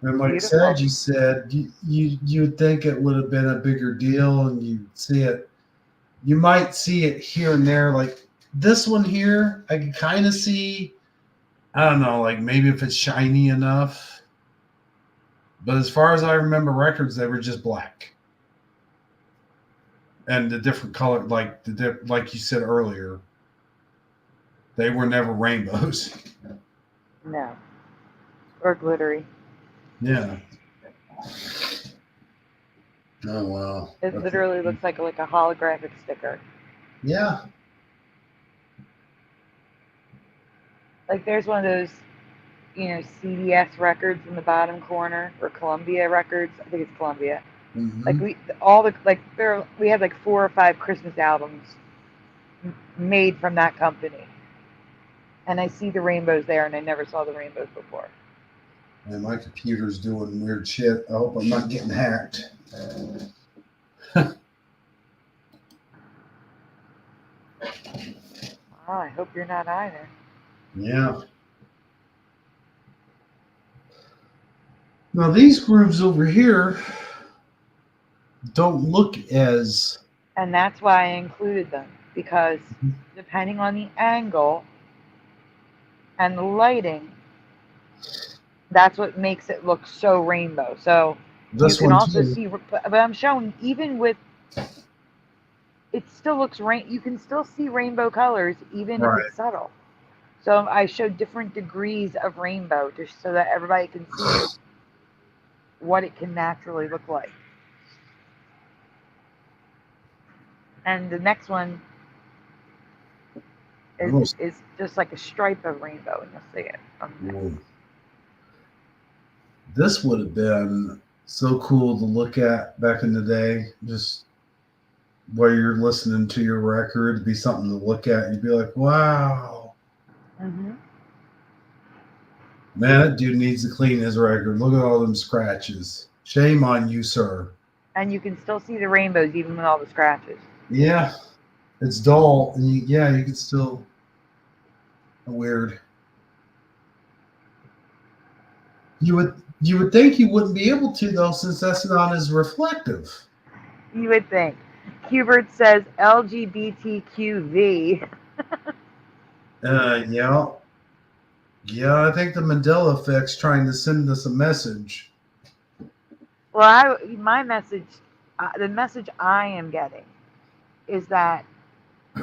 S1: And like
S3: Beautiful.
S1: Saji said, you'd think it would have been a bigger deal, and you see it. You might see it here and there. Like this one here, I can kind of see. I don't know, like maybe if it's shiny enough. But as far as I remember, records they were just black, and the different color, like like you said earlier, they were never rainbows.
S3: No. Or glittery.
S1: Yeah. Oh wow.
S3: It literally looks like a holographic sticker.
S1: Yeah.
S3: Like there's one of those, CDS records in the bottom corner, or Columbia records. I think it's Columbia.
S1: Mm-hmm.
S3: Like we had like 4 or 5 Christmas albums made from that company, and I see the rainbows there, and I never saw the rainbows before.
S1: And my computer's doing weird shit. I hope I'm not getting hacked.
S3: Oh, I hope you're not either.
S1: Yeah. Now these grooves over here don't look as.
S3: And that's why I included them, because depending on the angle and the lighting, that's what makes it look so rainbow. So
S1: This
S3: you can
S1: one
S3: also
S1: too.
S3: see, but I'm showing even with, it still looks you can still see rainbow colors even if it's subtle. So I showed different degrees of rainbow just so that everybody can see what it can naturally look like. And the next one is just like a stripe of rainbow, and you'll see it.
S1: This would have been so cool to look at back in the day. Just while you're listening to your record, it'd be something to look at. You'd be like, wow.
S3: Mm-hmm.
S1: Man, that dude needs to clean his record. Look at all them scratches. Shame on you, sir.
S3: And you can still see the rainbows even with all the scratches.
S1: Yeah, it's dull, and you can still weird. You would think you wouldn't be able to though, since that's not as reflective.
S3: You would think. Hubert says LGBTQV.
S1: Yeah. Yeah, I think the Mandela effect's trying to send us a message.
S3: Well, my message, the message I am getting is that,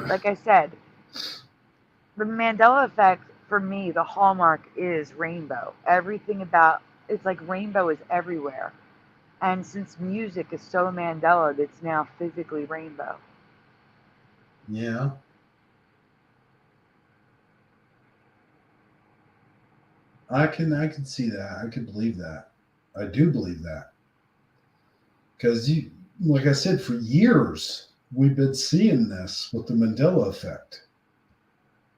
S3: like I said, the Mandela effect for me, the hallmark is rainbow. Everything about it's like rainbow is everywhere. And since music is so Mandela, it's now physically rainbow.
S1: Yeah. I can see that. I can believe that. I do believe that. Because like I said, for years we've been seeing this with the Mandela effect.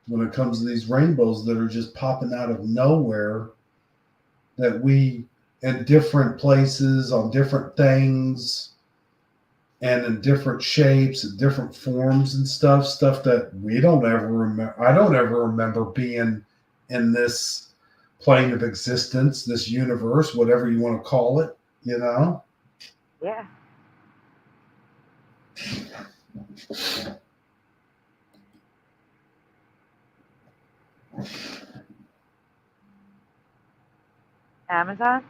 S1: When it comes to these rainbows that are just popping out of nowhere, that we in different places on different things and in different shapes and different forms and stuff that we don't ever remember. I don't ever remember being in this plane of existence, this universe, whatever you want to call it,
S3: Yeah. Amazon?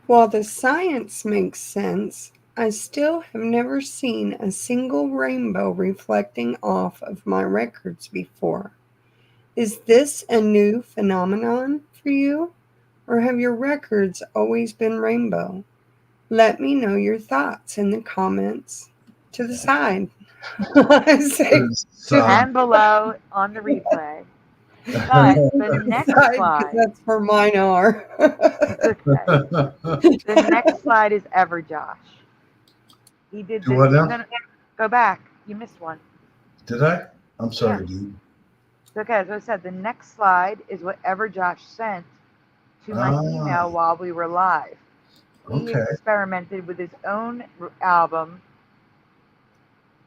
S2: While the science makes sense, I still have never seen a single rainbow reflecting off of my records before. Is this a new phenomenon for you, or have your records always been rainbow? Let me know your thoughts in the comments to the side.
S3: And below on the replay. But the next slide,
S2: that's where mine are.
S3: The next slide is Ever Josh. He did this.
S1: What now?
S3: Go back. You missed one.
S1: Did I? I'm sorry, dude.
S3: It's okay. As I said, the next slide is what Ever Josh sent to my email while we were live. He experimented with his own album,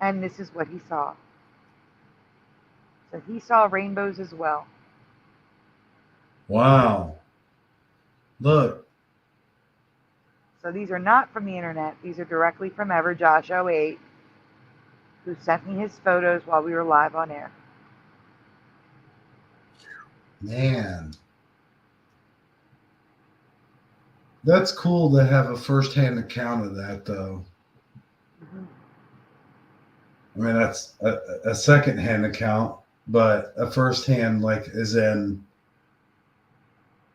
S3: and this is what he saw. So he saw rainbows as well.
S1: Wow. Look.
S3: So these are not from the internet. These are directly from EverJosh08, who sent me his photos while we were live on air.
S1: Man. That's cool to have a first-hand account of that, though.
S3: Mm-hmm.
S1: I mean, that's a second-hand account, but a first-hand, like, is in...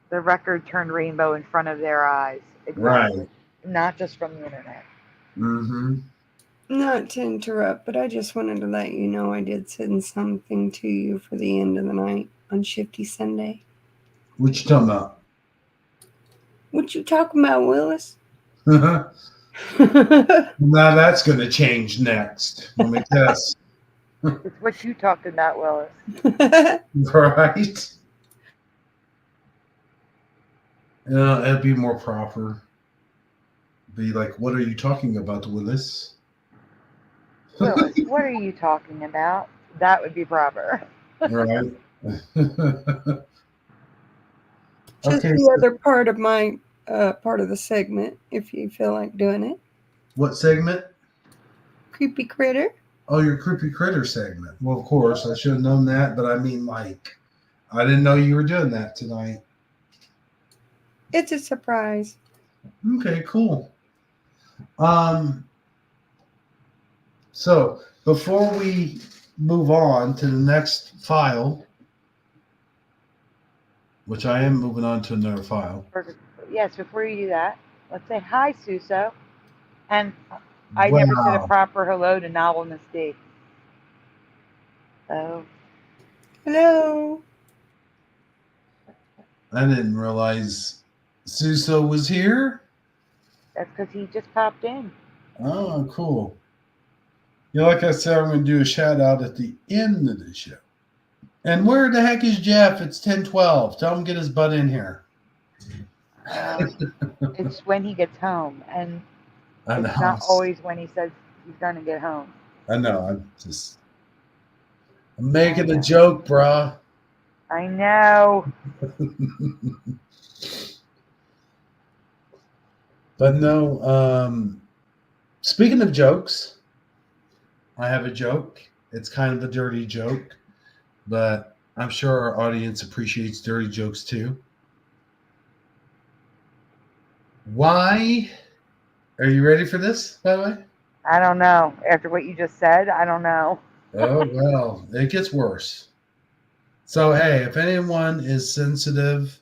S3: The record turned rainbow in front of their eyes. Exactly. Right. Not just from the internet.
S1: Mm-hmm.
S2: Not to interrupt, but I just wanted to let you know I did send something to you for the end of the night on Shifty Sunday.
S1: What you talking about?
S2: What you talking about, Willis?
S1: Now that's going to change next. Let me guess.
S3: It's what you talking about, Willis.
S1: Right? It'd be more proper. Be like, what are you talking about, Willis?
S3: Willis, what are you talking about? That would be proper.
S1: Right.
S2: Just
S1: okay,
S2: the other part of my part of the segment, if you feel like doing it.
S1: What segment?
S2: Creepy Critter.
S1: Oh, your Creepy Critter segment. Well, of course, I should have known that, but I mean, like, I didn't know you were doing that tonight.
S2: It's a surprise.
S1: Okay, cool. So before we move on to the next file, which I am moving on to another file.
S3: Perfect. Yes, before you do that, let's say hi, Suso. And I never said a proper hello to Novel Miss D. So.
S2: Hello.
S1: I didn't realize Suso was here.
S3: That's because he just popped in.
S1: Oh, cool. Yeah, like I said, I'm going to do a shout out at the end of the show. And where the heck is Jeff? It's 10:12. Tell him to get his butt in here.
S3: It's when he gets home. And
S1: I know.
S3: It's not always when he says he's gonna get home.
S1: I know. I'm making a joke, bruh.
S3: I know.
S1: But no, speaking of jokes, I have a joke. It's kind of a dirty joke, but I'm sure our audience appreciates dirty jokes too. Why? Are you ready for this, by the way?
S3: I don't know. After what you just said, I don't know.
S1: Oh, well, it gets worse. So, hey, if anyone is sensitive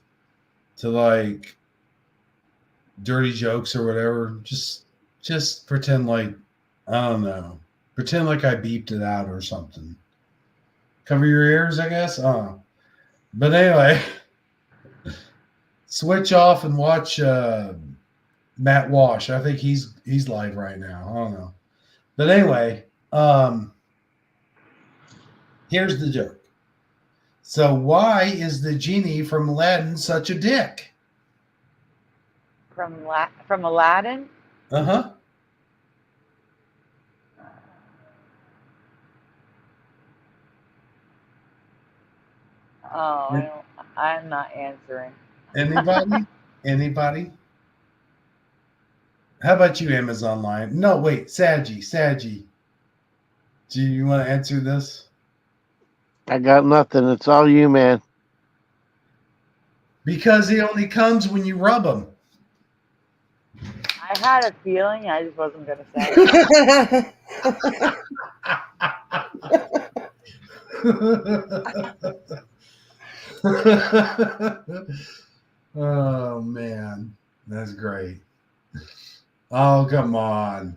S1: to like dirty jokes or whatever, just pretend like, I don't know. Pretend like I beeped it out or something. Cover your ears, I guess. But anyway, switch off and watch Matt Walsh. I think he's live right now. I don't know. But anyway, here's the joke. So why is the genie from Aladdin such a dick?
S3: From Aladdin?
S1: Uh-huh.
S3: Oh, I'm not answering.
S1: Anybody? Anybody? How about you, Amazon Lion? No, wait, Saji. Do you want to answer this?
S4: I got nothing. It's all you, man.
S1: Because he only comes when you rub him.
S3: I had a feeling, I just wasn't going to say it.
S1: Oh, man. That's great. Oh, come on.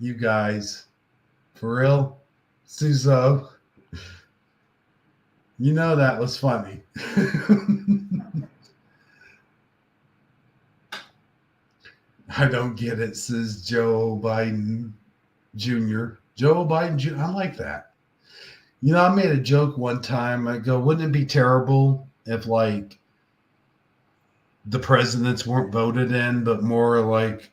S1: You guys. For real? Suzo. You know that was funny. I don't get it, says Joe Biden Jr. Joe Biden Jr. I like that. You know, I made a joke one time. I go, wouldn't it be terrible if, like, the presidents weren't voted in, but more like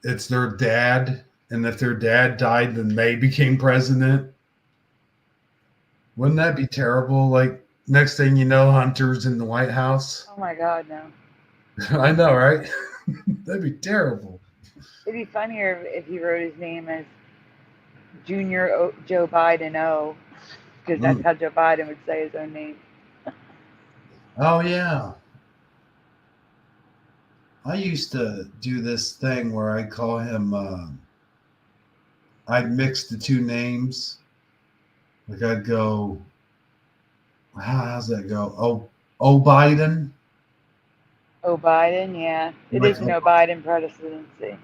S1: it's their dad, and if their dad died, then they became president? Wouldn't that be terrible? Like, next thing you know, Hunter's in the White House.
S3: Oh my God, no.
S1: I know, right? That'd be terrible.
S3: It'd be funnier if he wrote his name as Junior Joe Biden O, because that's how Joe Biden would say his own name.
S1: Oh, yeah. I used to do this thing where I call him, I'd mix the two names. Like I'd go, how's that go? Oh, Biden.
S3: Oh, Biden, yeah. It
S1: Like,
S3: is no Biden presidency.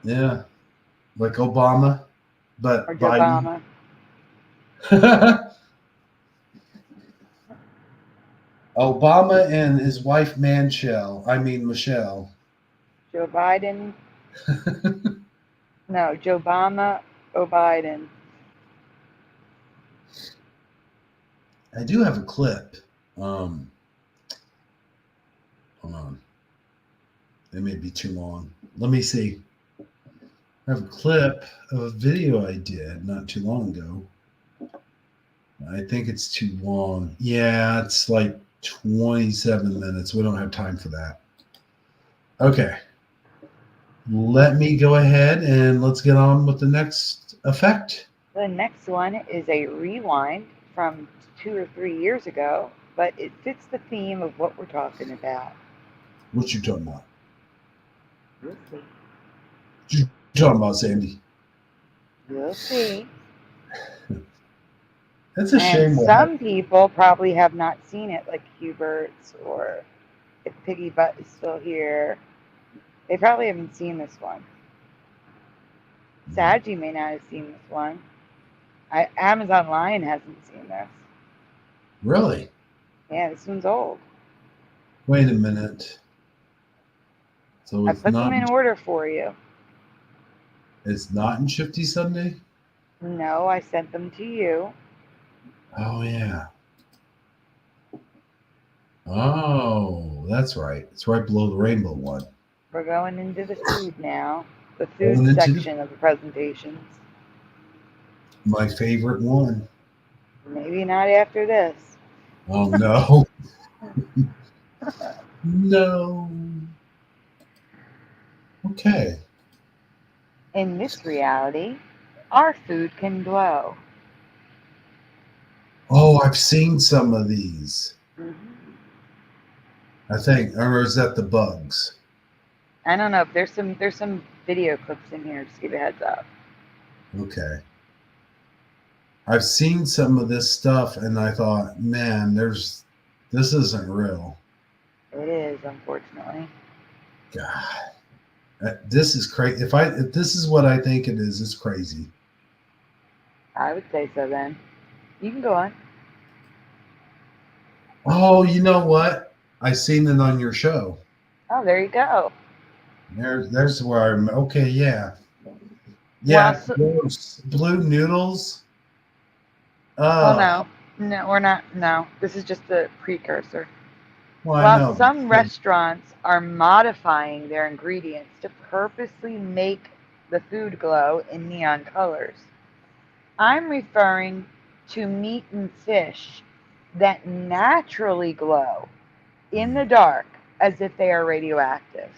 S1: Yeah. Like Obama, but
S3: Or Joe
S1: Biden. Obama and his wife Michelle.
S3: Joe Biden. No, Joe Obama, oh Biden.
S1: I do have a clip. Hold on. It may be too long. Let me see. I have a clip of a video I did not too long ago. I think it's too long. Yeah, it's like 27 minutes. We don't have time for that. Okay. Let me go ahead and let's get on with the next effect.
S3: The next one is a rewind from 2 or 3 years ago, but it fits the theme of what we're talking about.
S1: What you talking about?
S3: We'll see.
S1: What you talking about, Sandy?
S3: We'll see.
S1: That's a shame.
S3: Some people probably have not seen it, like Hubert's, or if Piggy Butt is still here. They probably haven't seen this one. Saji may not have seen this one. Amazon Lion hasn't seen this.
S1: Really?
S3: Yeah, this one's old.
S1: Wait a minute. So
S3: I
S1: it's
S3: put
S1: not.
S3: them in order for you.
S1: It's not in Shifty Sunday?
S3: No, I sent them to you.
S1: Oh, yeah. Oh, that's right. It's right below the rainbow one.
S3: We're going into the food now. The food
S1: Going into
S3: section of the presentations.
S1: my favorite one.
S3: Maybe not after this.
S1: Oh no. No. Okay.
S3: In this reality, our food can glow.
S1: Oh, I've seen some of these. I think, or is that the bugs?
S3: I don't know if there's some video clips in here. Just give you a heads up.
S1: Okay. I've seen some of this stuff and I thought, man, this isn't real.
S3: It is, unfortunately.
S1: God. This is crazy. If this is what I think it is, it's crazy.
S3: I would say so then. You can go on.
S1: Oh, you know what? I seen it on your show.
S3: Oh, there you go.
S1: There's where I'm okay, yeah. Yeah,
S3: Well,
S1: those blue noodles.
S3: Well, no, we're not. No, this is just the precursor.
S1: Well, I
S3: While
S1: know.
S3: some restaurants are modifying their ingredients to purposely make the food glow in neon colors, I'm referring to meat and fish that naturally glow in the dark as if they are radioactive.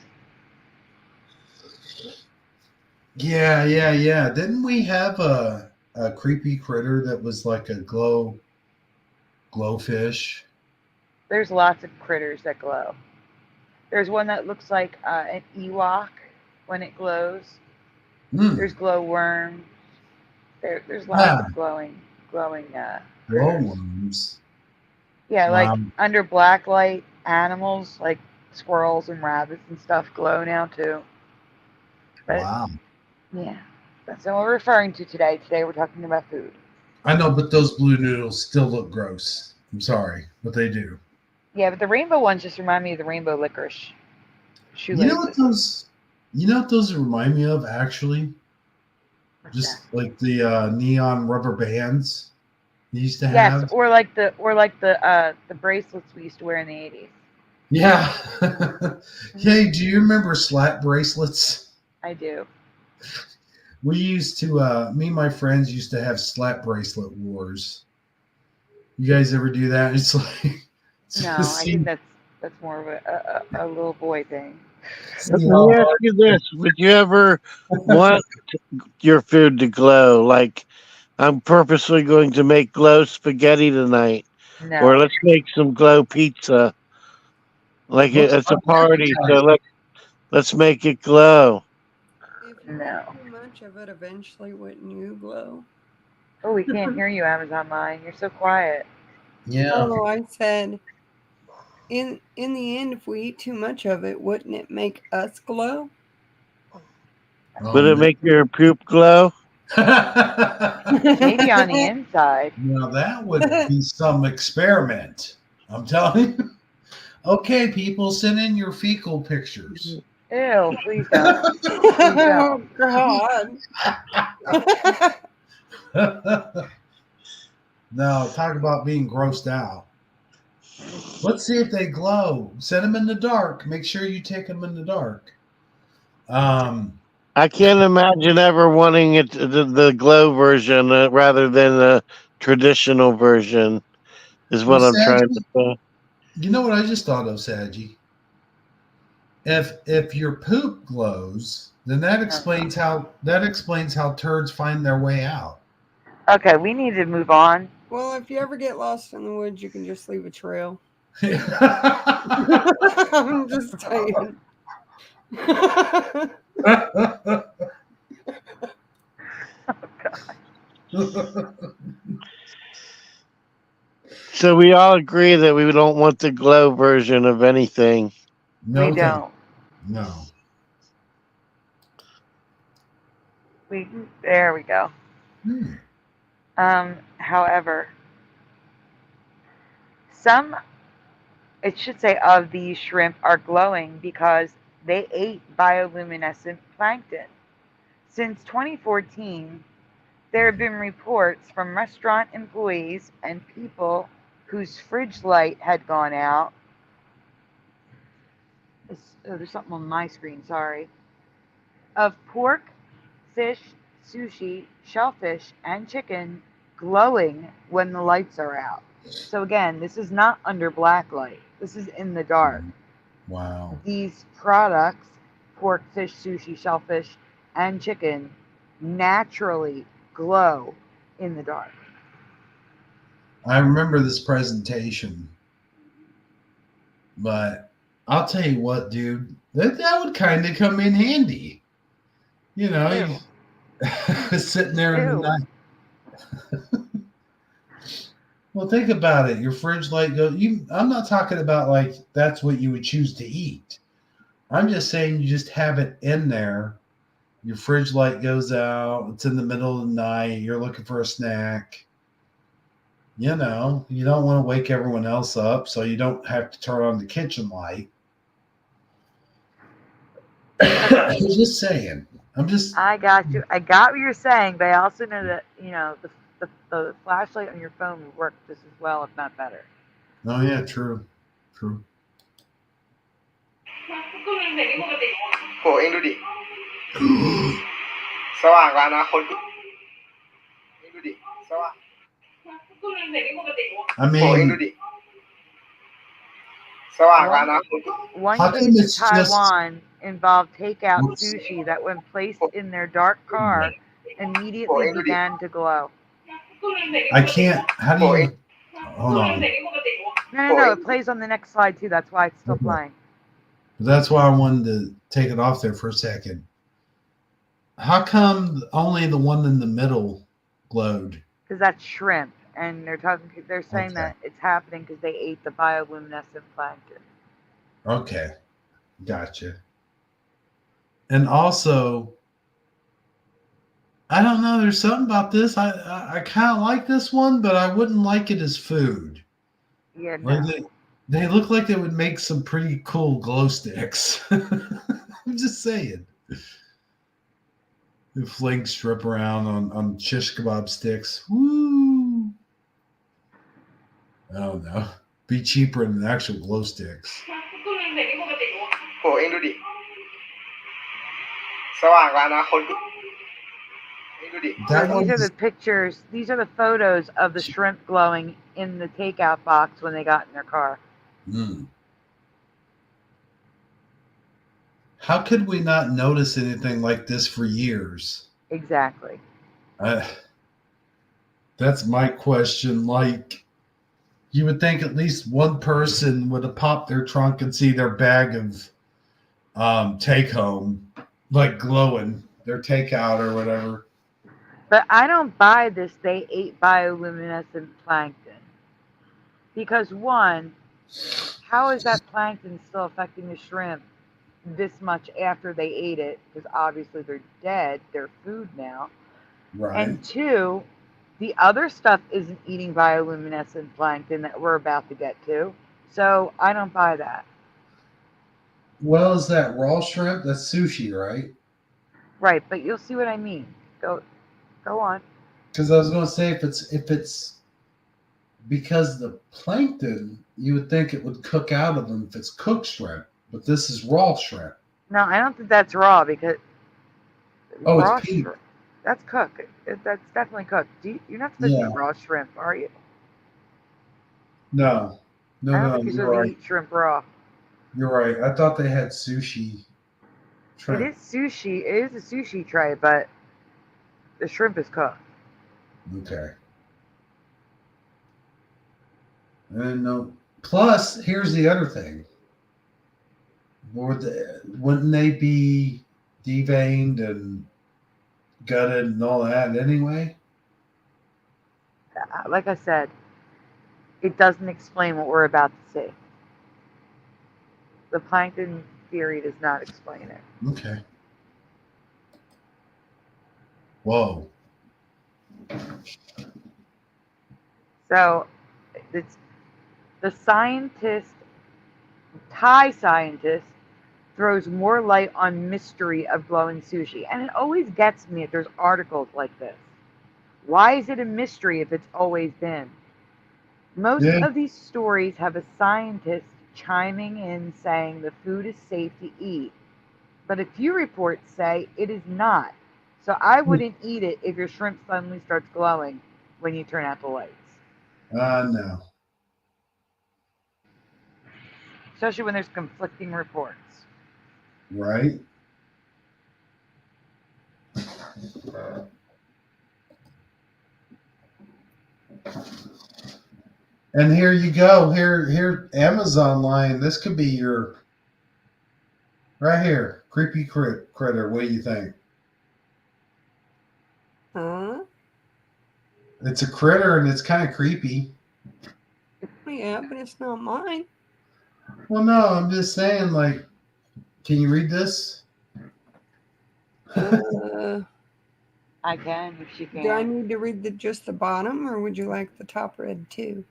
S1: Yeah. Didn't we have a creepy critter that was like a glowfish?
S3: There's lots of critters that glow. There's one that looks like an Ewok when it glows. There's glowworms. There's lots of glowing critters.
S1: Glowworms.
S3: Yeah, like under black light, animals like squirrels and rabbits and stuff glow now too. But,
S1: Wow.
S3: yeah, that's what we're referring to today. Today we're talking about food.
S1: I know, but those blue noodles still look gross. I'm sorry, but they do.
S3: Yeah, but the rainbow ones just remind me of the rainbow licorice shoelaces.
S1: You know what those remind me of actually? Just like the neon rubber bands you used to have.
S3: Yes, or like the bracelets we used to wear in the 80s.
S1: Yeah. Hey, do you remember slap bracelets?
S3: I do.
S1: We used to me and my friends used to have slap bracelet wars. You guys ever do that? It's like
S3: No, I think that's more of a little boy thing.
S4: Let me ask you this: would you ever want your food to glow? Like, I'm purposely going to make glow spaghetti tonight,
S3: No.
S4: or let's make some glow pizza. Like it's a party, so let's make it glow.
S2: If you ate too much of it, eventually wouldn't you glow?
S3: Oh, we can't hear you, Amazon Line. You're so quiet.
S1: Yeah.
S2: Oh, I said, in the end, if we eat too much of it, wouldn't it make us glow?
S4: Would it make your poop glow?
S3: Maybe on the inside.
S1: Now that would be some experiment. I'm telling you. Okay, people, send in your fecal pictures.
S3: Ew, please don't.
S2: Oh, God.
S1: No, talk about being grossed out. Let's see if they glow. Send them in the dark. Make sure you take them in the dark.
S4: I can't imagine ever wanting it the glow version rather than the traditional version. Is what I'm trying to say.
S1: You know what I just thought of, Saji? If your poop glows, then that explains how turds find their way out.
S3: Okay, we need to move on.
S2: Well, if you ever get lost in the woods, you can just leave a trail. I'm just saying.
S4: So we all agree that we don't want the glow version of anything.
S1: No,
S3: we don't.
S1: No.
S3: There we go. However, it should say of these shrimp are glowing because they ate bioluminescent plankton. Since 2014, there have been reports from restaurant employees and people whose fridge light had gone out. There's something on my screen, sorry. of pork, fish, sushi, shellfish, and chicken glowing when the lights are out. So again, this is not under black light. This is in the dark.
S1: Wow.
S3: These products, pork, fish, sushi, shellfish, and chicken, naturally glow in the dark.
S1: I remember this presentation, but I'll tell you what, dude, that would kind of come in handy. You know, you sitting there in the
S3: Ew.
S1: night. Well, think about it. Your fridge light goes. I'm not talking about like that's what you would choose to eat. I'm just saying you just have it in there. Your fridge light goes out. It's in the middle of the night. You're looking for a snack. You know, you don't want to wake everyone else up, so you don't have to turn on the kitchen light. I'm just saying.
S3: I got you. I got what you're saying, but I also know that the flashlight on your phone would work just as well, if not better.
S1: Oh yeah, true.
S13: โหเองดูดิ สว่างกว่าอนาคตเองดูดิสว่าง
S1: I mean,
S3: one
S1: how
S3: case
S1: come
S3: in
S1: it's just
S3: Taiwan involved takeout sushi that, when placed in their dark car, immediately began to glow.
S1: I can't. How do you? Hold on.
S3: No, it plays on the next slide too. That's why it's still
S1: Okay.
S3: playing.
S1: That's why I wanted to take it off there for a second. How come only the one in the middle glowed?
S3: Because that's shrimp, and they're saying that it's happening because they ate the bioluminescent plankton.
S1: Okay, gotcha. And also, I don't know. There's something about this. I kind of like this one, but I wouldn't like it as food.
S3: Yeah,
S1: Like
S3: no.
S1: they look like they would make some pretty cool glow sticks. I'm just saying. The flakes strip around on shish kebab sticks. Woo! I don't know. Be cheaper than actual glow sticks.
S13: โหเองดูดิ สว่างกว่าอนาคตเองดูดิ
S3: These are the pictures. These are the photos of the shrimp glowing in the takeout box when they got in their car.
S1: How could we not notice anything like this for years?
S3: Exactly.
S1: That's my question. Like, you would think at least one person would have popped their trunk and see their bag of take home, like glowing, their takeout or whatever.
S3: But I don't buy this. They ate bioluminescent plankton. Because one, how is that plankton still affecting the shrimp this much after they ate it? Because obviously they're dead. They're food now.
S1: Right.
S3: And two, the other stuff isn't eating bioluminescent plankton that we're about to get to. So I don't buy that.
S1: Well, is that raw shrimp? That's sushi, right?
S3: Right, but you'll see what I mean. Go on.
S1: Because I was going to say if it's because the plankton, you would think it would cook out of them if it's cooked shrimp, but this is raw shrimp.
S3: No, I don't think that's raw because
S1: Oh,
S3: raw
S1: it's pink.
S3: shrimp. That's cooked. That's definitely cooked. You're not supposed to eat raw shrimp, are you?
S1: No,
S3: I don't think you're
S1: you're
S3: supposed
S1: right.
S3: to eat shrimp raw.
S1: You're right. I thought they had sushi.
S3: It is sushi. It is a sushi tray, but the shrimp is cooked.
S1: Okay. And plus, here's the other thing. Wouldn't they be deveined and gutted and all that anyway?
S3: Like I said, it doesn't explain what we're about to see. The plankton theory does not explain it.
S1: Okay. Whoa.
S3: So, it's the Thai scientist, throws more light on mystery of glowing sushi. And it always gets me if there's articles like this. Why is it a mystery if it's always been? Most of these stories have a scientist chiming in saying the food is safe to eat, But a few reports say it is not. So I wouldn't eat it if your shrimp suddenly starts glowing when you turn out the lights.
S1: No.
S3: Especially when there's conflicting reports.
S1: Right? And here you go. Here, Amazon line. This could be your right here. Creepy critter. What do you think?
S2: Huh?
S1: It's a critter and it's kind of creepy.
S2: Yeah, but it's not mine.
S1: Well, no, I'm just saying, like, can you read this?
S3: I can if she can.
S2: Do I need to read just the bottom, or would you like the top read too?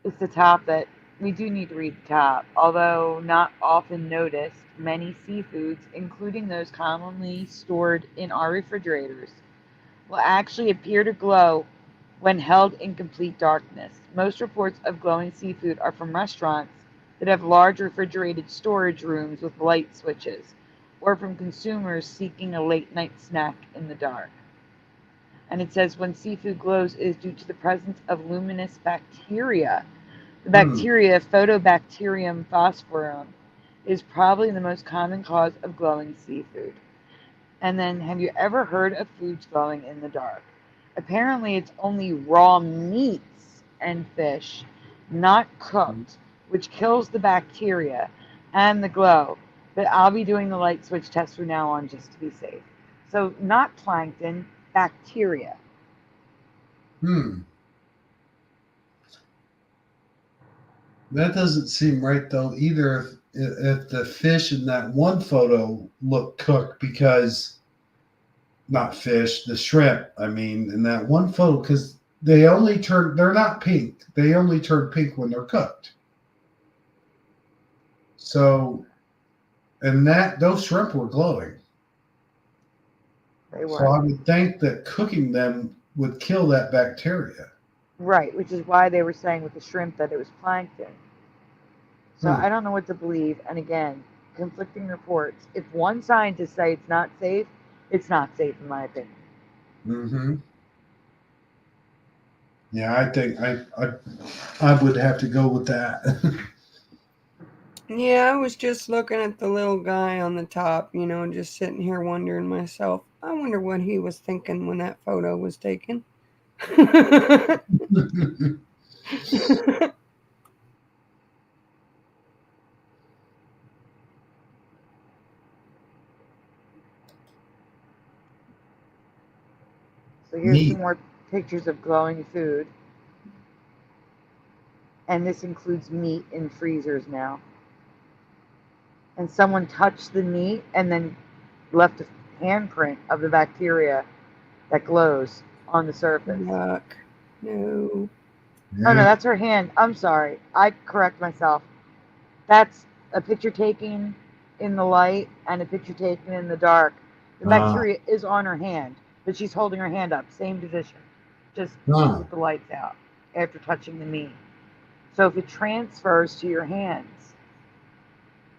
S3: It's the top that we do need to read the top. Although not often noticed, many seafoods, including those commonly stored in our refrigerators, will actually appear to glow when held in complete darkness. Most reports of glowing seafood are from restaurants that have large refrigerated storage rooms with light switches, or from consumers seeking a late night snack in the dark. And it says when seafood glows, it is due to the presence of luminous bacteria. The bacteria, Photobacterium phosphorum, is probably the most common cause of glowing seafood. And then, have you ever heard of foods glowing in the dark? Apparently, it's only raw meats and fish, not cooked, which kills the bacteria and the glow. But I'll be doing the light switch test from now on just to be safe. So, not plankton, bacteria.
S1: That doesn't seem right though either. If the fish in that one photo look cooked, because not fish, the shrimp. I mean, in that one photo, because they're not pink. They only turn pink when they're cooked. So, and those shrimp were glowing.
S3: They were.
S1: So I would think that cooking them would kill that bacteria.
S3: Right, which is why they were saying with the shrimp that it was plankton. So I don't know what to believe. And again, conflicting reports. If one scientist say it's not safe in my opinion.
S1: Mm-hmm. Yeah, I think I would have to go with that.
S2: Yeah, I was just looking at the little guy on the top, just sitting here wondering myself. I wonder what he was thinking when that photo was taken.
S3: So here's some more pictures of glowing food. And this includes meat in freezers now. And someone touched the meat and then left a handprint of the bacteria that glows on the surface.
S2: Yuck. No.
S3: Yeah. Oh no, that's her hand. I'm sorry. I correct myself. That's a picture taken in the light and a picture taken in the dark. The bacteria is on her hand, but she's holding her hand up, same position, just with the lights out after touching the meat. So if it transfers to your hands,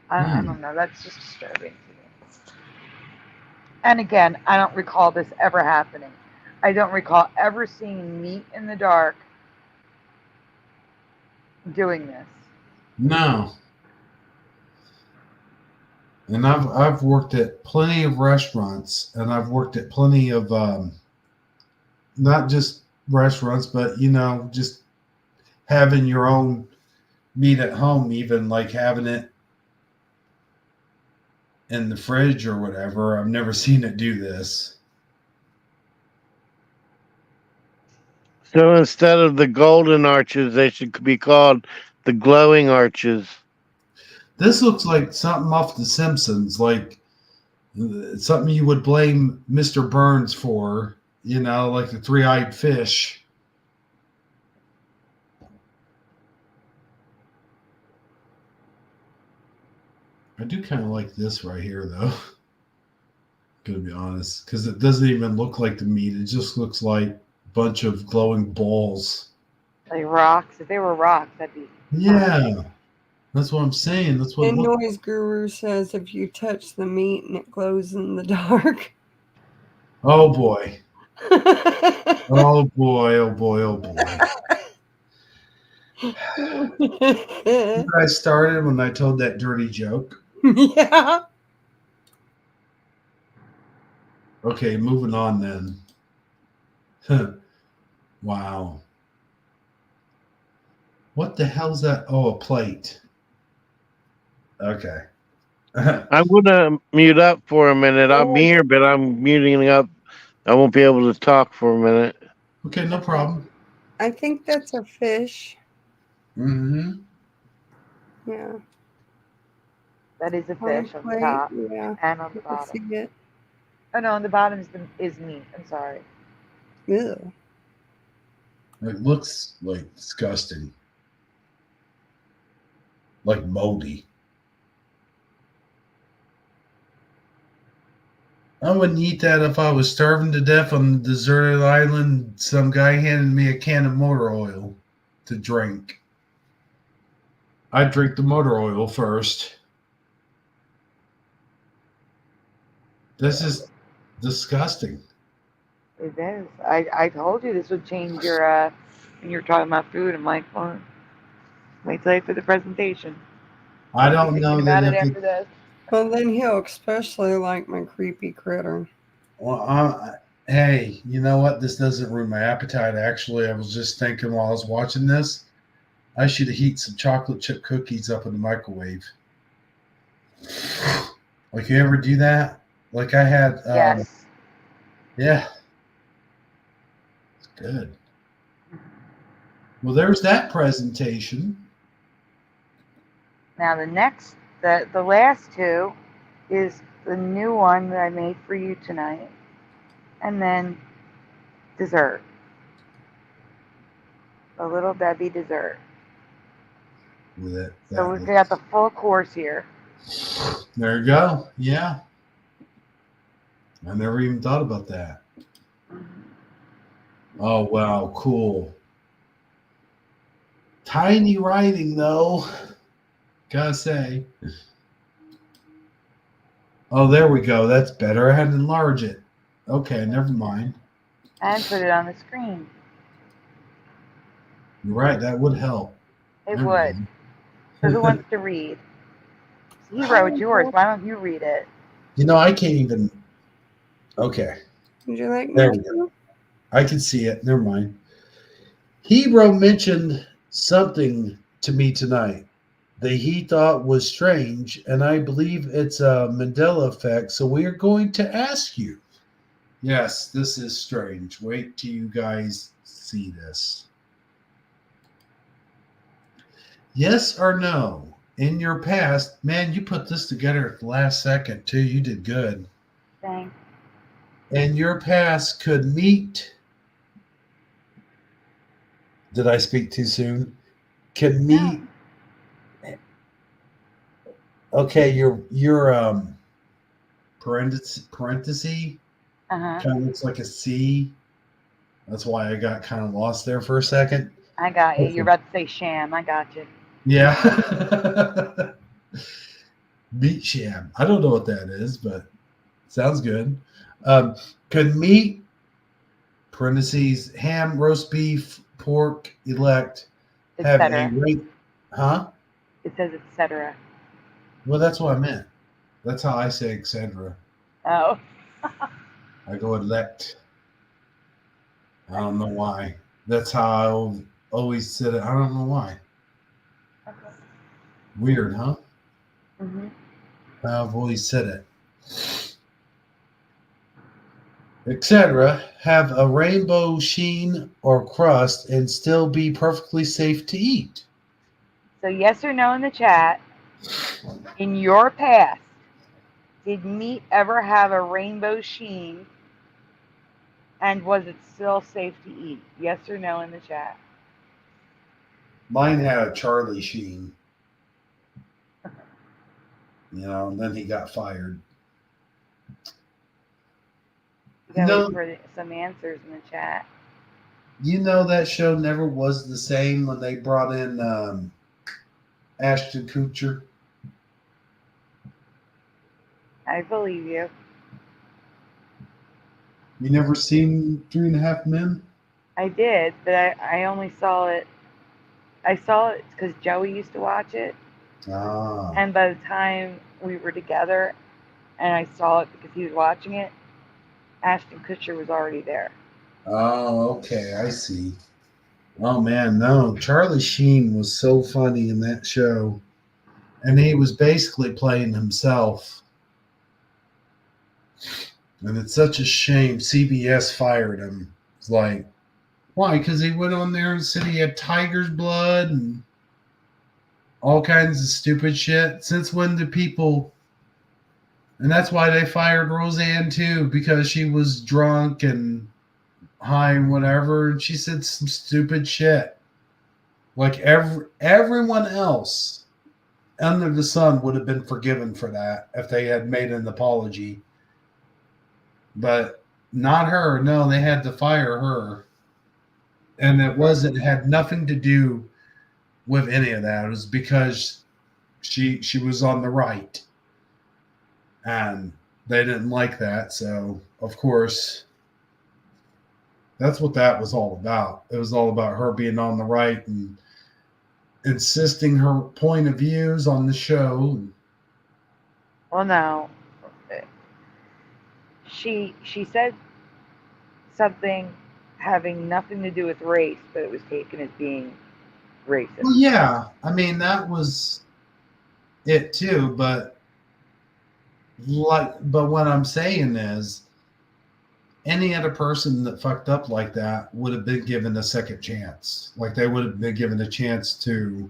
S3: I don't know, that's just disturbing to me. And again, I don't recall this ever happening. I don't recall ever seeing meat in the dark doing this.
S1: No. And I've worked at plenty of restaurants, and I've worked at plenty of not just restaurants, but just having your own meat at home, even like having it in the fridge or whatever. I've never seen it do this.
S4: So instead of the golden arches, they should be called the glowing arches.
S1: This looks like something off The Simpsons, like something you would blame Mr. Burns for, like the three-eyed fish. I do kind of like this right here, though. Gonna be honest, because it doesn't even look like the meat. It just looks like a bunch of glowing balls.
S3: Like rocks. If they were rocks, that'd be...
S1: Yeah. That's what I'm saying. That's what.
S2: And Noise Guru says if you touch the meat and it glows in the dark.
S1: Oh boy. Oh boy. Oh boy. Oh boy. I started when I told that dirty joke.
S2: Yeah.
S1: Okay, moving on then. Wow. What the hell's that? Oh, a plate. Okay.
S4: I'm gonna mute up for a minute. I'll be here, but I'm muting up. I won't be able to talk for a minute.
S1: Okay, no problem.
S2: I think that's a fish.
S1: Mm-hmm.
S2: Yeah.
S3: That is a
S2: On the
S3: fish on the
S2: plate,
S3: top
S2: yeah.
S3: and on the
S2: You can
S3: bottom.
S2: see it.
S3: Oh no, on the bottom is meat. I'm sorry.
S2: Ew.
S1: It looks like disgusting. Like moldy. I wouldn't eat that if I was starving to death on the deserted island. Some guy handed me a can of motor oil to drink. I'd drink the motor oil first. This is disgusting.
S3: It is. I told you this would change your when you're talking about food. I'm like, well, wait till after the presentation.
S1: I
S3: I'll be
S1: don't
S3: thinking
S1: know
S3: about
S1: that
S3: it
S1: if
S3: after
S1: it.
S3: this.
S2: Well, then he'll especially like my creepy critter.
S1: Well, hey, you know what? This doesn't ruin my appetite. Actually, I was just thinking while I was watching this, I should heat some chocolate chip cookies up in the microwave. Like, you ever do that? Like I had.
S3: Yes.
S1: Yeah, it's good. Well, there's that presentation.
S3: Now the last two is the new one that I made for you tonight, and then dessert. A little Debbie dessert.
S1: With it.
S3: So we've got the full course here.
S1: There you go. Yeah. I never even thought about that. Oh, wow. Cool. Tiny writing, though. Gotta say. Oh, there we go. That's better. I had to enlarge it. Okay, never mind.
S3: And put it on the screen.
S1: You're right. That would help.
S3: It
S1: Never
S3: would.
S1: mind.
S3: So who wants to read? He wrote yours. Why don't you read it?
S1: You know, I can't even. Okay.
S2: Would you like
S1: There
S2: me
S1: we go.
S2: to?
S1: I can see it. Never mind. Hero mentioned something to me tonight that he thought was strange, and I believe it's a Mandela effect. So we are going to ask you. Yes, this is strange. Wait till you guys see this. Yes or no? In your past, man, you put this together at the last second too. You did good.
S3: Thanks.
S1: In your past, could meat. Did I speak too soon? Can meat. Okay, your parenthesis kind of looks like a C. That's why I got kind of lost there for a second.
S3: I got you.
S1: Okay.
S3: You're about to say sham. I got you.
S1: Yeah. Meat sham. I don't know what that is, but sounds good. Could meat, parentheses, ham, roast beef, pork, elect, have a rate? Huh?
S3: It says etc.
S1: Well, that's what I meant. That's how I say etc.
S3: Oh.
S1: I go elect. I don't know why. That's how I always said it. I don't know why.
S3: Okay.
S1: Weird, huh?
S3: Mm-hmm.
S1: I've always said it. Etc. Have a rainbow sheen or crust and still be perfectly safe to eat.
S3: So yes or no in the chat. In your past, did meat ever have a rainbow sheen? And was it still safe to eat? Yes or no in the chat.
S1: Mine had a Charlie Sheen. You know, and then he got fired.
S3: You gotta wait for some answers in the chat.
S1: You know that show never was the same when they brought in Ashton Kutcher.
S3: I believe you.
S1: You never seen 3.5 Men?
S3: I did, but I only saw it. I saw it because Joey used to watch it,
S1: Ah.
S3: and by the time we were together, and I saw it because he was watching it, Ashton Kutcher was already there.
S1: Oh, okay. I see. Oh man, no. Charlie Sheen was so funny in that show. And he was basically playing himself. And it's such a shame CBS fired him. It's like, why? Because he went on there and said he had tiger's blood and all kinds of stupid shit. Since when do people... And that's why they fired Roseanne too, because she was drunk and high and whatever, and she said some stupid shit. Like everyone else under the sun would have been forgiven for that if they had made an apology. But not her. No, they had to fire her. And it had nothing to do with any of that. It was because she was on the right. And they didn't like that. So of course, that's what that was all about. It was all about her being on the right and insisting her point of views on the show.
S3: Well, no, she said something having nothing to do with race, but it was taken as being racist.
S1: Well, yeah, I mean that was it too, but what I'm saying is any other person that fucked up like that would have been given a second chance. Like they would have been given a chance to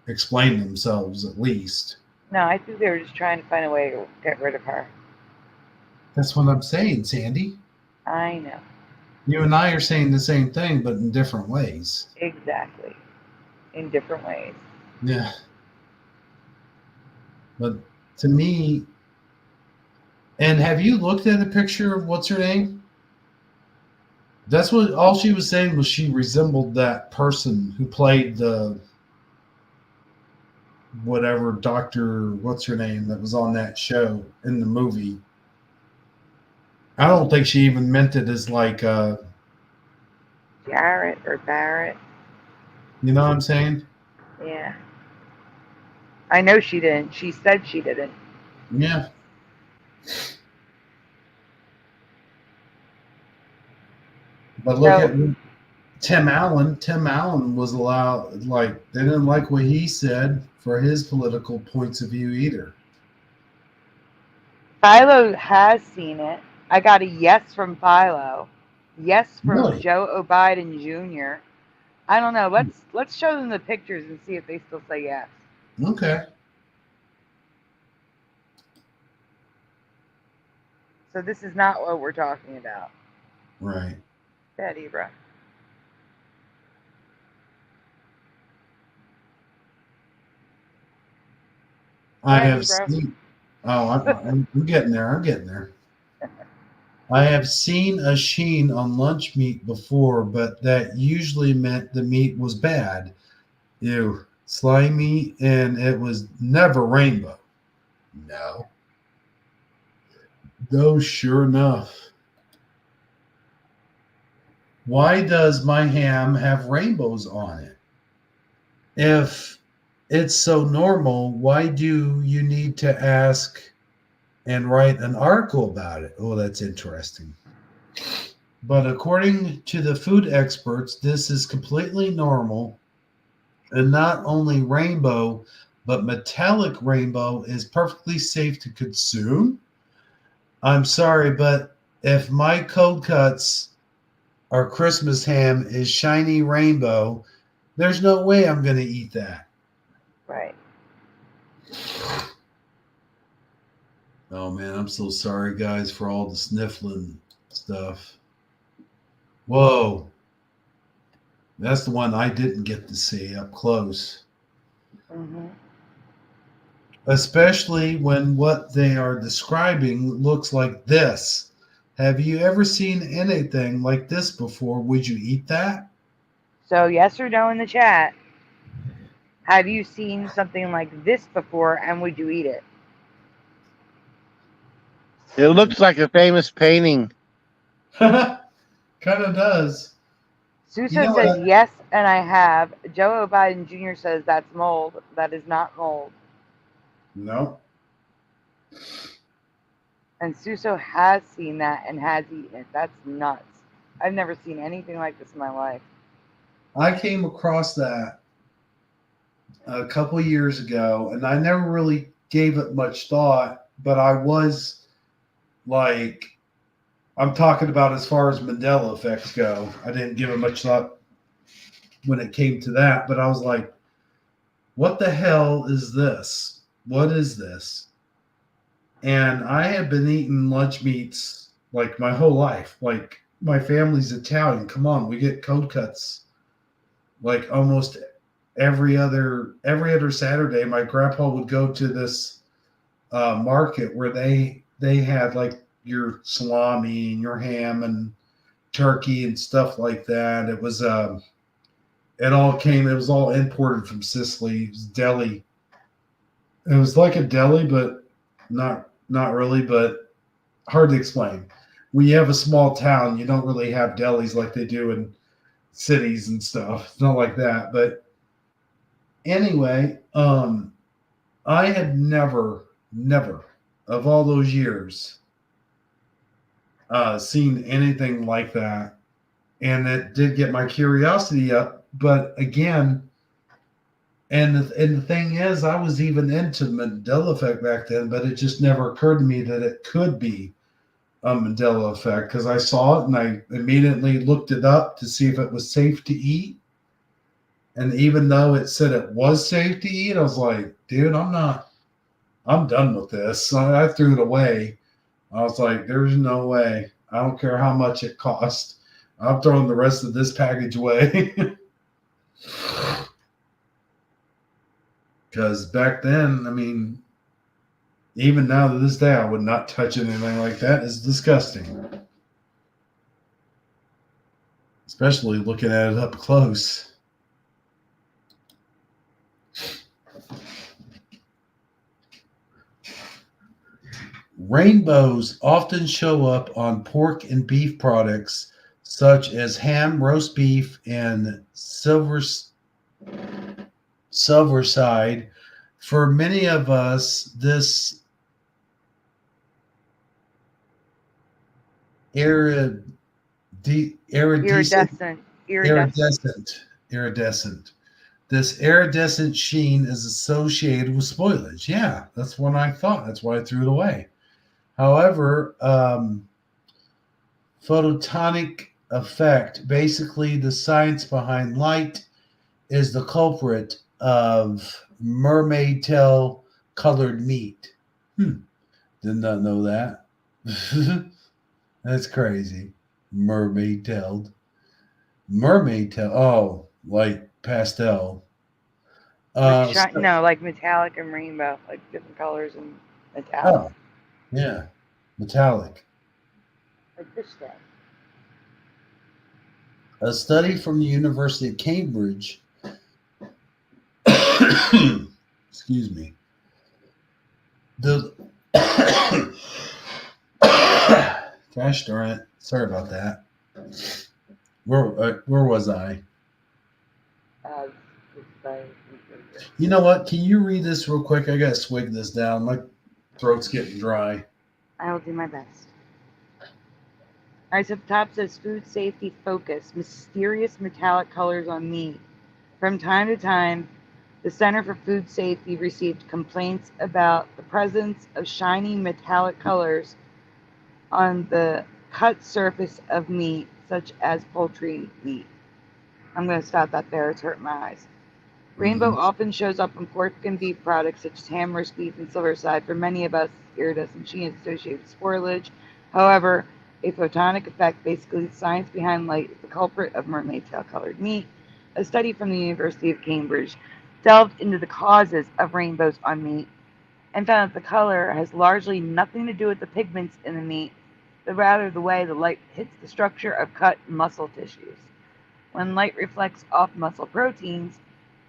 S1: explain themselves at least.
S3: No, I think they were just trying to find a way to get rid of her.
S1: That's what I'm saying, Sandy.
S3: I know.
S1: You and I are saying the same thing, but in different ways.
S3: Exactly. In different ways.
S1: Yeah. But to me, and have you looked at a picture of what's her name? That's what all she was saying was she resembled that person who played the whatever doctor, what's her name, that was on that show in the movie. I don't think she even meant it as like
S3: Jarrett or Barrett.
S1: You know what I'm saying?
S3: Yeah. I know she didn't. She said she didn't.
S1: Yeah. But look at Tim Allen. Tim Allen was allowed, like, they didn't like what he said for his political points of view either.
S3: Philo has seen it. I got a yes from Philo. Yes from
S1: Really?
S3: Joe O'Biden Jr. I don't know. Let's show them the pictures and see if they still say yes.
S1: Okay.
S3: So this is not what we're talking about.
S1: Right.
S3: Betty, bro.
S1: I have seen. Oh, I'm getting there. I'm getting there. I have seen a sheen on lunch meat before, but that usually meant the meat was bad. Ew, slimy, and it was never rainbow. No. No, sure enough. Why does my ham have rainbows on it? If it's so normal, why do you need to ask and write an article about it? Oh, that's interesting. But according to the food experts, this is completely normal. And not only rainbow, but metallic rainbow is perfectly safe to consume. I'm sorry, but if my cold cuts or Christmas ham is shiny rainbow, there's no way I'm going to eat that.
S3: Right.
S1: Oh man, I'm so sorry, guys, for all the sniffling stuff. Whoa. That's the one I didn't get to see up close.
S3: Mm-hmm.
S1: Especially when what they are describing looks like this. Have you ever seen anything like this before? Would you eat that?
S3: So yes or no in the chat. Have you seen something like this before, and would you eat it?
S4: It looks like a famous painting.
S1: Kind of does. You
S3: Suso
S1: know what?
S3: says yes, and I have. Joe Biden Jr. says that's mold. That is not mold.
S1: No.
S3: And Suso has seen that and has eaten it. That's nuts. I've never seen anything like this in my life.
S1: I came across that a couple years ago, and I never really gave it much thought, but I was like, I'm talking about as far as Mandela effects go. I didn't give it much thought when it came to that, but I was like, what the hell is this? What is this? And I have been eating lunch meats like my whole life. Like my family's Italian. Come on, we get cold cuts like almost every other Saturday. My grandpa would go to this market where they had like your salami and your ham and turkey and stuff like that. It was it was all imported from Sicily. It was deli. It was like a deli, but not really, but hard to explain. When you have a small town, you don't really have delis like they do in cities and stuff. It's not like that. But anyway, I had never of all those years seen anything like that. And it did get my curiosity up. But again, and the thing is, I was even into Mandela effect back then, but it just never occurred to me that it could be a Mandela effect because I saw it and I immediately looked it up to see if it was safe to eat. And even though it said it was safe to eat, I was like, dude, I'm done with this. So I threw it away. I was like, there's no way. I don't care how much it cost. I'm throwing the rest of this package away. Because back then, I mean, even now to this day, I would not touch anything like that. It's disgusting. Especially looking at it up close. Rainbows often show up on pork and beef products such as ham, roast beef, and silverside. For many of us, this iridescent. This iridescent sheen is associated with spoilage. Yeah, that's what I thought. That's why I threw it away. However, photonic effect, basically the science behind light, is the culprit of mermaid tail colored meat. Did not know that. That's crazy. Mermaid tail. Oh, like pastel.
S3: No, like metallic and rainbow, like different colors and metallic.
S1: Oh, yeah, metallic.
S3: Like fish stuff.
S1: A study from the University of Cambridge, excuse me, gosh darn it, sorry about that. Where was I? You know what? Can you read this real quick? I gotta swig this down. My throat's getting dry.
S3: I will do my best. All right, so the top says food safety focus, mysterious metallic colors on meat. From time to time, the Center for Food Safety received complaints about the presence of shiny metallic colors on the cut surface of meat, such as poultry meat. I'm going to stop that there. It's hurting my eyes. Rainbow often shows up on pork and beef products such as ham, roast beef, and silverside. For many of us, iridescent sheen is associated with spoilage. However, a photonic effect, basically the science behind light, is the culprit of mermaid tail colored meat. A study from the University of Cambridge delved into the causes of rainbows on meat and found that the color has largely nothing to do with the pigments in the meat, but rather the way the light hits the structure of cut muscle tissues. When light reflects off muscle proteins,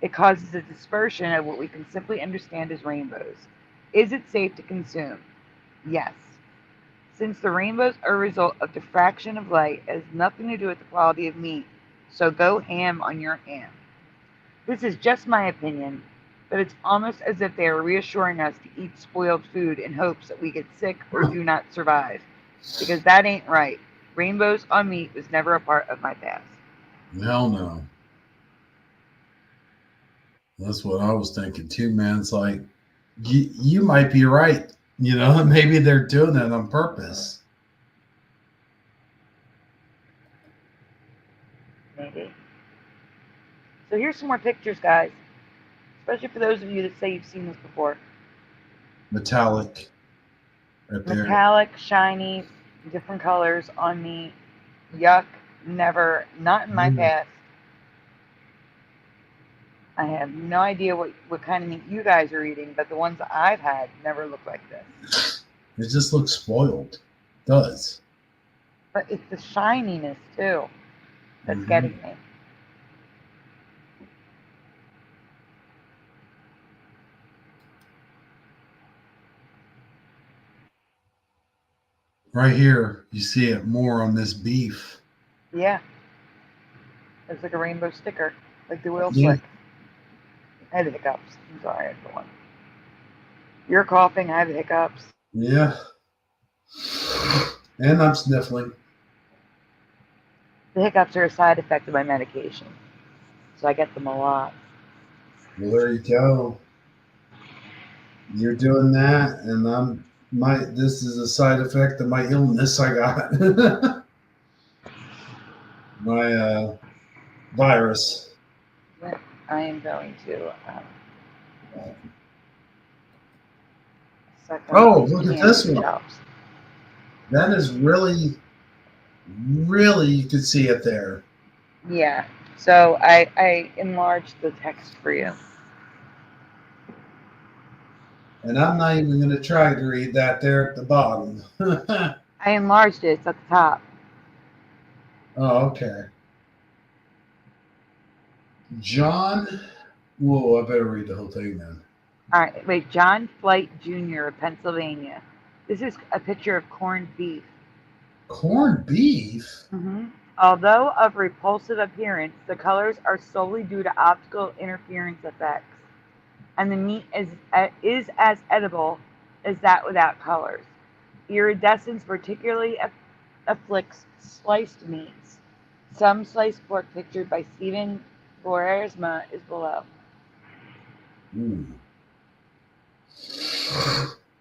S3: It causes a dispersion of what we can simply understand as rainbows. Is it safe to consume? Yes. Since the rainbows are a result of diffraction of light, it has nothing to do with the quality of meat. So go ham on your ham. This is just my opinion, but it's almost as if they are reassuring us to eat spoiled food in hopes that we get sick or do not survive. Because that ain't right. Rainbows on meat was never a part of my past.
S1: Hell no. That's what I was thinking too, man. It's like, you might be right. Maybe they're doing that on purpose.
S3: Maybe. So here's some more pictures, guys. Especially for those of you that say you've seen this before.
S1: Metallic. Right there.
S3: Metallic, shiny, different colors on meat. Yuck. Never. Not in my past. I have no idea what kind of meat you guys are eating, but the ones I've had never look like this.
S1: It just looks spoiled. It does.
S3: But it's the shininess, too, that's getting me.
S1: Right here, you see it more on this beef.
S3: Yeah. It's like a rainbow sticker, like the wheel
S1: Yeah.
S3: flick. I had the hiccups. I'm sorry, I had one. You're coughing, I have the hiccups.
S1: Yeah. And I'm sniffling.
S3: The hiccups are a side effect of my medication, so I get them a lot.
S1: Well, there you go. You're doing that, and this is a side effect of my illness I got. My virus.
S3: I am going to
S1: Look at this one. That is really, really, you can see it there.
S3: Yeah. So I enlarged the text for you.
S1: And I'm not even going to try to read that there at the bottom.
S3: I enlarged it. It's at the top.
S1: Oh, okay. John. Whoa, I better read the whole thing then.
S3: All right. Wait. John Flight Jr. of Pennsylvania. This is a picture of corned beef.
S1: Corned beef?
S3: Mm-hmm. Although of repulsive appearance, the colors are solely due to optical interference effects, and the meat is as edible as that without colors. Iridescence particularly afflicts sliced meats. Some sliced pork pictured by Stephen Boersma is below.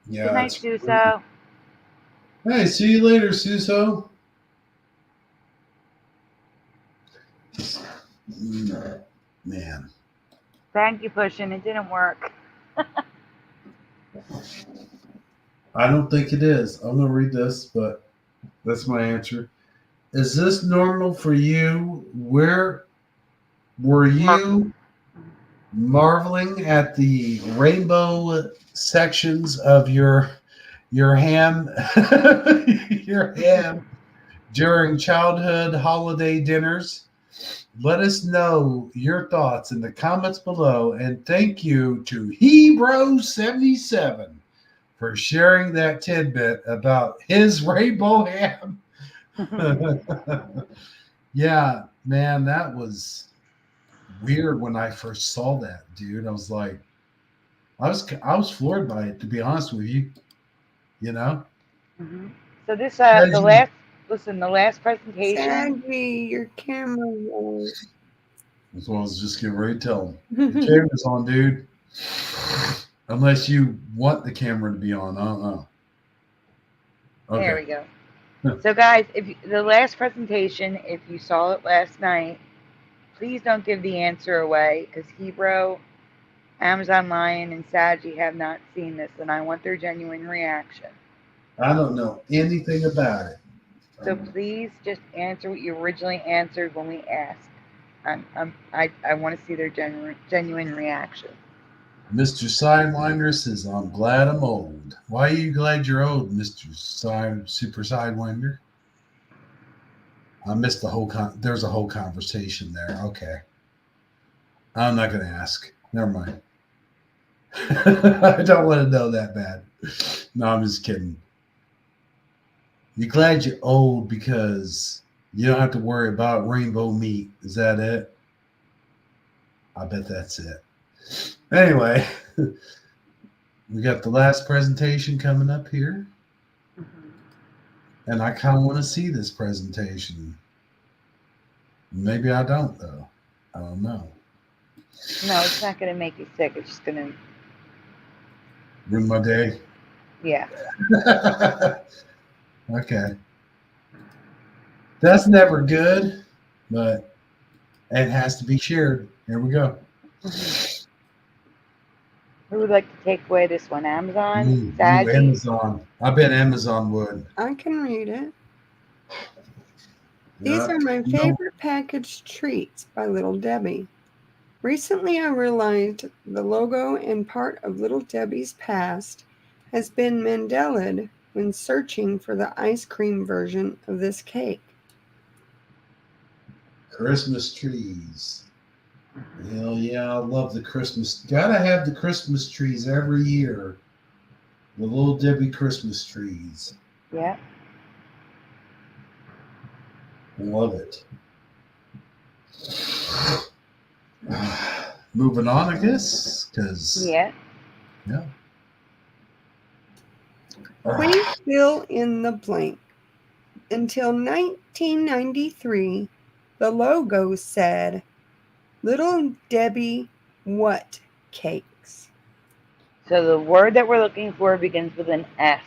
S1: Yeah.
S3: Good night, Suso.
S1: Hey, see you later, Suso. Man.
S3: Thank you, Pushin'. It didn't work.
S1: I don't think it is. I'm going to read this, but that's my answer. Is this normal for you? Where were you marveling at the rainbow sections of your ham your ham during childhood holiday dinners? Let us know your thoughts in the comments below, and thank you to Hebro77 for sharing that tidbit about his rainbow ham. Yeah, man, that was weird when I first saw that, dude. I was like, I was floored by it, to be honest with you.
S3: Mm-hmm. So this the last presentation.
S2: Sandy, your camera.
S1: That's what I was just getting ready to tell him. The camera's on, dude. Unless you want the camera to be on, I don't know. Okay.
S3: There we go. So, guys, the last presentation, if you saw it last night, please don't give the answer away, because Hebro, Amazon Lion, and Saji have not seen this, and I want their genuine reaction.
S1: I don't know anything about it.
S3: So please just answer what you originally answered when we asked. I want to see their genuine reaction.
S1: Mr. Sidewinder says, I'm glad I'm old. Why are you glad you're old, Mr. Super Sidewinder? I missed the whole there's a whole conversation there. Okay. I'm not going to ask. Never mind. I don't want to know that bad. No, I'm just kidding. You're glad you're old because you don't have to worry about rainbow meat. Is that it? I bet that's it. Anyway, we got the last presentation coming up here. And I kind of want to see this presentation. Maybe I don't, though. I don't know.
S3: No, it's not going to make you sick. It's just going to
S1: ruin my day.
S3: Yeah.
S1: Okay. That's never good, but it has to be shared. Here we go.
S3: Who would like to take away this one? Amazon?
S1: You
S3: Sadie?
S1: Amazon. I bet Amazon would.
S2: I can read it. These are my favorite packaged treats by Little Debbie. Recently, I realized the logo and part of Little Debbie's past has been mandelaed when searching for the ice cream version of this cake.
S1: Christmas trees. Hell yeah, I love the Christmas. Gotta have the Christmas trees every year. The Little Debbie Christmas trees.
S3: Yeah.
S1: I love it. Moving on, I guess, because
S3: yeah.
S2: Please fill in the blank. Until 1993, the logo said, Little Debbie what cakes?
S3: So the word that we're looking for begins with an S.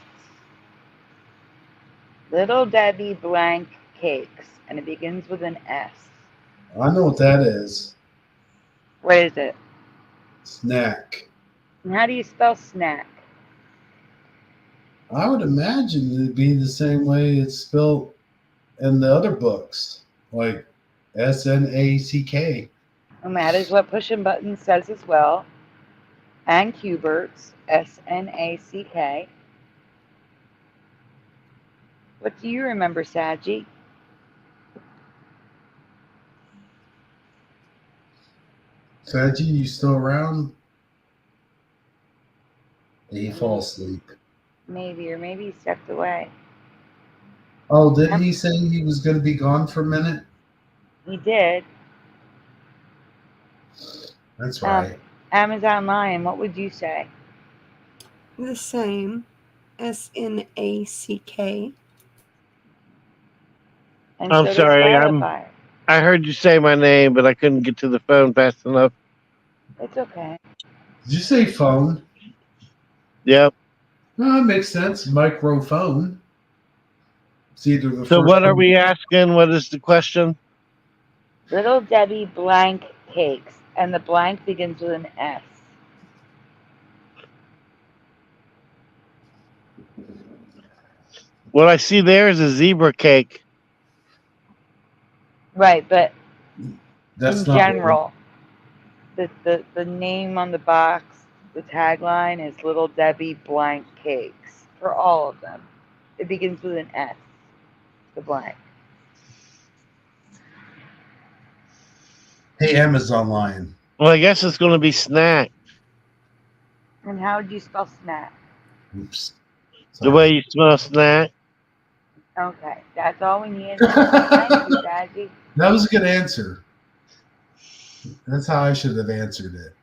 S3: Little Debbie blank cakes, and it begins with an S.
S1: I know what that is.
S3: What is it?
S1: Snack.
S3: And how do you spell snack?
S1: I would imagine it'd be the same way it's spelled in the other books, like SNACK.
S3: And that is what Pushing Buttons says as well. And Cubert's, SNACK. What do you remember, Saji?
S1: Saji, you still around? Did he fall asleep?
S3: Maybe, or maybe he stepped away.
S1: Oh, didn't he say he was going to be gone for a minute?
S3: He did.
S1: That's right.
S3: Amazon Lion, what would you say?
S2: The same. SNACK.
S3: And
S4: I'm
S3: so
S4: sorry. I heard you say my name, but I couldn't get to the phone fast enough.
S3: It's okay.
S1: Did you say phone?
S4: Yep.
S1: No, that makes sense. Microphone. It's either the
S4: So
S1: first
S4: what are
S1: one.
S4: we asking? What is the question?
S3: Little Debbie blank cakes, and the blank begins with an S.
S4: What I see there is a zebra cake.
S3: Right, but
S1: That's
S3: in
S1: not
S3: general, the name on the box, the tagline is Little Debbie blank cakes for all of them. It begins with an S, the blank.
S1: Hey, Amazon Lion.
S4: Well, I guess it's going to be snack.
S3: And how would you spell snack?
S1: Oops.
S4: The way you smell snack.
S3: Okay, that's all we need. Thank you, Daddy.
S1: That was a good answer. That's how I should have answered it.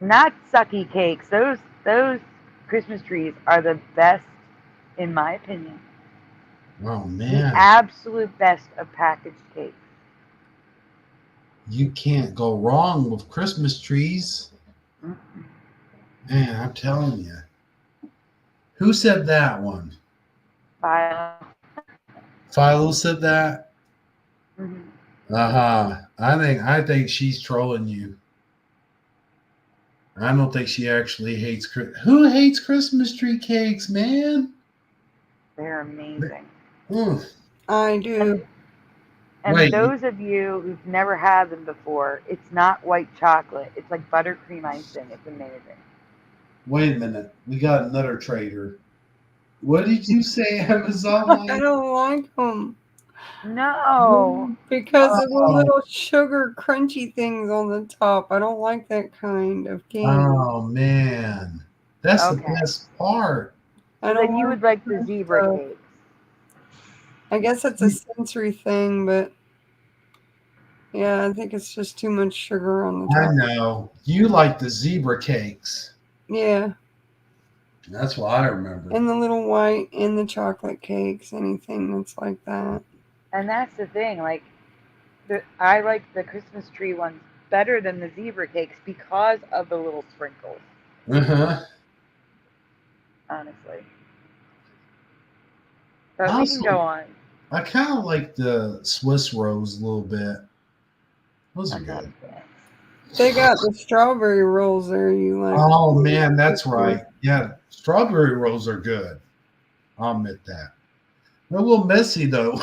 S3: Not sucky cakes. Those Christmas trees are the best, in my opinion.
S1: Oh, man.
S3: The absolute best of packaged cakes.
S1: You can't go wrong with Christmas trees. Man, I'm telling you. Who said that one? Philo said that? Uh-huh. I think she's trolling you. I don't think she actually hates Who hates Christmas tree cakes, man?
S3: They're amazing.
S2: I do.
S3: And
S1: Wait.
S3: those of you who've never had them before, it's not white chocolate. It's like buttercream icing. It's amazing.
S1: Wait a minute. We got another trader. What did you say, Amazon?
S2: I don't like them.
S3: No.
S2: Because of the little sugar crunchy things on the top. I don't like that kind of candy.
S1: Oh man, that's the
S3: Okay.
S1: best part.
S2: I
S3: So
S2: don't
S3: then you would like the zebra
S2: stuff.
S3: cakes.
S2: I guess it's a sensory thing, but yeah, I think it's just too much sugar on the
S1: I
S2: top.
S1: know you like the zebra cakes.
S2: Yeah,
S1: That's what I remember.
S2: and the little white and the chocolate cakes, anything that's like that.
S3: And that's the thing, like I like the Christmas tree ones better than the zebra cakes because of the little sprinkles, honestly. But we can go on.
S1: I kind of like the Swiss rolls a little bit. Those are
S3: I'm not
S1: good.
S3: a fan.
S2: They got the strawberry rolls there. You like?
S1: Oh man, that's right. Yeah, strawberry rolls are good. I'll admit that. They're a little messy though.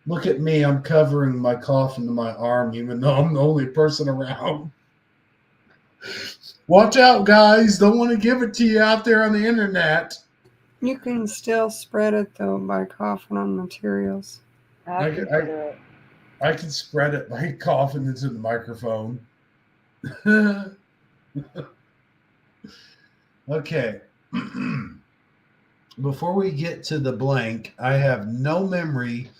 S1: Look at me. I'm covering my cough into my arm, even though I'm the only person around. Watch out, guys. Don't want to give it to you out there on the internet.
S2: You can still spread it though by coughing on materials.
S3: I'll consider it.
S1: I can spread it by coughing into the microphone. Okay. Before we get to the blank, I have no memory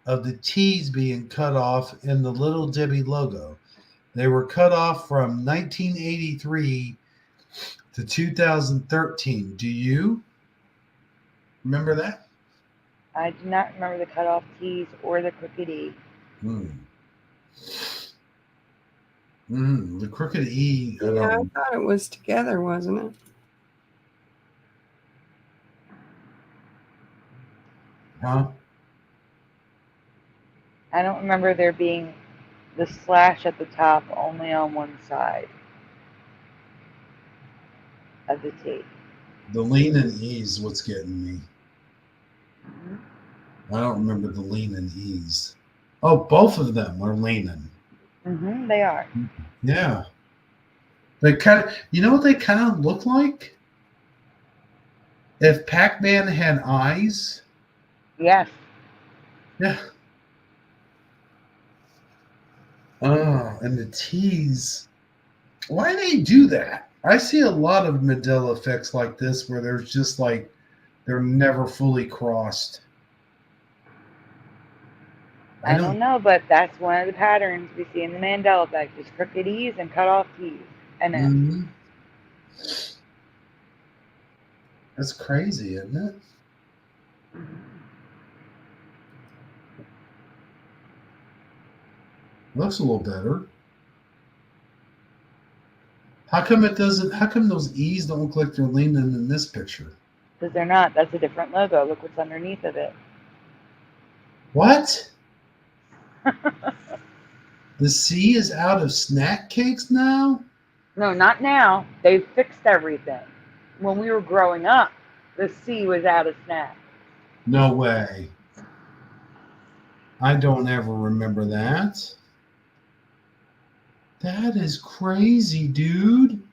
S1: of the T's being cut off in the Little Debbie logo. They were cut off from 1983 to 2013. Do you remember that?
S3: I do not remember the cutoff T's or the crooked E.
S1: The crooked E.
S2: Yeah, I thought it was together, wasn't it?
S1: Huh?
S3: I don't remember there being the slash at the top only on one side of the T.
S1: The lean and E is what's getting me. I don't remember the lean and E's. Oh, both of them are leaning.
S3: They are.
S1: Yeah. They kind of, you know what they kind of look like? If Pac-Man had eyes.
S3: Yes.
S1: Yeah. Oh, and the T's. Why do they do that? I see a lot of Mandela effects like this where there's just like they're never fully crossed.
S3: I don't know, but that's one of the patterns we see in the Mandela effect: is crooked E's and cut off T's and F's.
S1: That's crazy, isn't it? Looks a little better. How come it doesn't? How come those E's don't look like they're leaning in this picture?
S3: Because they're not. That's a different logo. Look what's underneath of it.
S1: What? The C is out of snack cakes now?
S3: No, not now. They've fixed everything. When we were growing up, the C was out of snack.
S1: No way. I don't ever remember that. That is crazy, dude.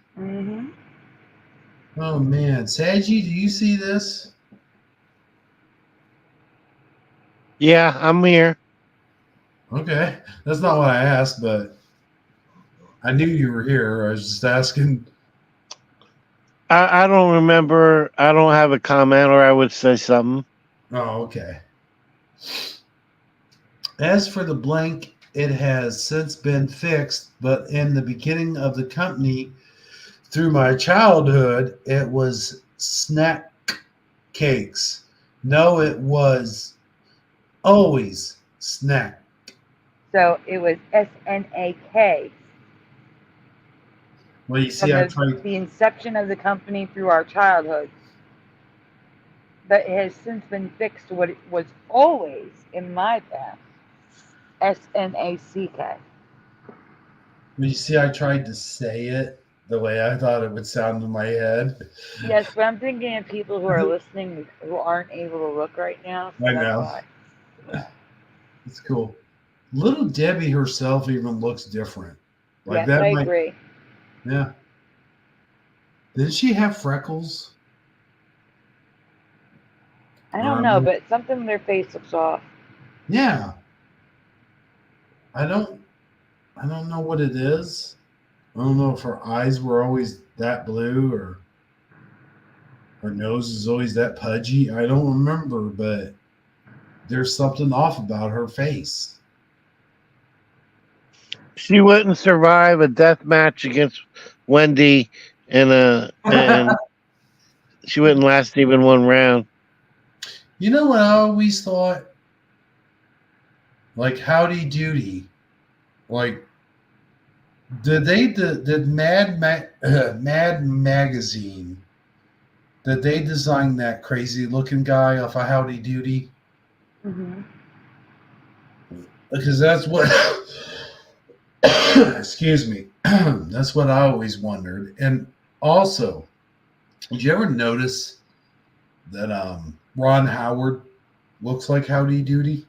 S1: Oh man, Saji, do you see this?
S4: Yeah, I'm here.
S1: Okay, that's not what I asked, but I knew you were here. I was just asking.
S4: I don't remember. I don't have a comment, or I would say something.
S1: Oh, okay. As for the blank, it has since been fixed, but in the beginning of the company, through my childhood, it was snack cakes. No, it was always snack.
S3: So it was SNAK.
S1: Well, you see,
S3: From the inception of the company through our childhood. But it has since been fixed to what it was always in my past. SNACK.
S1: Well, you see, I tried to say it the way I thought it would sound in my head.
S3: Yes, but I'm thinking of people who are listening who aren't able to look right now. So
S1: I
S3: that's
S1: know.
S3: why.
S1: It's cool. Little Debbie herself even looks different. Like
S3: yes,
S1: that
S3: I agree.
S1: Yeah. Did she have freckles?
S3: I don't know, but something in their face looks off.
S1: Yeah. I don't know what it is. I don't know if her eyes were always that blue or her nose is always that pudgy. I don't remember, but there's something off about her face.
S4: She wouldn't survive a death match against Wendy, and she wouldn't last even one round.
S1: You know what I always thought? Like Howdy Doody. Like did Mad Magazine, did they design that crazy looking guy off of Howdy Doody?
S3: Mm-hmm.
S1: Because that's what excuse me. That's what I always wondered. And also, did you ever notice that Ron Howard looks like Howdy Doody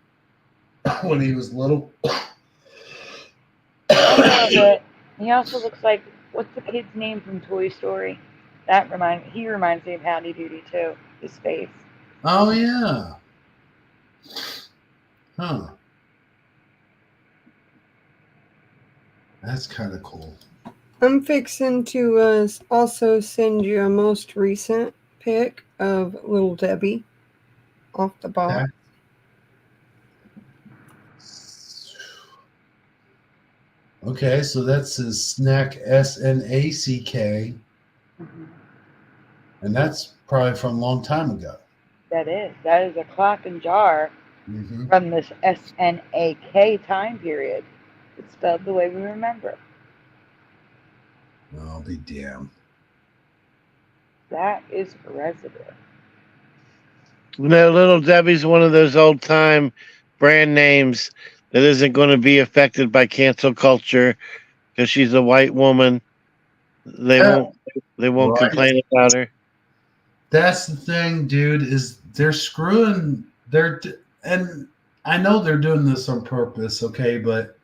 S1: when he was little?
S3: A little bit. He also looks like, what's the kid's name from Toy Story? He reminds me of Howdy Doody too. His face.
S1: Oh yeah. Huh. That's kind of cool.
S2: I'm fixing to also send you a most recent pic of Little Debbie off the box.
S1: Okay, so that's his snack SNACK.
S3: Mm-hmm.
S1: And that's probably from a long time ago.
S3: That is a clock and jar from this SNAK time period. It's spelled the way we remember.
S1: I'll be damned.
S3: That is residue.
S4: You know, Little Debbie's one of those old time brand names that isn't going to be affected by cancel culture because she's a white woman. They won't right. Complain about her.
S1: That's the thing, dude, is they're screwing and I know they're doing this on purpose, okay, but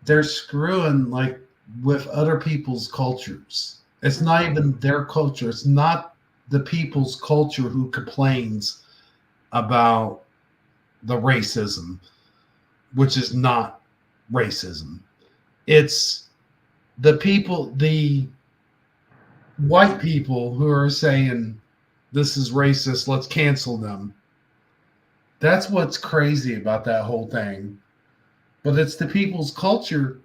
S1: they're screwing like with other people's cultures. It's not even their culture. It's not the people's culture who complains about the racism, which is not racism. It's the people, the white people who are saying this is racist, let's cancel them. That's what's crazy about that whole thing. But it's the people's culture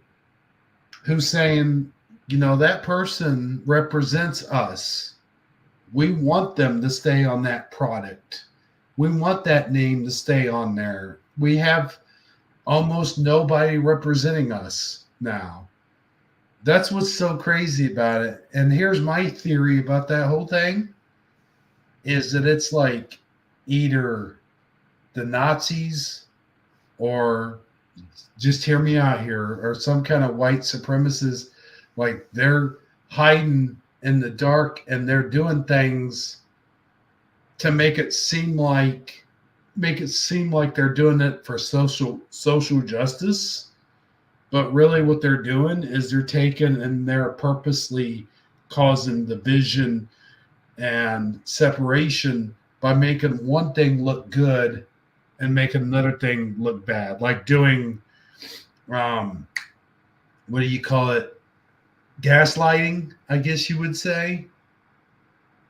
S1: who's saying, you know, that person represents us. We want them to stay on that product. We want that name to stay on there. We have almost nobody representing us now. That's what's so crazy about it. And here's my theory about that whole thing is that it's like either the Nazis or, just hear me out here, or some kind of white supremacists, like they're hiding in the dark and they're doing things to make it seem like they're doing it for social justice. But really what they're doing is they're taking and they're purposely causing division and separation by making one thing look good and making another thing look bad. Like doing, what do you call it? Gaslighting, I guess you would say.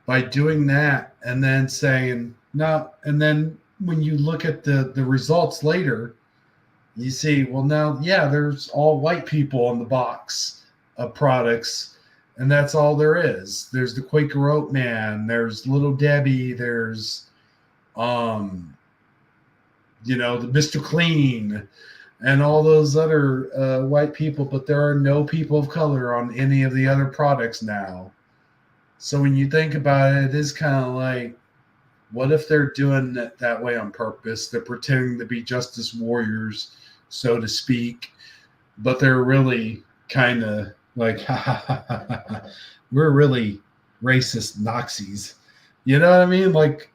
S1: By doing that and then saying no, and then when you look at the results later, you see, well, now, yeah, there's all white people on the box of products, and that's all there is. There's the Quaker Oat Man, there's Little Debbie, there's, the Mr. Clean, and all those other white people, but there are no people of color on any of the other products now. So when you think about it, it is kind of like, what if they're doing it that way on purpose? They're pretending to be justice warriors, so to speak, but they're really kind of like, we're really racist Nazis. You know what I mean? Like,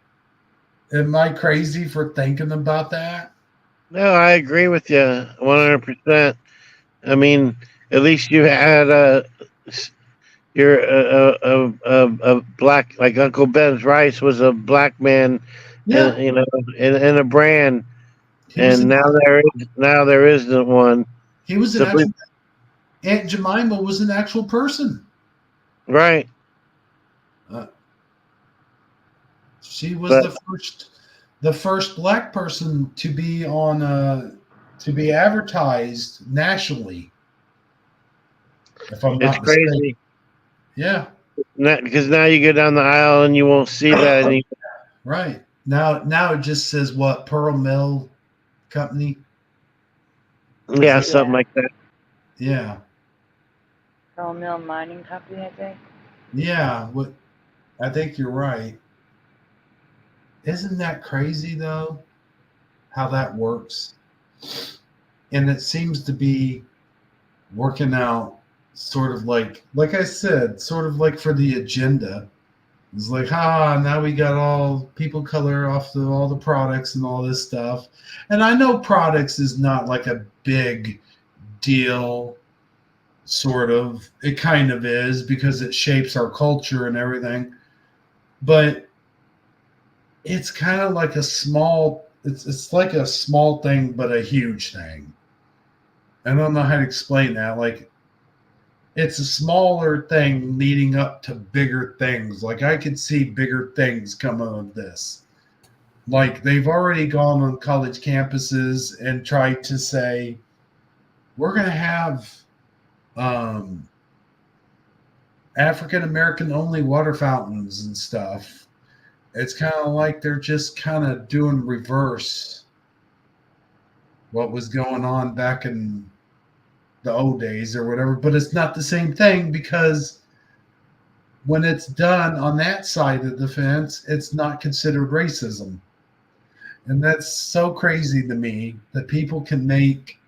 S1: am I crazy for thinking about that?
S4: No, I agree with you 100%. I mean, at least you had You're a black, like Uncle Ben's Rice was a black man,
S1: Yeah,
S4: and in a brand,
S1: he was
S4: and
S1: an
S4: now there isn't one.
S1: he was an
S4: So we,
S1: actual Aunt Jemima was an actual person.
S4: right,
S1: Uh, she was
S4: but
S1: the first black person to be on to be advertised nationally, if I'm
S4: it's
S1: not mistaken.
S4: crazy.
S1: Yeah,
S4: Because now you go down the aisle and you won't see that anymore.
S1: right. Now it just says what Pearl Mill Company.
S4: Yeah, something
S3: Yeah.
S4: like that.
S1: Yeah,
S3: Pearl Mill Mining Company, I think.
S1: yeah. What I think you're right. Isn't that crazy though? How that works, and it seems to be working out sort of like I said, sort of like for the agenda. It's like, now we got all people color off all the products and all this stuff. And I know products is not like a big deal, sort of. It kind of is because it shapes our culture and everything. But it's kind of like it's like a small thing, but a huge thing. I don't know how to explain that. Like, it's a smaller thing leading up to bigger things. Like, I could see bigger things come out of this. Like, they've already gone on college campuses and tried to say, we're going to have um, African American only water fountains and stuff. It's kind of like they're just kind of doing reverse what was going on back in the old days or whatever, but it's not the same thing because when it's done on that side of the fence, it's not considered racism. And that's so crazy to me that people can make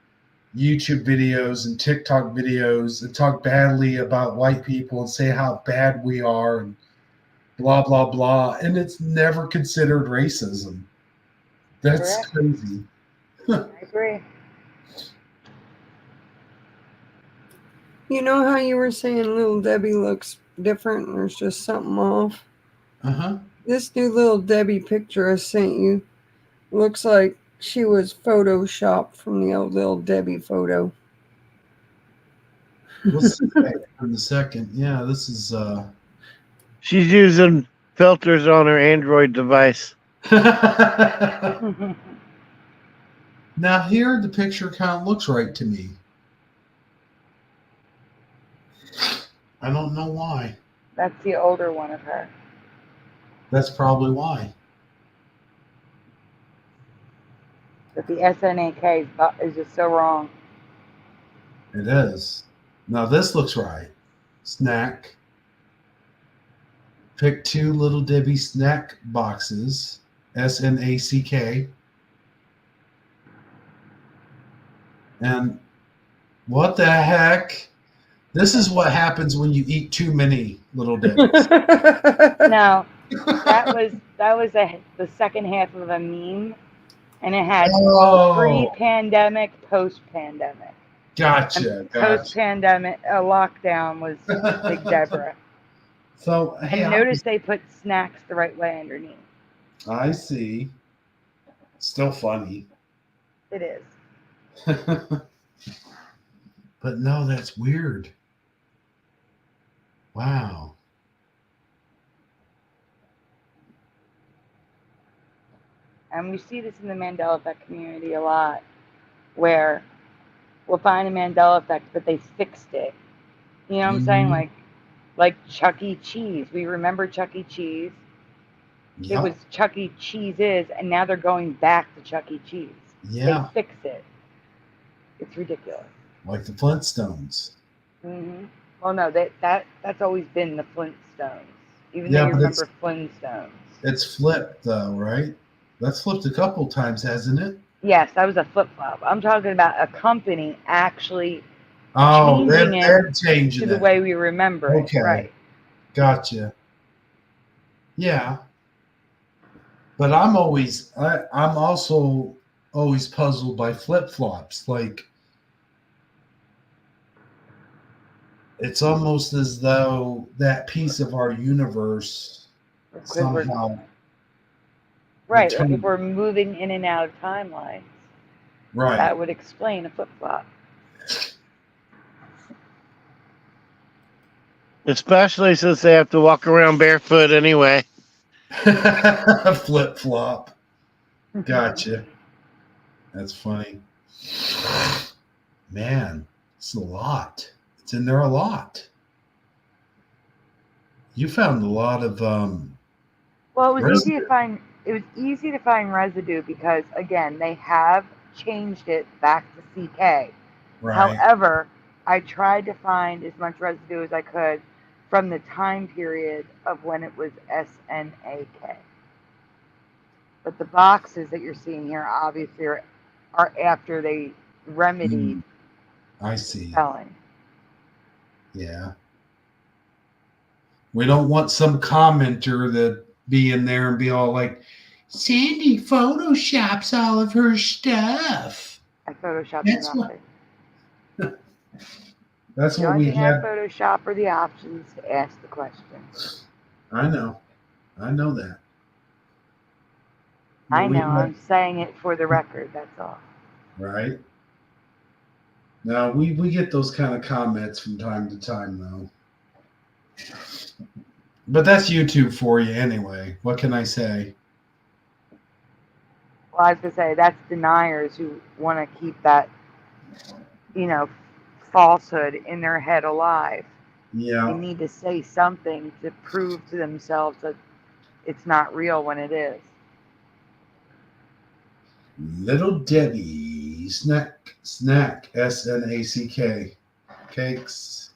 S1: YouTube videos and TikTok videos and talk badly about white people and say how bad we are and blah, blah, blah. And it's never considered racism. That's
S3: Correct.
S1: crazy.
S3: I agree.
S2: You know how you were saying Little Debbie looks different and there's just something off?
S1: Uh-huh.
S2: This new Little Debbie picture I sent you looks like she was photoshopped from the old Little Debbie photo.
S1: We'll see that in a second. Yeah, this is
S4: She's using filters on her Android device.
S1: now here the picture kind of looks right to me. I don't know why.
S3: That's the older one of her.
S1: That's probably why.
S3: But the SNAK is just so wrong.
S1: It is. Now this looks right. Snack. Pick 2 Little Debbie snack boxes. SNACK. And what the heck? This is what happens when you eat too many Little Debbies.
S3: No, that was the second half of a meme, and it had pre-pandemic, post-pandemic.
S1: Gotcha.
S3: Post-pandemic, lockdown was Big Deborah.
S1: So, hey,
S3: and notice they put snacks the right way underneath.
S1: I see. Still funny.
S3: It is.
S1: But no, that's weird. Wow.
S3: And we see this in the Mandela Effect community a lot, where we'll find a Mandela Effect, but they fixed it. You know what I'm saying? Like Chuck E. Cheese. We remember Chuck E. Cheese.
S1: Yep.
S3: It was Chuck E. Cheese's, and now they're going back to Chuck E. Cheese.
S1: Yeah.
S3: They fix it. It's ridiculous.
S1: Like the Flintstones.
S3: Mm-hmm. Well, no, that's always been the Flintstones. Even
S1: Yeah,
S3: though you
S1: but
S3: remember Flintstones.
S1: It's flipped, though, right? That's flipped a couple times, hasn't it?
S3: Yes, that was a flip-flop. I'm talking about a company actually
S1: changing
S3: they're
S1: it changing
S3: to the way we remember it. Right.
S1: Gotcha. Yeah. But I'm also always puzzled by flip-flops. Like, it's almost as though that piece of our universe
S3: Because we're
S1: somehow
S3: right. Like if
S1: returned.
S3: we're moving in and out of timelines,
S1: Right.
S3: that would explain a flip flop.
S4: Especially since they have to walk around barefoot anyway.
S1: Flip flop. Gotcha. That's funny. Man, it's a lot. It's in there a lot. You found a lot of
S3: Well, it was easy
S1: residue.
S3: to find. It was easy to find residue because again, they have changed it back to CK.
S1: Right.
S3: However, I tried to find as much residue as I could from the time period of when it was SNAK. But the boxes that you're seeing here obviously are after they remedied
S1: I see.
S3: spelling.
S1: Yeah. We don't want some commenter that be in there and be all like, Sandy photoshops all of her stuff.
S3: I photoshopped
S1: That's
S3: nothing.
S1: That's
S3: The
S1: what
S3: only
S1: we
S3: thing I
S1: had.
S3: Photoshop are the options to ask the question.
S1: I know that.
S3: I
S1: We
S3: know,
S1: had-
S3: I'm saying it for the record, that's all.
S1: Right. Now we get those kind of comments from time to time though. But that's YouTube for you anyway. What can I say?
S3: Well, I was going to say, that's deniers who want to keep that, falsehood in their head alive.
S1: Yeah.
S3: They need to say something to prove to themselves that it's not real when it is.
S1: Little Debbie snack SNACK cakes.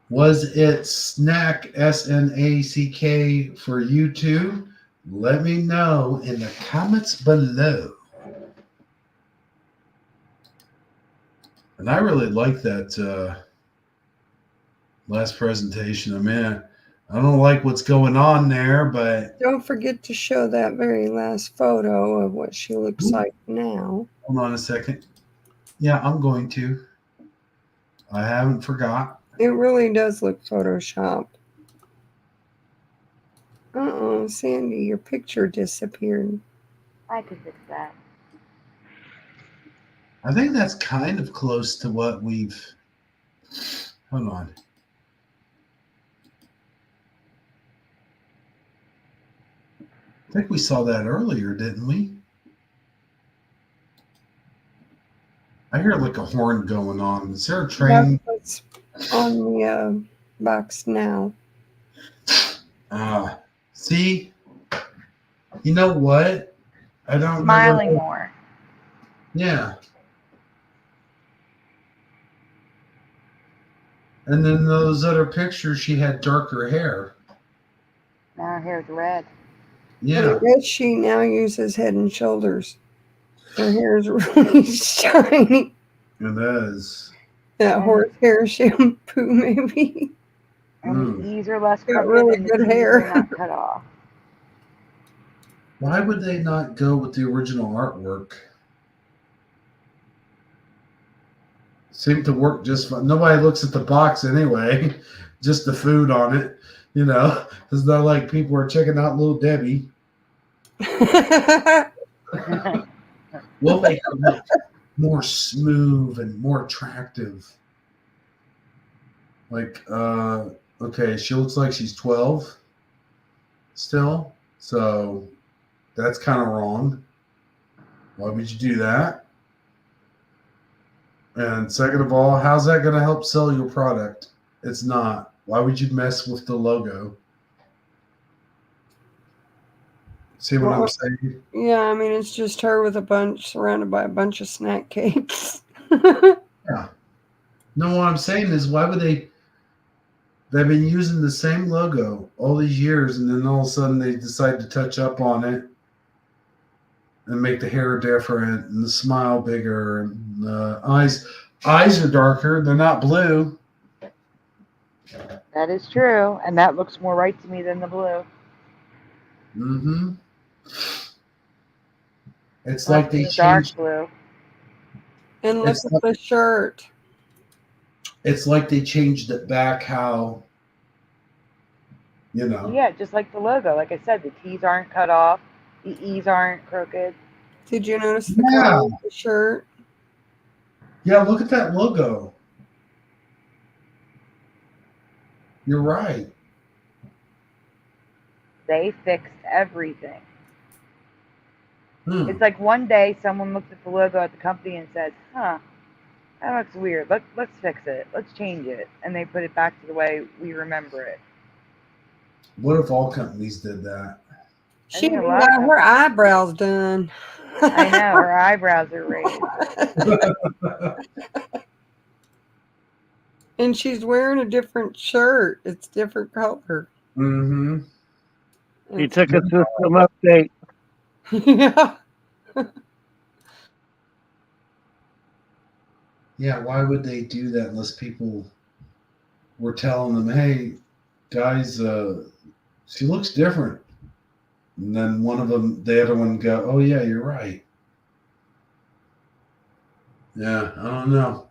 S1: Was it snack SNACK for you too? Let me know in the comments below. And I really like that last presentation. I mean, I don't like what's going on there, but
S2: Don't forget to show that very last photo of what she looks like now.
S1: hold on a second. Yeah, I'm going to. I haven't forgot.
S2: It really does look photoshopped. Uh-oh, Sandy, your picture disappeared.
S3: I could fix that.
S1: I think that's kind of close to what we've. Hold on. I think we saw that earlier, didn't we? I hear like a horn going on. Is there a train?
S2: That's what's on the box now.
S1: See? You know what? I don't
S3: Smiling
S1: remember.
S3: more.
S1: Yeah. And then those other pictures, she had darker hair.
S3: Now her hair's red.
S1: Yeah.
S2: Red She now uses Head and Shoulders. Her hair is really shiny.
S1: It is.
S2: That horsehair shampoo, maybe.
S3: And the E's are less
S2: Got
S3: crooked
S2: really
S3: and
S2: good
S3: the T's
S2: hair.
S3: are not cut off.
S1: Why would they not go with the original artwork? Seemed to work just fine. Nobody looks at the box anyway, just the food on it. You know, it's not like people are checking out Little Debbie. We'll make her look more smooth and more attractive. Like, okay, she looks like she's 12 still. So that's kind of wrong. Why would you do that? And second of all, how's that going to help sell your product? It's not. Why would you mess with the logo? See what I'm saying?
S2: Yeah, I mean, it's just her with surrounded by a bunch of snack cakes.
S1: Yeah. No, what I'm saying is, why would they've been using the same logo all these years, and then all of a sudden they decide to touch up on it and make the hair different and the smile bigger and the eyes are darker. They're not blue.
S3: That is true, and that looks more right to me than the blue.
S1: Mm-hmm. It's
S3: That's
S1: like they
S3: dark
S1: changed.
S3: blue.
S2: And look at the shirt.
S1: It's like they changed it back how, you know.
S3: Yeah, just like the logo. Like I said, the T's aren't cut off, the E's aren't crooked.
S2: Did you notice the
S1: Yeah.
S2: color of the shirt?
S1: Yeah, look at that logo. You're right.
S3: They fixed everything.
S1: Hmm.
S3: It's like one day someone looked at the logo at the company and said, "Huh, that looks weird. Let's fix it. Let's change it." And they put it back to the way we remember it.
S1: What if all companies did that?
S2: She
S3: think a
S2: even
S3: lot of
S2: got her eyebrows done.
S3: I know, her eyebrows are raised.
S2: And she's wearing a different shirt. It's different color.
S1: Mm-hmm.
S4: He took a system update.
S2: Yeah.
S1: Yeah, why would they do that unless people were telling them, hey, guys, she looks different. And then the other one go, oh, yeah, you're right. Yeah, I don't know.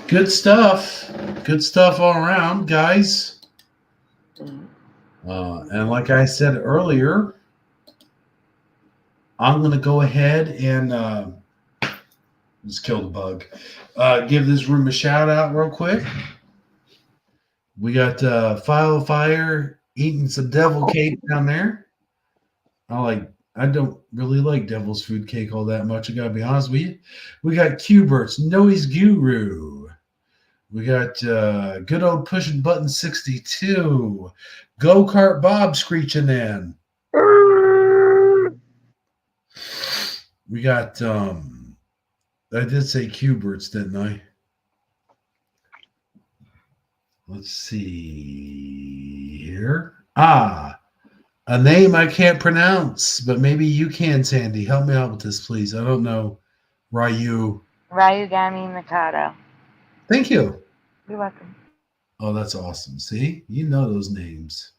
S1: Good stuff. Good stuff all around, guys. And like I said earlier, I'm going to go ahead and just kill the bug. Give this room a shout out real quick. We got File of Fire eating some devil cake down there. I don't really like devil's food cake all that much, I gotta be honest with you. We got Cubert's Noise Guru. We got good old pushing button 62. Go-Kart Bob screeching in. We got I did say Cubert's, didn't I? Let's see here. A name I can't pronounce, but maybe you can, Sandy. Help me out with this, please. I don't know. Ryugami
S3: Mikado.
S1: Thank you.
S3: You're welcome.
S1: Oh, that's awesome. See? You know those names.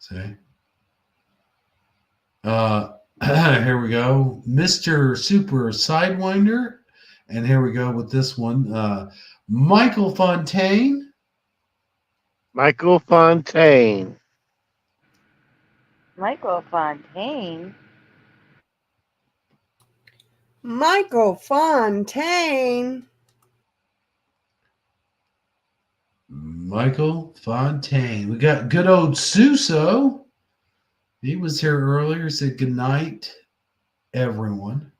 S1: See? Here we go. Mr. Super Sidewinder. And here we go with this one. Michael Fontaine.
S4: Michael Fontaine.
S3: Michael Fontaine.
S2: Michael Fontaine.
S1: Michael Fontaine. We got good old Suso. He was here earlier. Said good night, everyone.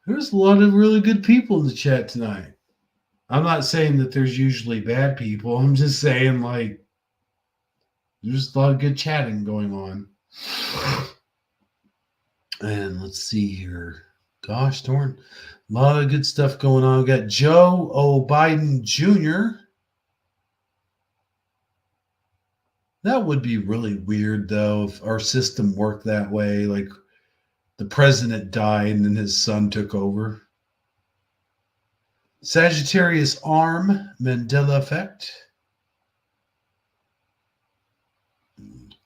S1: There's a lot of really good people in the chat tonight. I'm not saying that there's usually bad people. I'm just saying, like, there's a lot of good chatting going on. And let's see here. Gosh darn. A lot of good stuff going on. We got Joe O. Biden Jr. That would be really weird, though, if our system worked that way. Like, the president died and then his son took over. Sagittarius Arm Mandela Effect.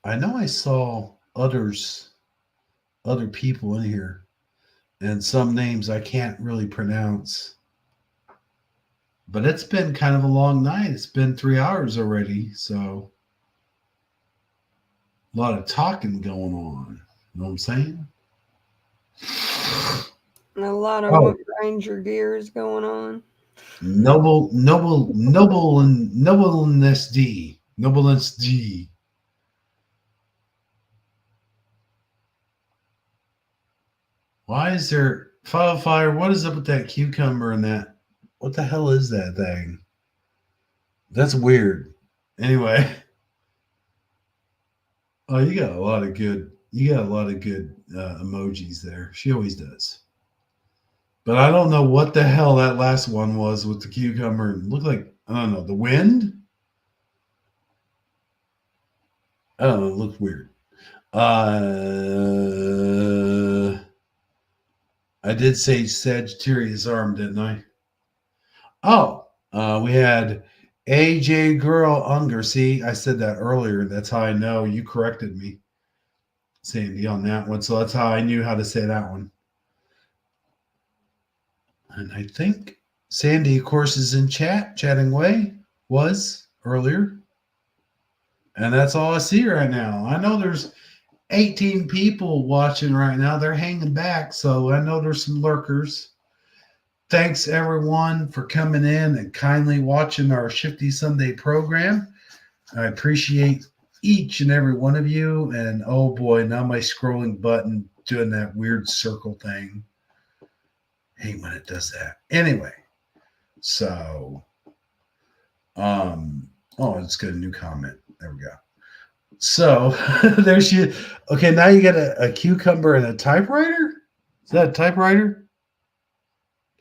S1: I know I saw other people in here, and some names I can't really pronounce. But it's been kind of a long night. It's been 3 hours already, so a lot of talking going on. You know what I'm saying?
S2: And a lot of what grinds your gears going on.
S1: Nobleness D. Nobleness D. Why is there fire? What is up with that cucumber and that? What the hell is that thing? That's weird. Anyway. Oh, you got a lot of good emojis there. She always does. But I don't know what the hell that last one was with the cucumber. It looked like, I don't know, the wind? I don't know. It looked weird. I did say Sagittarius Arm, didn't I? Oh, we had AJ Girl Unger. See, I said that earlier. That's how I know. You corrected me, Sandy, on that one. So that's how I knew how to say that one. And I think Sandy, of course, is in chatting away, was earlier. And that's all I see right now. I know there's 18 people watching right now. They're hanging back, so I know there's some lurkers. Thanks, everyone, for coming in and kindly watching our Shifty Sunday program. I appreciate each and every one of you. And oh boy, now my scrolling button doing that weird circle thing. I hate when it does that. Anyway, so let's get a new comment. There we go. So there's you. Okay, now you get a cucumber and a typewriter. Is that a typewriter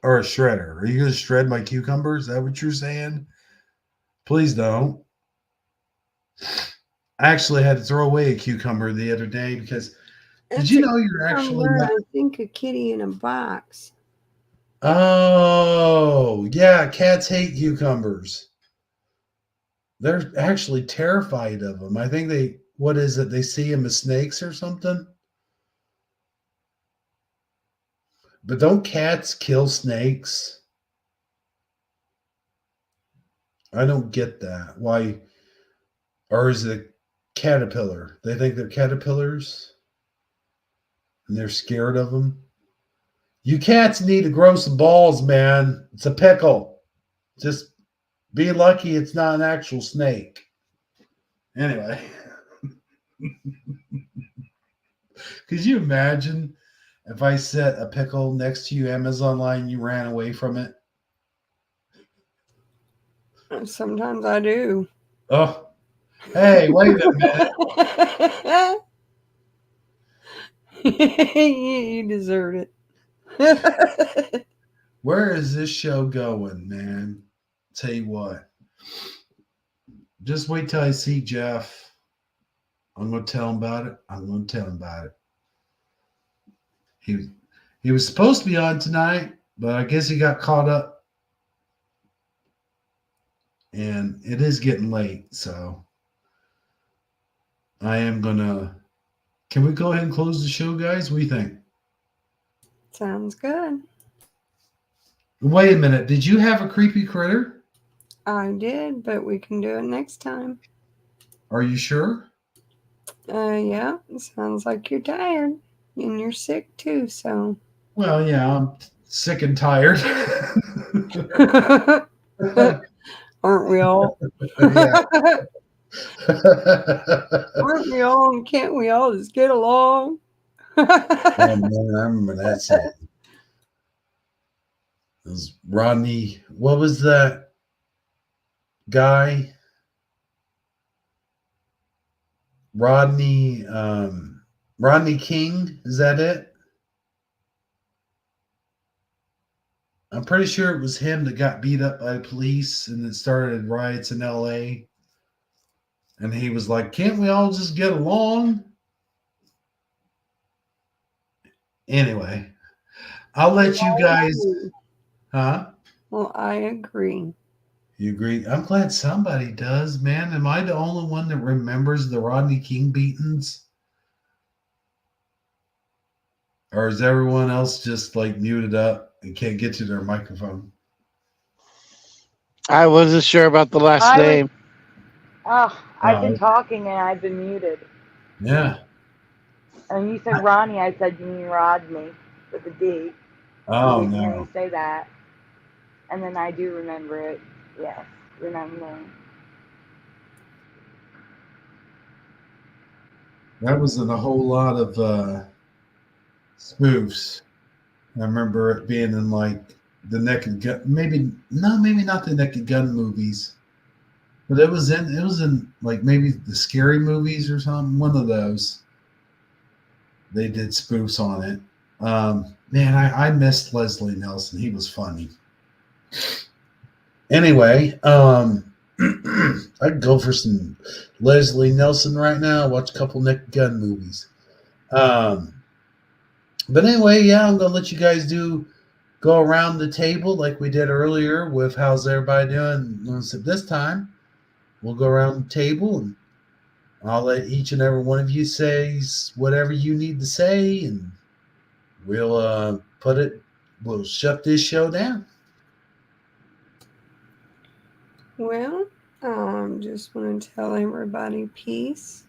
S1: or a shredder? Are you going to shred my cucumber? Is that what you're saying? Please don't. I actually had to throw away a cucumber the other day because did you know you're actually not...
S2: I think a kitty in a box.
S1: Oh, yeah, cats hate cucumbers. They're actually terrified of them. I think they see them as snakes or something? But don't cats kill snakes? I don't get that. Why? Or is it caterpillar? They think they're caterpillars and they're scared of them. You cats need to grow some balls, man. It's a pickle. Just be lucky it's not an actual snake. Anyway. Could you imagine if I set a pickle next to you Amazon line and you ran away from it?
S2: Sometimes I do.
S1: Oh, hey, wait a
S2: minute. You deserve it.
S1: Where is this show going, man? Tell you what. Just wait till I see Jeff. I'm going to tell him about it. He was supposed to be on tonight, but I guess he got caught up. And it is getting late, so I am going to... Can we go ahead and close the show, guys? What do you think?
S2: Sounds good.
S1: Wait a minute. Did you have a creepy critter?
S2: I did, but we can do it next time.
S1: Are you sure?
S2: Yeah. Sounds like you're tired. And you're sick too, so.
S1: Well, yeah, I'm sick and tired.
S2: Aren't we all? Aren't we all? And can't we all just get along?
S1: Oh, man, I remember that song. It was Rodney. What was that guy? Rodney King. Is that it? I'm pretty sure it was him that got beat up by the police and it started riots in LA. And he was like, can't we all just get along? Anyway, I'll let you guys. Huh?
S2: Well, I agree.
S1: You agree? I'm glad somebody does, man. Am I the only one that remembers the Rodney King beatings? Or is everyone else just like muted up and can't get to their microphone?
S4: I wasn't sure about the last name.
S3: I've been talking and I've been muted.
S1: Yeah.
S3: And you said Ronnie, I said you mean Rodney with a D.
S1: Oh,
S3: no.
S1: no.
S3: You say that. And then I do remember it. Yes, remember.
S1: That was in a whole lot of spoofs. I remember it being in like the Naked Gun, maybe not the Naked Gun movies, but it was in like maybe the Scary Movies or something. One of those. They did spoofs on it. Man, I missed Leslie Nelson. He was funny. Anyway, I could go for some Leslie Nelson right now. Watch a couple Naked Gun movies. But anyway, yeah, I'm gonna let you guys go around the table like we did earlier with how's everybody doing. So this time, we'll go around the table and I'll let each and every one of you say whatever you need to say, and we'll put it we'll shut this show down.
S2: Well, just want to tell everybody peace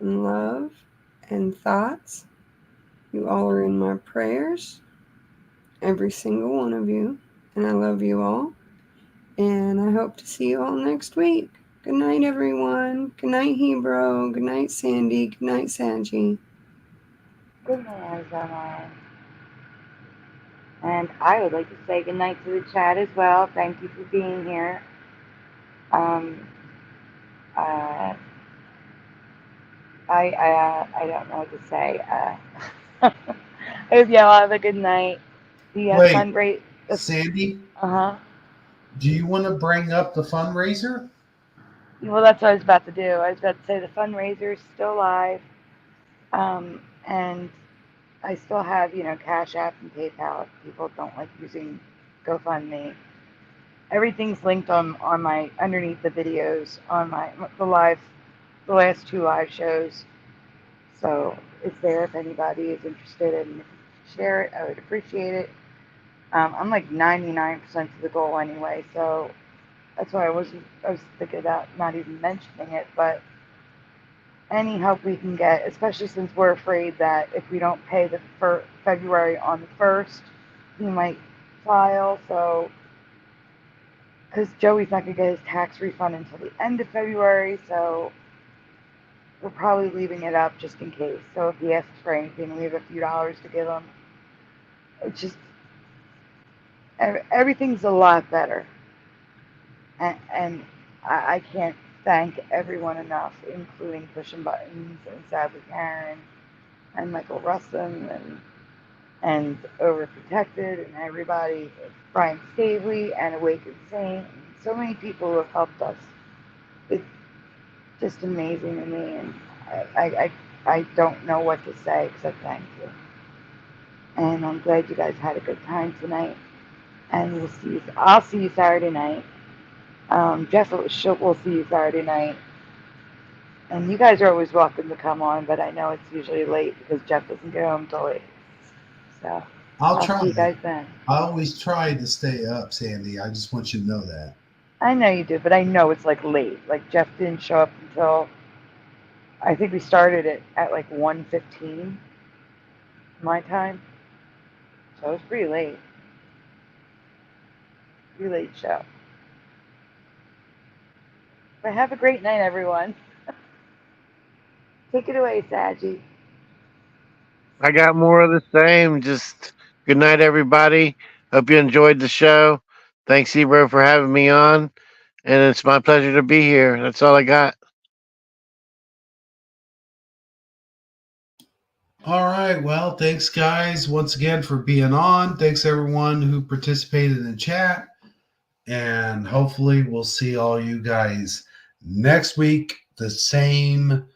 S2: and love and thoughts. You all are in my prayers, every single one of you, and I love you all. And I hope to see you all next week. Good night, everyone. Good night, Hebrew. Good night, Sandy. Good night, Sanji.
S3: Good night, Emma. And I would like to say good night to the chat as well. Thank you for being here. I don't know what to say. I hope y'all have a good night.
S1: Wait, Sandy?
S3: Uh-huh.
S1: Do you want to bring up the fundraiser?
S3: Well, that's what I was about to do. I was about to say the fundraiser is still live. And I still have, Cash App and PayPal if people don't like using GoFundMe. Everything's linked on my underneath the videos on the last 2 live shows. So it's there if anybody is interested and share it. I would appreciate it. I'm like 99% to the goal anyway, so that's why I was thinking about not even mentioning it. But any help we can get, especially since we're afraid that if we don't pay the February on the 1st, he might file. So, because Joey's not going to get his tax refund until the end of February, so we're probably leaving it up just in case. So if he asks for anything, we have a few dollars to give him. It's just, everything's a lot better. And I can't thank everyone enough, including Pushing Buttons and Sadly Karen and Michael Russom and Overprotected and everybody, Brian Stavely and Awakened Saint. So many people who have helped us. It's just amazing to me, and I don't know what to say except thank you. And I'm glad you guys had a good time tonight. And I'll see you Saturday night. Jeff will see you Saturday night. And you guys are always welcome to come on, but I know it's usually late because Jeff doesn't get home till late. So
S1: I'll try.
S3: See you guys then.
S1: I always try to stay up, Sandy. I just want you to know that.
S3: I know you do, but I know it's like late. Like Jeff didn't show up until I think we started it at like 1:15 my time. So it was pretty late. Pretty late show. But have a great night, everyone. Take it away, Saji.
S4: I got more of the same. Just good night, everybody. Hope you enjoyed the show. Thanks, Ebro, for having me on. And it's my pleasure to be here. That's all I got.
S1: All right. Well, thanks, guys, once again for being on. Thanks, everyone who participated in the chat. And hopefully we'll see all you guys next week. The same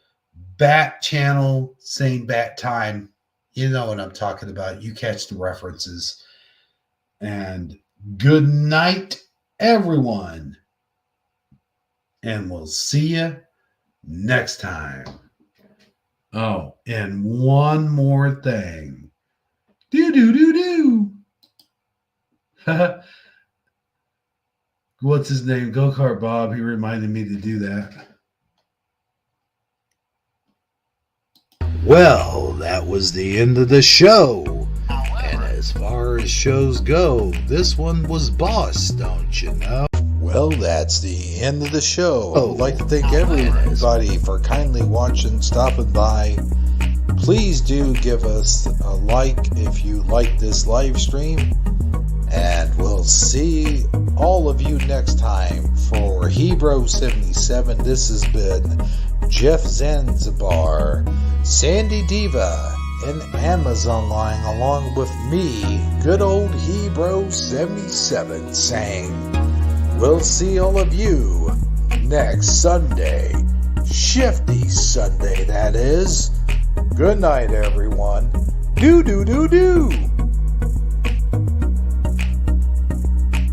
S1: bat channel, same bat time. You know what I'm talking about. You catch the references. And good night, everyone. And we'll see you next time. Oh, and one more thing. Do. What's his name? Go-Kart Bob. He reminded me to do that. Well, that was the end of the show. And as far as shows go, this one was boss, don't you know? Well, that's the end of the show. I'd like to thank everybody for kindly watching, stopping by. Please do give us a like if you like this live stream. And we'll see all of you next time. For Hebrew77, this has been Jeff Zanzibar, Sandy Diva, and Amazon Line, along with me, good old Hebrew77, saying, we'll see all of you next Sunday. Shifty Sunday, that is. Good night, everyone. Do.